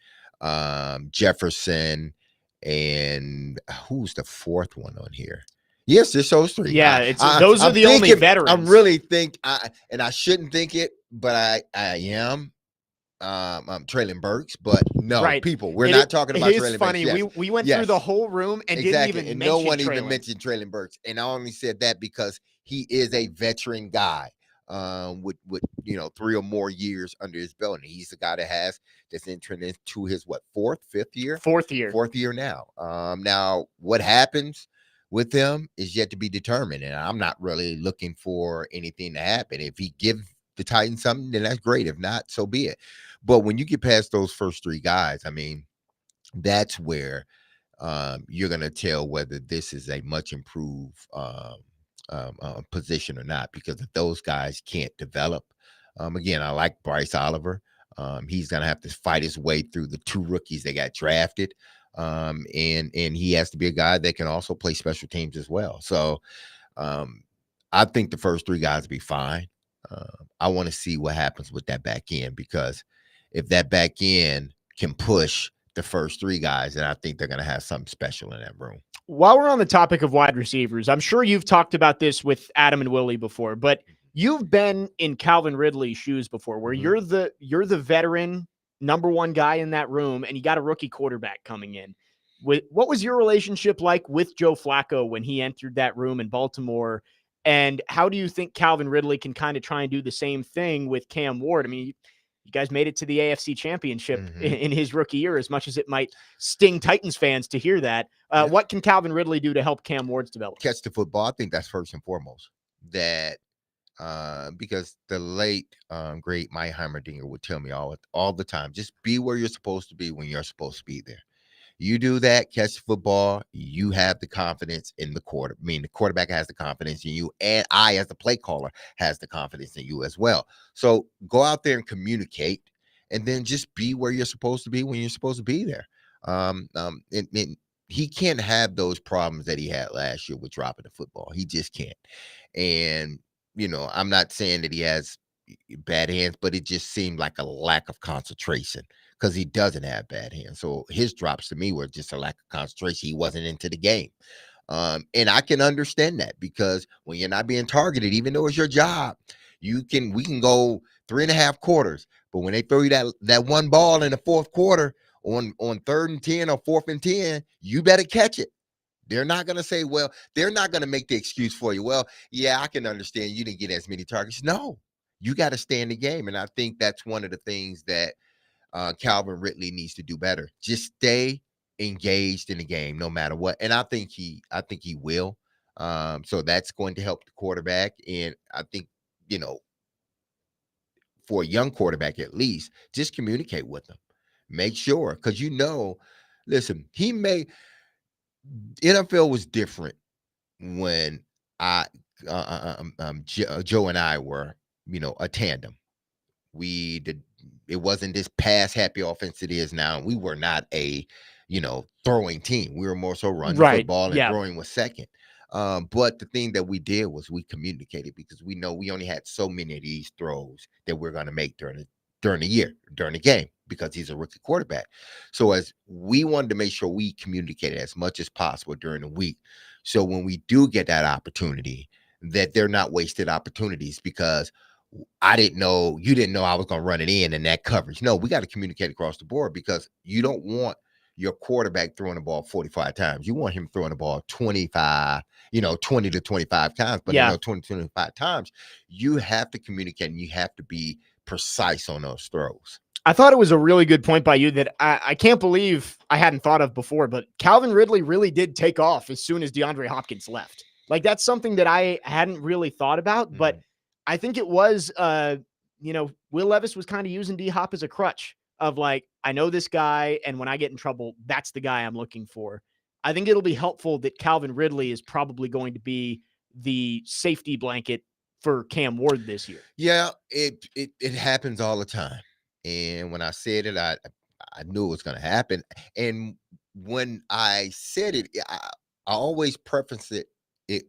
Jefferson, and who's the 4th one on here? Yes, it's those 3. Yeah, those are the only veterans. I'm really and I shouldn't think it, but I am. I'm Traylon Burks, but no, we're not talking about Traylon Burks. It's funny. Yes. We went through the whole room and didn't even mention no one Traylon. even mentioned Traylon Burks, and I only said that because he is a veteran guy with 3 or more years under his belt, and he's the guy that's entering into his 5th year now. Now what happens with them is yet to be determined, and I'm not really looking for anything to happen. If he gives the Titans something, then that's great. If not, so be it. But when you get past those first 3 guys, I mean, that's where you're going to tell whether this is a much improved position or not. Because if those guys can't develop, again, I like Bryce Oliver. He's going to have to fight his way through the 2 rookies that got drafted. And he has to be a guy that can also play special teams as well. So I think the first 3 guys will be fine. I want to see what happens with that back end, because if that back end can push the first 3 guys, then I think they're going to have something special in that room. While we're on the topic of wide receivers, I'm sure you've talked about this with Adam and Willie before, but you've been in Calvin Ridley's shoes before, where you're the veteran number 1 guy in that room, and you got a rookie quarterback coming in. What was your relationship like with Joe Flacco when he entered that room in Baltimore? And how do you think Calvin Ridley can kind of try and do the same thing with Cam Ward? I mean, you guys made it to the AFC Championship in his rookie year, as much as it might sting Titans fans to hear that. What can Calvin Ridley do to help Cam Ward's development? Catch the football. I think that's first and foremost. That because the late great Mike Heimerdinger would tell me all the time, just be where you're supposed to be when you're supposed to be there. You do that, catch the football, you have the confidence in the quarter. I mean, the quarterback has the confidence in you, and I, as the play caller, has the confidence in you as well. So go out there and communicate, and then just be where you're supposed to be when you're supposed to be there. He can't have those problems that he had last year with dropping the football. He just can't. And, I'm not saying that he has bad hands, but it just seemed like a lack of concentration, because he doesn't have bad hands. So his drops to me were just a lack of concentration. He wasn't into the game. And I can understand that, because when you're not being targeted, even though it's your job, we can go 3.5 quarters, but when they throw you that 1 ball in the 4th quarter, on 3rd and 10 or 4th and 10, you better catch it. They're not going to say, well, they're not going to make the excuse for you. Well, yeah, I can understand you didn't get as many targets. No, you got to stay in the game. And I think that's one of the things that Calvin Ridley needs to do better. Just stay engaged in the game no matter what. And I think he will. So that's going to help the quarterback. And I think, for a young quarterback, at least, just communicate with them. Make sure, because listen, NFL was different when Joe and I were, a tandem. It wasn't this pass happy offense it is now. We were not a, throwing team. We were more so running football, and throwing was second. But the thing that we did was we communicated, because we know we only had so many of these throws that we're going to make during the year, during the game, because he's a rookie quarterback. So as we wanted to make sure we communicated as much as possible during the week. So when we do get that opportunity, that they're not wasted opportunities, because I didn't know, you didn't know I was going to run it in that coverage. No, we got to communicate across the board, because you don't want your quarterback throwing the ball 45 times. You want him throwing the ball 20 to 25 times. But 20 to 25 times, you have to communicate and you have to be precise on those throws. I thought it was a really good point by you that I can't believe I hadn't thought of before, but Calvin Ridley really did take off as soon as DeAndre Hopkins left. Like, that's something that I hadn't really thought about, but I think it was, Will Levis was kind of using D-Hop as a crutch of, like, I know this guy, and when I get in trouble, that's the guy I'm looking for. I think it'll be helpful that Calvin Ridley is probably going to be the safety blanket for Cam Ward this year. Yeah, it happens all the time. And when I said it, I knew it was going to happen. And when I said it, I always preface it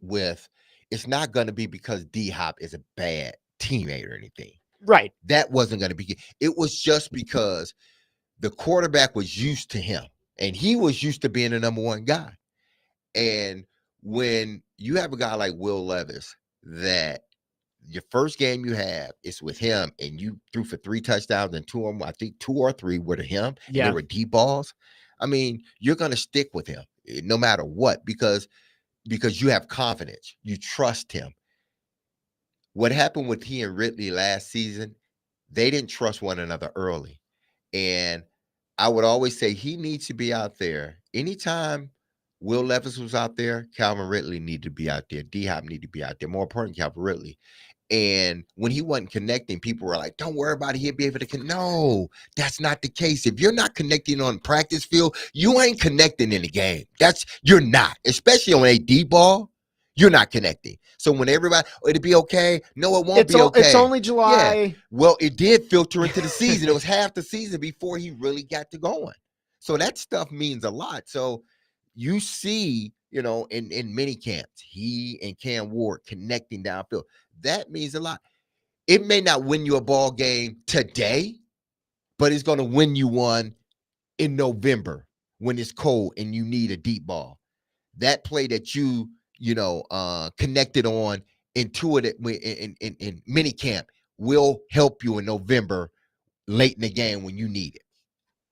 with, it's not going to be because D-Hop is a bad teammate or anything. Right. That wasn't going to be. It was just because the quarterback was used to him, and he was used to being the number one guy. And when you have a guy like Will Levis, that your first game you have is with him, and you threw for 3 touchdowns, and 2 of them, I think 2 or 3 were to him, and they were deep balls. I mean, you're going to stick with him no matter what, because you have confidence. You trust him. What happened with he and Ridley last season, they didn't trust one another early. And I would always say he needs to be out there. Anytime Will Levis was out there, Calvin Ridley needed to be out there. D-Hop needed to be out there. More important, Calvin Ridley. And when he wasn't connecting, people were like, don't worry about it. He'll be able to connect. No, that's not the case. If you're not connecting on practice field, you ain't connecting in the game. You're not, especially on a deep ball. You're not connecting. So when everybody, it'll be okay. No, it won't be okay. It's only July. Yeah. Well, it did filter into the season. It was half the season before he really got to going. So that stuff means a lot. So you see, in many camps, he and Cam Ward connecting downfield. That means a lot. It may not win you a ball game today, but it's going to win you one in November when it's cold and you need a deep ball. That play that you connected on intuitive in mini camp will help you in November late in the game when you need it.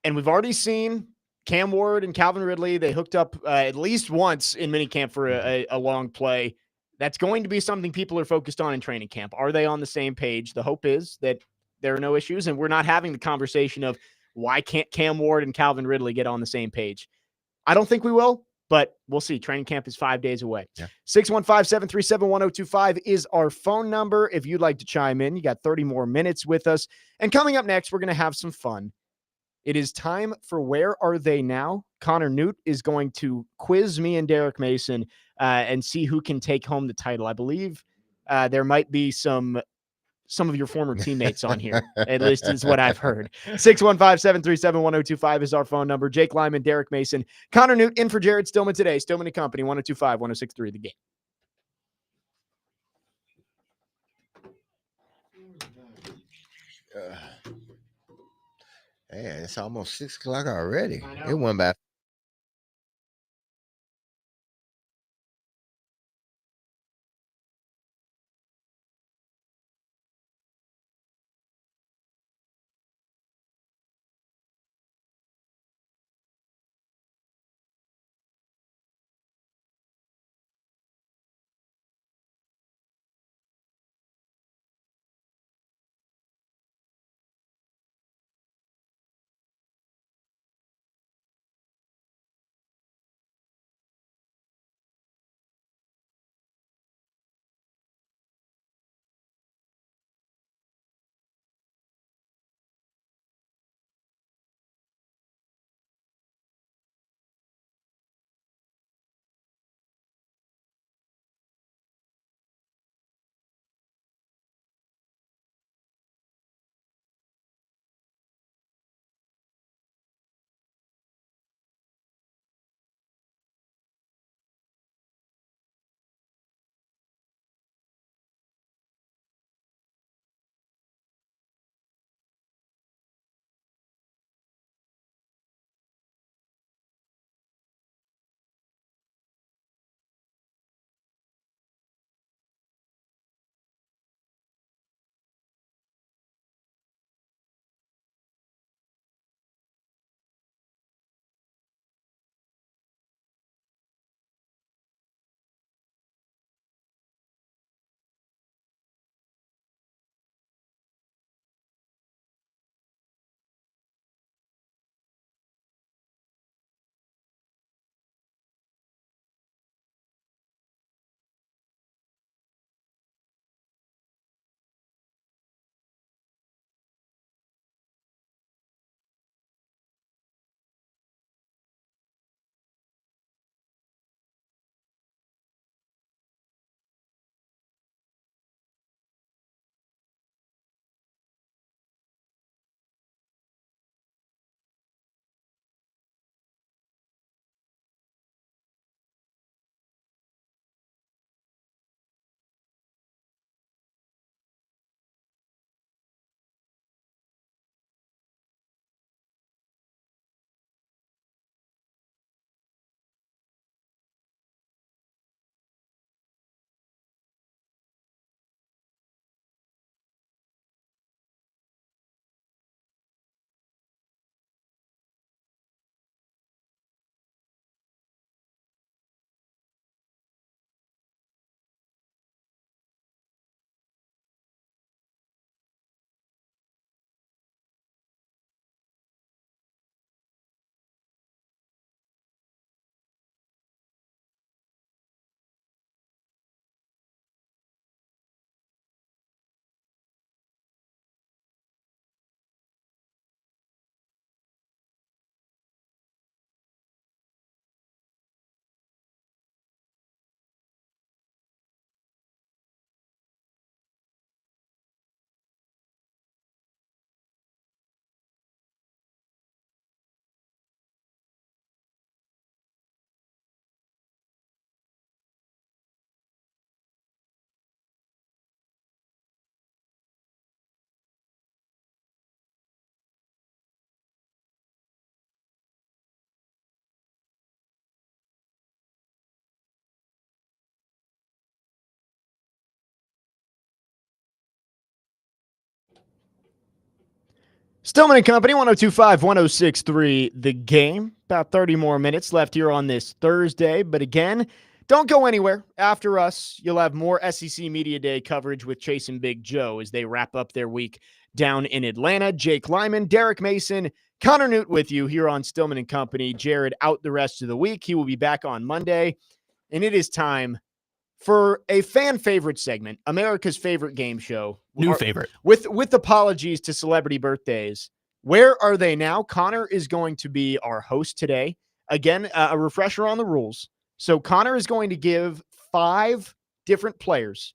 And we've already seen Cam Ward and Calvin Ridley. They hooked up at least once in minicamp for a long play. That's going to be something people are focused on in training camp. Are they on the same page? The hope is that there are no issues, and we're not having the conversation of why can't Cam Ward and Calvin Ridley get on the same page. I don't think we will, but we'll see. Training camp is 5 days away. 615-737-1025 is our phone number. If you'd like to chime in, you got 30 more minutes with us. And coming up next, we're going to have some fun. It is time for Where Are They Now? Connor Newt is going to quiz me and Derek Mason and see who can take home the title. I believe there might be some of your former teammates on here, at least is what I've heard. 615-737-1025 is our phone number. Jake Lyman, Derek Mason, Connor Newt in for Jared Stillman today. Stillman and Company, 1025-1063 The Game. Hey, it's almost 6 o'clock already. It went by Stillman and Company, 102.5, 106.3, The Game. About 30 more minutes left here on this Thursday. But again, don't go anywhere. After us, you'll have more SEC Media Day coverage with Chase and Big Joe as they wrap up their week down in Atlanta. Jake Lyman, Derek Mason, Connor Newt with you here on Stillman and Company. Jared out the rest of the week. He will be back on Monday. And it is time for a fan favorite segment, America's favorite game show. New favorite. With apologies to celebrity birthdays. Where are they now? Connor is going to be our host today. Again, a refresher on the rules. So Connor is going to give 5 different players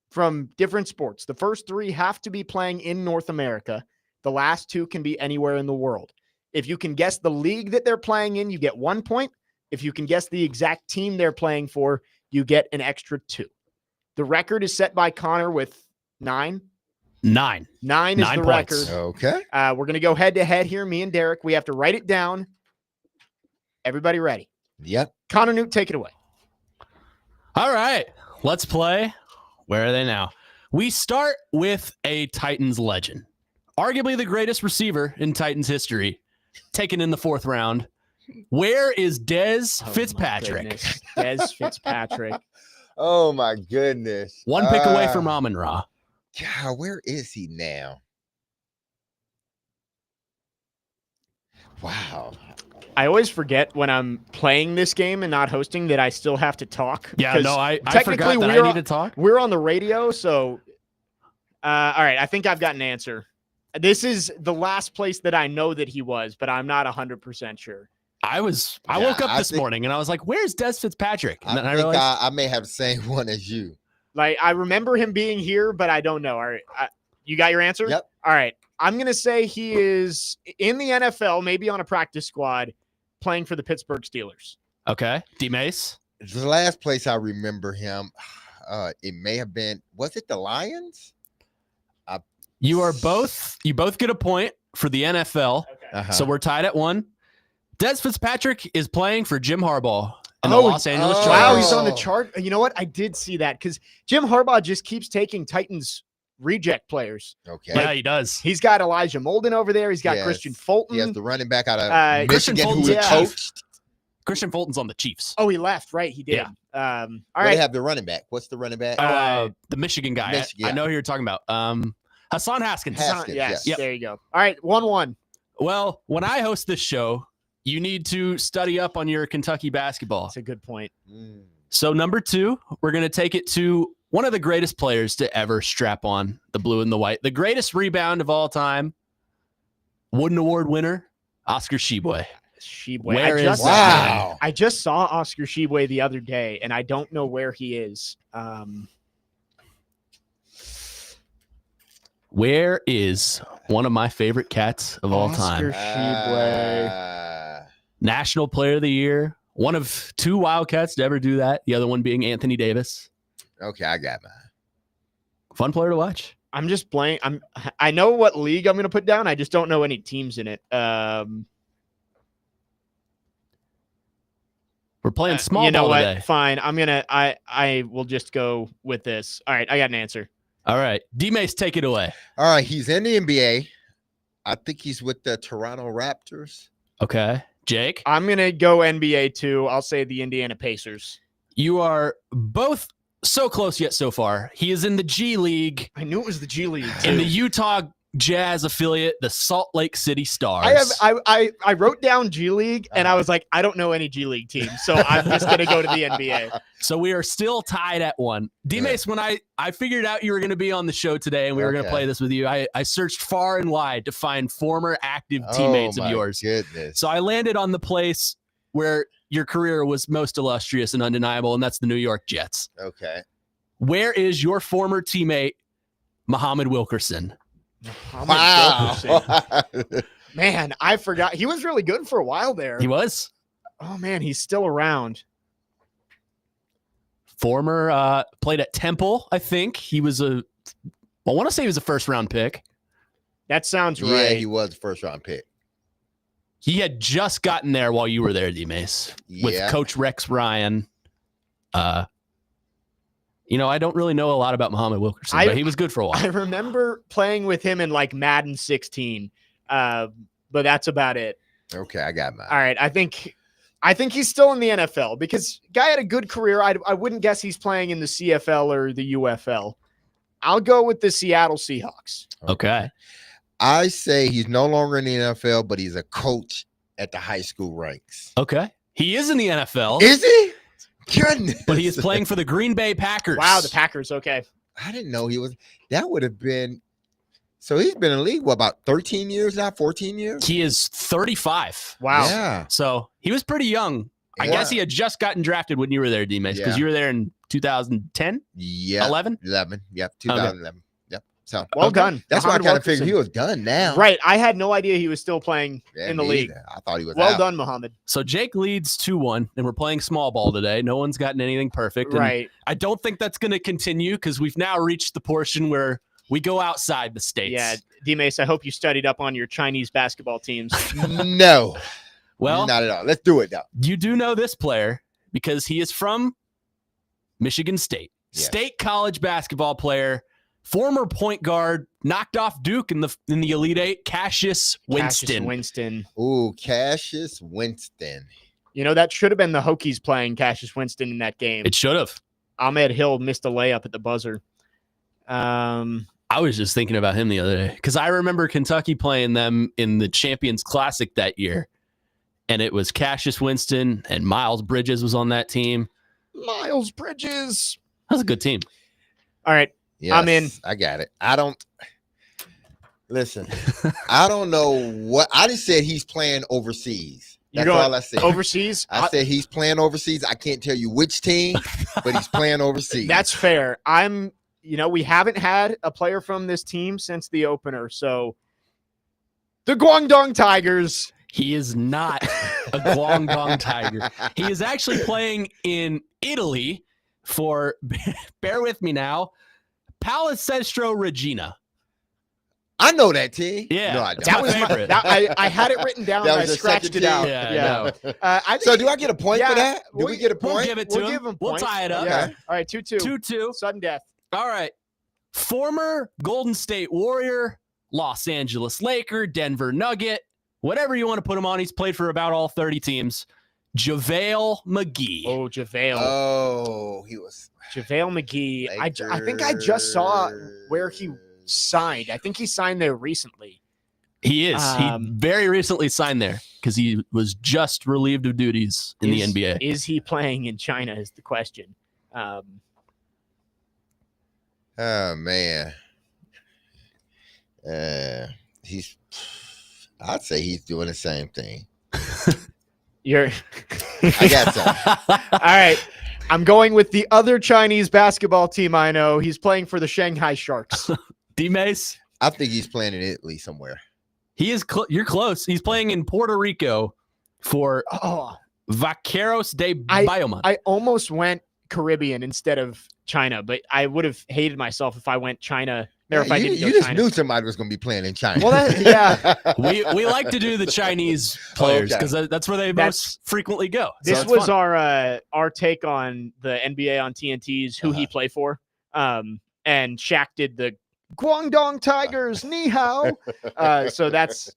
from different sports. The first 3 have to be playing in North America. The last 2 can be anywhere in the world. If you can guess the league that they're playing in, you get 1 point. If you can guess the exact team they're playing for, you get an extra 2. The record is set by Connor with 9. 9 is 9 the points. record. Okay. We're going to go head to head here, me and Derek. We have to write it down. Everybody ready? Yep. Connor Newt, take it away. All right, let's play. Where are they now? We start with a Titans legend, arguably the greatest receiver in Titans history, taken in the 4th round. Where is Dez Fitzpatrick? Dez Fitzpatrick. Oh my goodness. 1 pick away from Amon Ra. God, where is he now? Wow. I always forget when I'm playing this game and not hosting that I still have to talk. Yeah, no, I technically forgot that I need to talk. We're on the radio, so all right, I think I've got an answer. This is the last place that I know that he was, but I'm not 100% sure. I woke up this morning and I was like, where's Dez Fitzpatrick? And then I think realized I may have the same one as you. Like, I remember him being here, but I don't know. All right, you got your answer? Yep. All right, I'm going to say he is in the NFL, maybe on a practice squad, playing for the Pittsburgh Steelers. okay, D-Mace. The last place I remember him, it may have been, was it the Lions? You both get a point for the NFL. Okay. Uh-huh. So we're tied at 1. Dez Fitzpatrick is playing for Jim Harbaugh in the Los Angeles Chargers. Wow, he's on the chart. You know what? I did see that because Jim Harbaugh just keeps taking Titans reject players. Okay. Yeah, he does. He's got Elijah Molden over there. He's got Yes. Christian Fulton. He has the running back out of Christian Michigan who Fulton's he yeah. coached. Christian Fulton's on the Chiefs. Oh, he left, right? He did. Yeah. All Well, right. they have the running back. What's the running back? The Michigan guy. Michigan. I know who you're talking about. Hassan Haskins. Haskins, yes. yes. There you go. All right. 1-1. Well, when I host this show, you need to study up on your Kentucky basketball. That's a good point. So number 2, we're going to take it to one of the greatest players to ever strap on the blue and the white, the greatest rebound of all time, Wooden Award winner, Oscar Tshiebwe. Where is Wow. I just saw Oscar Tshiebwe the other day, and I don't know where he is. Where is one of my favorite cats of all Oscar time? Tshiebwe. National Player of the Year. One of 2 Wildcats to ever do that. The other one being Anthony Davis. Okay, I got mine. Fun player to watch. I'm just playing. I know what league I'm going to put down. I just don't know any teams in it. We're playing small you know ball what? today. Fine. I will just go with this. All right, I got an answer. All right. D-Mace, take it away. All right, he's in the NBA. I think he's with the Toronto Raptors. Okay. Jake? I'm going to go NBA too. I'll say the Indiana Pacers. You are both so close yet so far. He is in the G League, I knew it was the G League. in the too. Utah Jazz affiliate, the Salt Lake City Stars. I wrote down G League and I was like, I don't know any G League teams, so I'm just gonna go to the NBA. So we are still tied at 1. D-Mace, when I figured out you were going to be on the show today and we were going to Okay. play this with you, I searched far and wide to find former active teammates of yours. Goodness. So I landed on the place where your career was most illustrious and undeniable, and that's the New York Jets. Okay. Where is your former teammate, Muhammad Wilkerson? Wow. Man, I forgot. He was really good for a while there. He was Oh man, he's still around. former, played at Temple, I think. He was I want to say he was a first-round pick. That sounds Yeah, right. he was the first round pick. He had just gotten there while you were there, D-Mace, with Yeah. Coach Rex Ryan. I don't really know a lot about Muhammad Wilkerson, but he was good for a I while. remember playing with him in like Madden 16 but that's about it. Okay, I got mine. All right, I think he's still in the NFL because guy had a good career. I wouldn't guess he's playing in the CFL or the UFL. I'll go with the Seattle Seahawks. Okay. I say he's no longer in the NFL, but he's a coach at the high school ranks. Okay. He is in the NFL. Is he? Goodness. But he is playing for the Green Bay Packers. Wow, the Packers. Okay. I didn't know he was. That would have been. So he's been in the league, what, about 13 years now, 14 years? He is 35. Wow. Yeah. So he was pretty young. I guess he had just gotten drafted when you were there, D-Mace, because you were there in 2010? Yeah. 11? 11. Yep. 2011. Okay. Yep. So well done. That's why I kind of figured he was done now. Right. I had no idea he was still playing in the league. I thought he was well out. done, Muhammad. So Jake leads 2-1, and we're playing small ball today. No one's gotten anything perfect. Right. I don't think that's going to continue because we've now reached the portion where we go outside the states. Yeah, D-Mace, I hope you studied up on your Chinese basketball teams. No. Well, not at all. Let's do it now. You do know this player because he is from Michigan State. Yes. State college basketball player, former point guard, knocked off Duke in the Elite Eight, Cassius Winston. Ooh, Cassius Winston. You know, that should have been the Hokies playing Cassius Winston in that game. It should have. Ahmed Hill missed a layup at the buzzer. I was just thinking about him the other day because I remember Kentucky playing them in the Champions Classic that year. And it was Cassius Winston and Miles Bridges was on that team. Miles Bridges. That was a good team. All right. Yes, I'm in. I got it. I don't know what I just said he's playing overseas. That's all I said. Overseas? I said he's playing overseas. I can't tell you which team, but he's playing overseas. That's fair. We haven't had a player from this team since the opener. So the Guangdong Tigers. He is not a Guangdong Tiger. He is actually playing in Italy for, bear with me now, Palesestro Regina. I know that team. Yeah, no, I don't. That was my favorite. I had it written down and I scratched it out. Yeah. So do I get a point for that? Do we get a point? We'll give it to him. Give him we'll tie it up. Yeah. All right, 2-2. 2-2. Sudden death. All right. Former Golden State Warrior, Los Angeles Laker, Denver Nugget, whatever you want to put him on. He's played for about all 30 teams. JaVale McGee. Oh, JaVale. Oh, he was. JaVale McGee. I think I just saw where he signed. I think he signed there recently. He is. He very recently signed there because he was just relieved of duties in the NBA. Is he playing in China is the question. Oh, man. I'd say he's doing the same thing. I got some. All right. I'm going with the other Chinese basketball team I know. He's playing for the Shanghai Sharks. D-Mace? I think he's playing in Italy somewhere. He is. You're close. He's playing in Puerto Rico for Vaqueros de Bayamón. I almost went Caribbean instead of China, but I would have hated myself if I went China. You just knew somebody was going to be playing in China. Well, we like to do the Chinese players because that's where they most frequently go. This was our take on the NBA on TNT's who he played for, and Shaq did the Guangdong Tigers, ni hao. So that's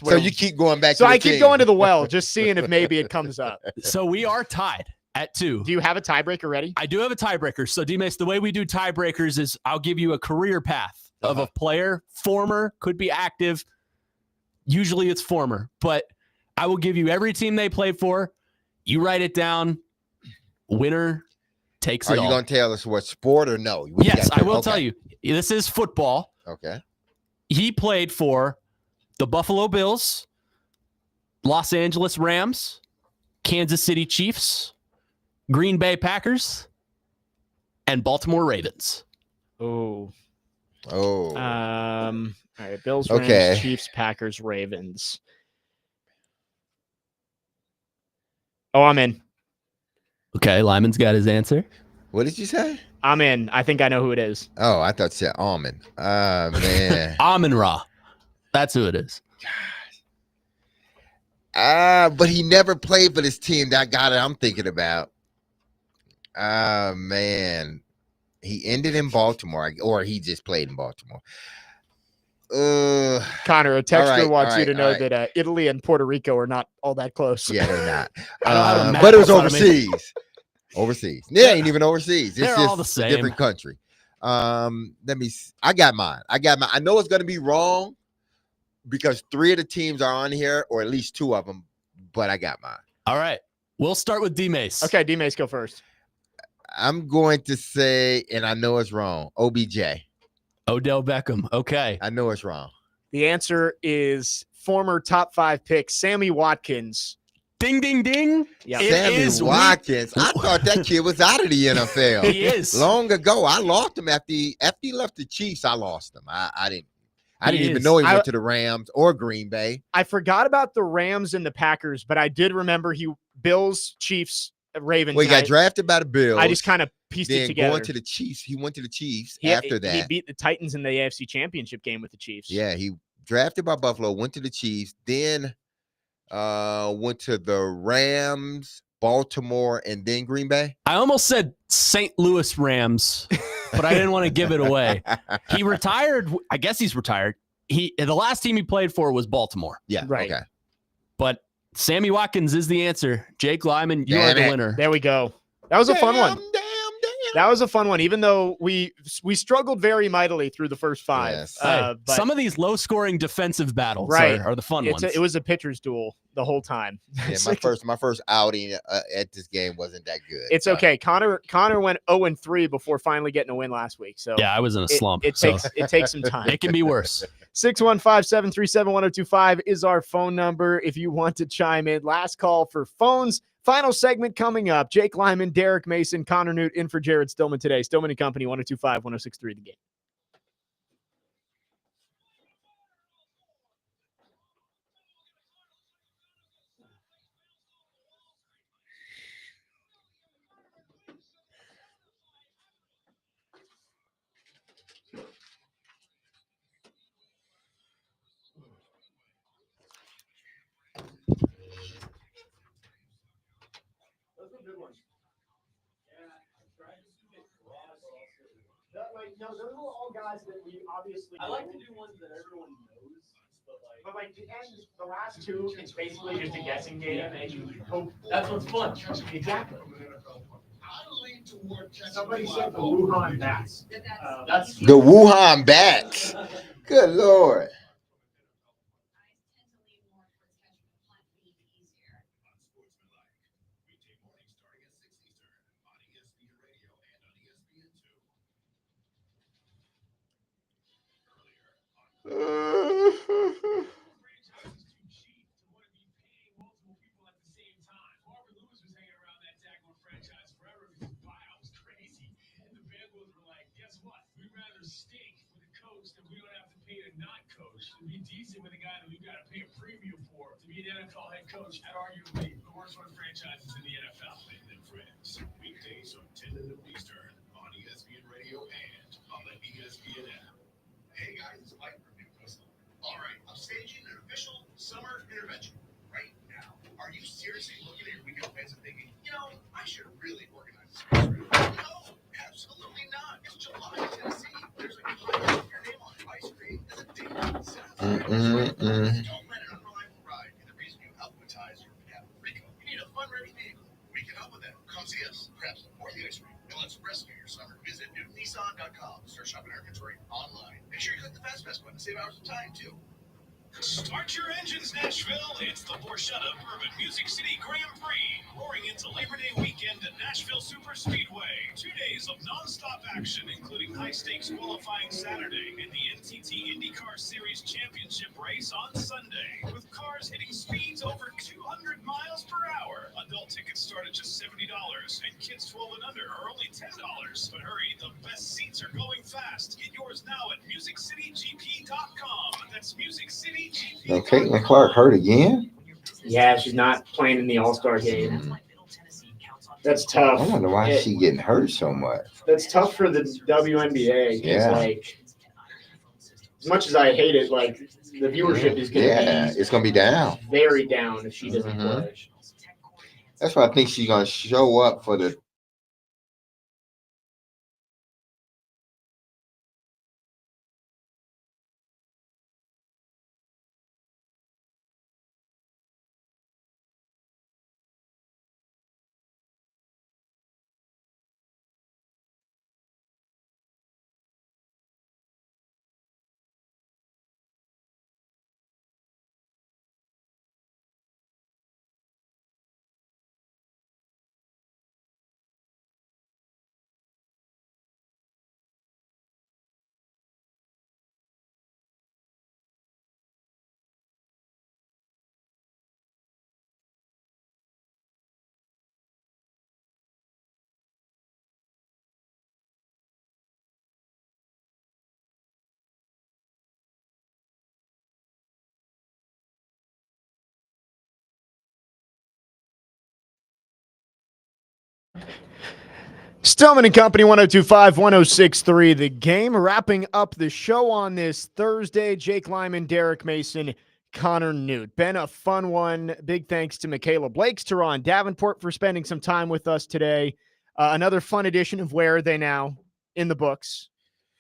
where. So you keep going back. So I keep going to the well, just seeing if maybe it comes up. So we are tied at 2. Do you have a tiebreaker ready? I do have a tiebreaker. So D-Mace, the way we do tiebreakers is I'll give you a career path of a player, former, could be active. Usually it's former, but I will give you every team they played for. You write it down. Winner takes it all. Are you going to tell us what sport or no? Yes, I will tell you. This is football. Okay. He played for the Buffalo Bills, Los Angeles Rams, Kansas City Chiefs, Green Bay Packers, and Baltimore Ravens. Oh. All right. Bills, Rams, Chiefs, Packers, Ravens. Oh, I'm in. Okay, Lyman's got his answer. What did you say? I'm in. I think I know who it is. Oh, I thought you said almond. Man. Amon-Ra. That's who it is. But he never played for this team. That guy that I'm thinking about. Man. He ended in Baltimore, or he just played in Baltimore. Connor, a texter wants all you to know right. that Italy and Puerto Rico are not all that close. Yeah, they're not. I don't have a map But it was in front of me. overseas. Overseas. Yeah, ain't even overseas. It's They're just all the a same. different country. I got mine. I know it's gonna be wrong because 3 of the teams are on here, or at least 2 of them, but I got mine. All right. We'll start with D-Mace. Okay, D-Mace, go first. I'm going to say, and I know it's wrong, OBJ. Odell Beckham. Okay. I know it's wrong. The answer is former top 5 pick Sammy Watkins. Ding, ding, ding. Yep. Sammy Watkins. I thought that kid was out of the NFL. He is. Long ago. I lost him after he left the Chiefs. I lost him. I didn't even know he went to the Rams or Green Bay. I forgot about the Rams and the Packers, but I did remember Bills, Chiefs, Ravens. Well, he got drafted by the Bills. I just kind of pieced it together. Going to the Chiefs. He went to the Chiefs after that. He beat the Titans in the AFC Championship game with the Chiefs. Yeah, he drafted by Buffalo, went to the Chiefs, then went to the Rams, Baltimore, and then Green Bay. I almost said St. Louis Rams, but I didn't want to give it away. He retired. I guess he's retired. The last team he played for was Baltimore. Yeah, right. Okay. But Sammy Watkins is the answer. Jake Lyman, you are the winner. There we go. That was a fun one. That was a fun one, even though we struggled very mightily through the first 5. Yes. But some of these low-scoring defensive battles are the fun ones. It was a pitcher's duel the whole time. Yeah, my first outing at this game wasn't that good. It's okay. Connor went 0-3 before finally getting a win last week. So yeah, I was in a slump. It takes some time. It can be worse. 615-737-1025 is our phone number if you want to chime in. Last call for phones. Final segment coming up. Jake Lyman, Derek Mason, Connor Newt in for Jared Stillman today. Stillman and Company, 102.5, 106.3 The Game. No, those are all guys that we obviously. I like to do ones that everyone knows, but the last 2, it's basically just a guessing game, and you hope that's what's fun. Exactly. Somebody said the Wuhan bats. That's the Wuhan bats. Good Lord. Be decent with a guy that we've got to pay a premium for to be an NFL head coach at arguably the worst run franchises in the NFL. And friends, weekdays from 10 to noon Eastern on ESPN Radio and on the ESPN app. Hey guys, it's Mike from Newcastle. All right, I'm staging an official summer intervention right now. Are you seriously looking at your weekend plans and thinking, I should have really organized this? No, absolutely not. It's July, Tennessee. There's a your name on ice cream is a date. Don't rent an unreliable ride. And the reason you alphabetize your Rico. You need a fun-ready vehicle. We can help with that. Come see us. Perhaps support the ice cream. And let's rescue your summer. Visit newnissan.com. Start shopping our inventory online. Make sure you click the Fast Pass button to save hours of time, too. Start your engines, Nashville. It's the Borchetta Bourbon Music City Grand Prix. Roaring into Labor Day weekend at Nashville Super Speedway. 2 days of nonstop action, including high-stakes qualifying Saturday and the NTT IndyCar Series Championship race on Sunday. With cars hitting speeds over 200 miles per hour. Adult tickets start at just $70, and kids 12 and under are only $10. But hurry, the best seats are going fast. Get yours now at MusicCityGP.com. That's MusicCityGP.com. So Caitlin Clark hurt again? Yeah, she's not playing in the All-Star game. That's tough. I wonder why she's getting hurt so much. That's tough for the WNBA. Yeah. As much as I hate it, the viewership is going to be it's going to be down. Very down if she doesn't play. That's why I think she's going to show up for the Stillman and Company, 102.5, 106.3. The Game, wrapping up the show on this Thursday. Jake Lyman, Derek Mason, Connor Newt. Been a fun one. Big thanks to Michaela Blakes, Teron Davenport for spending some time with us today. Another fun edition of Where Are They Now in the books.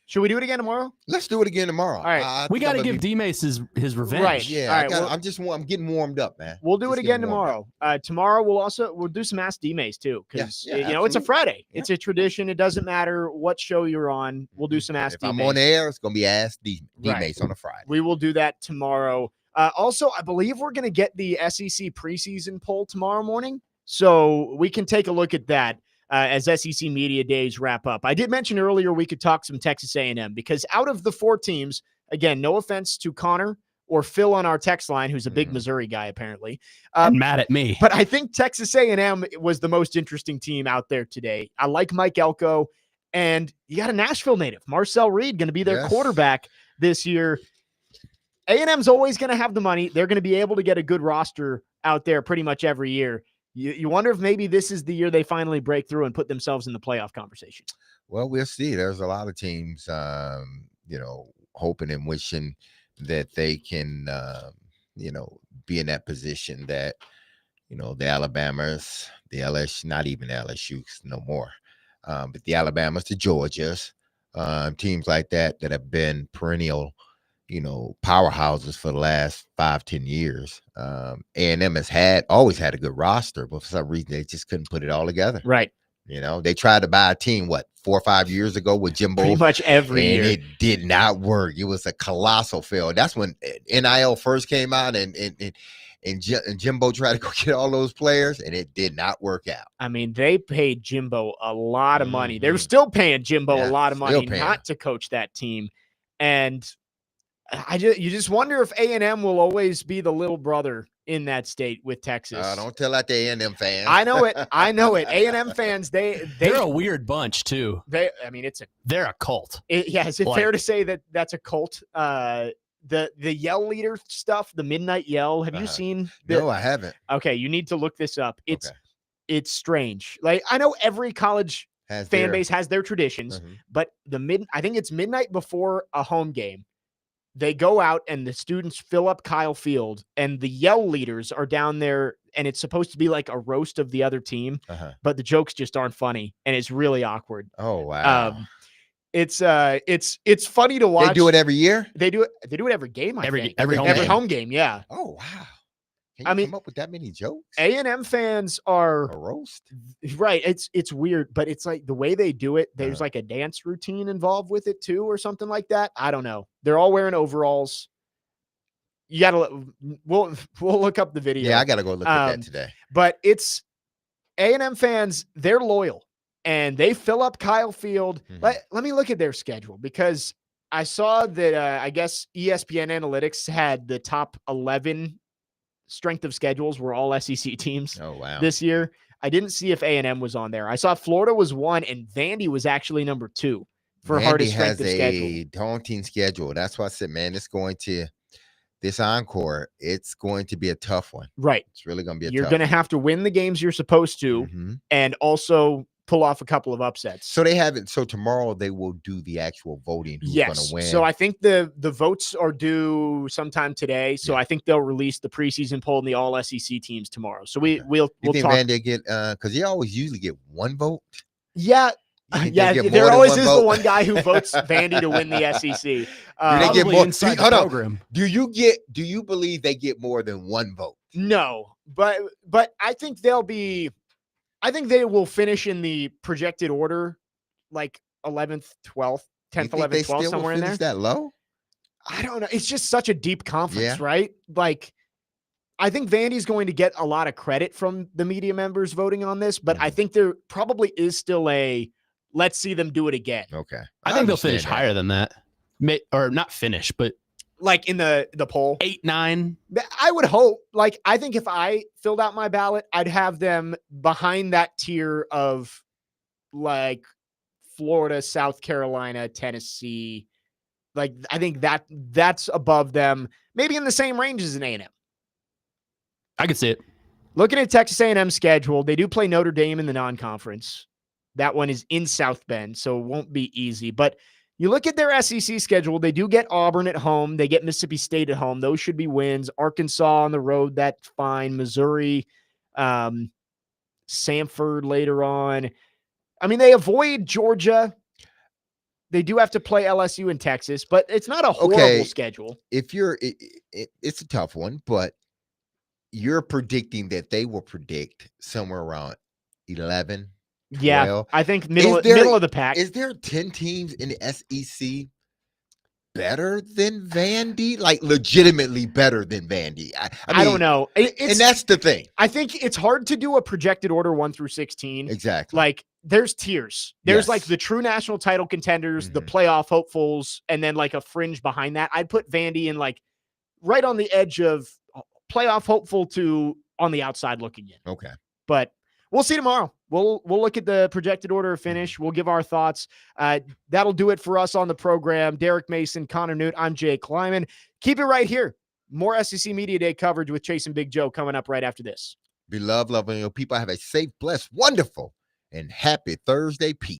Should we do it again tomorrow? Let's do it again tomorrow. All right. We got to give D-Mace his revenge. Right. Yeah, All right, I'm getting warmed up, man. We'll do it again tomorrow. Tomorrow we'll do some Ask D-Mace too, because it's a Friday. Yeah. It's a tradition. It doesn't matter what show you're on. We'll do some Ask D-Mace. If I'm on air, it's gonna be Ask D-Mace on a Friday. We will do that tomorrow. Also, I believe we're gonna get the SEC preseason poll tomorrow morning, so we can take a look at that. As SEC Media Days wrap up. I did mention earlier we could talk some Texas A&M because out of the 4 teams, again, no offense to Connor or Phil on our text line, who's a big Missouri guy apparently. And mad at me. But I think Texas A&M was the most interesting team out there today. I like Mike Elko, and you got a Nashville native, Marcel Reed, going to be their quarterback this year. A&M's always going to have the money. They're going to be able to get a good roster out there pretty much every year. You wonder if maybe this is the year they finally break through and put themselves in the playoff conversation. Well, we'll see. There's a lot of teams, hoping and wishing that they can, be in that position that, the Alabamas, the LSU, not even LSU's no more, but the Alabamas, the Georgias, teams like that have been perennial, powerhouses for the last 5-10 years. A&M has always had a good roster, but for some reason they just couldn't put it all together. Right. They tried to buy a team, 4 or 5 years ago with Jimbo? Pretty much every year. And it did not work. It was a colossal fail. That's when NIL first came out and Jimbo tried to go get all those players, and it did not work out. I mean, they paid Jimbo a lot of money. They're still paying Jimbo a lot of money not to coach that team. And you just wonder if A&M will always be the little brother in that state with Texas. Don't tell that to A&M fans. I know it. A&M fans, they're a weird bunch too. They're a cult. Is it fair to say that that's a cult? The yell leader stuff, the midnight yell. Have you seen? No, I haven't. Okay, you need to look this up. It's strange. Like, I know every college fan base has their traditions, but I think it's midnight before a home game. They go out and the students fill up Kyle Field, and the yell leaders are down there, and it's supposed to be like a roast of the other team, but the jokes just aren't funny, and it's really awkward. Oh wow! It's funny to watch. They do it every year. They do it every game. Every home game. Yeah. Oh wow! Can you come up with that many jokes? A&M fans are a roast, right? It's weird, but it's like the way they do it. There's like a dance routine involved with it too, or something like that. I don't know. They're all wearing overalls. You gotta. We'll look up the video. Yeah, I gotta go look at that today. But it's A&M fans. They're loyal, and they fill up Kyle Field. Let me look at their schedule, because I saw that I guess ESPN Analytics had the top 11 strength of schedules were all SEC teams this year. I didn't see if A&M was on there. I saw Florida was 1 and Vandy was actually number 2 for hardest strength of schedule. Vandy has a daunting schedule. That's why I said, man, this encore, it's going to be a tough one. Right. It's really going to be a tough one. You're going to have to win the games you're supposed to and also pull off a couple of upsets. So they haven't. So tomorrow they will do the actual voting. Who's going to win? So I think the votes are due sometime today. So I think they'll release the preseason poll and the all SEC teams tomorrow. So we'll think talk. Vandy get because they usually get 1 vote. Yeah. There always is the one guy who votes Vandy to win the SEC. Do they get more inside the program? Do you believe they get more than 1 vote? No, but I think they will finish in the projected order, like 11th, 12th, 10th, 11th, 12th, somewhere in there. That low? I don't know. It's just such a deep conference, right? Like, I think Vandy's going to get a lot of credit from the media members voting on this, but I think there probably is still let's see them do it again. Okay. I think they'll finish higher than that. Or not finish, but like in the poll 8, 9. I would hope. Like, I think if I filled out my ballot, I'd have them behind that tier of like Florida, South Carolina, Tennessee. Like, I think that's above them, maybe in the same range as an A&M. I could see it. Looking at Texas A&M's schedule, they do play Notre Dame in the non-conference. That one is in South Bend, so it won't be easy. But you look at their SEC schedule, they do get Auburn at home. They get Mississippi State at home. Those should be wins. Arkansas on the road, that's fine. Missouri, Samford later on. I mean, they avoid Georgia. They do have to play LSU in Texas, but it's not a horrible schedule. If you're, it's a tough one, but you're predicting that they will predict somewhere around 11. 12. Yeah, I think middle of the pack. Is there 10 teams in the SEC better than Vandy? Like legitimately better than Vandy? I mean, I don't know. And that's the thing. I think it's hard to do a projected order 1 through 16. Exactly. Like there's tiers. There's like the true national title contenders, the playoff hopefuls, and then like a fringe behind that. I'd put Vandy in like right on the edge of playoff hopeful to on the outside looking in. Okay. But we'll see tomorrow. We'll look at the projected order of finish. We'll give our thoughts. That'll do it for us on the program. Derek Mason, Connor Newt, I'm Jake Lyman. Keep it right here. More SEC Media Day coverage with Chase and Big Joe coming up right after this. Beloved, loving your people. Have a safe, blessed, wonderful, and happy Thursday, Pete.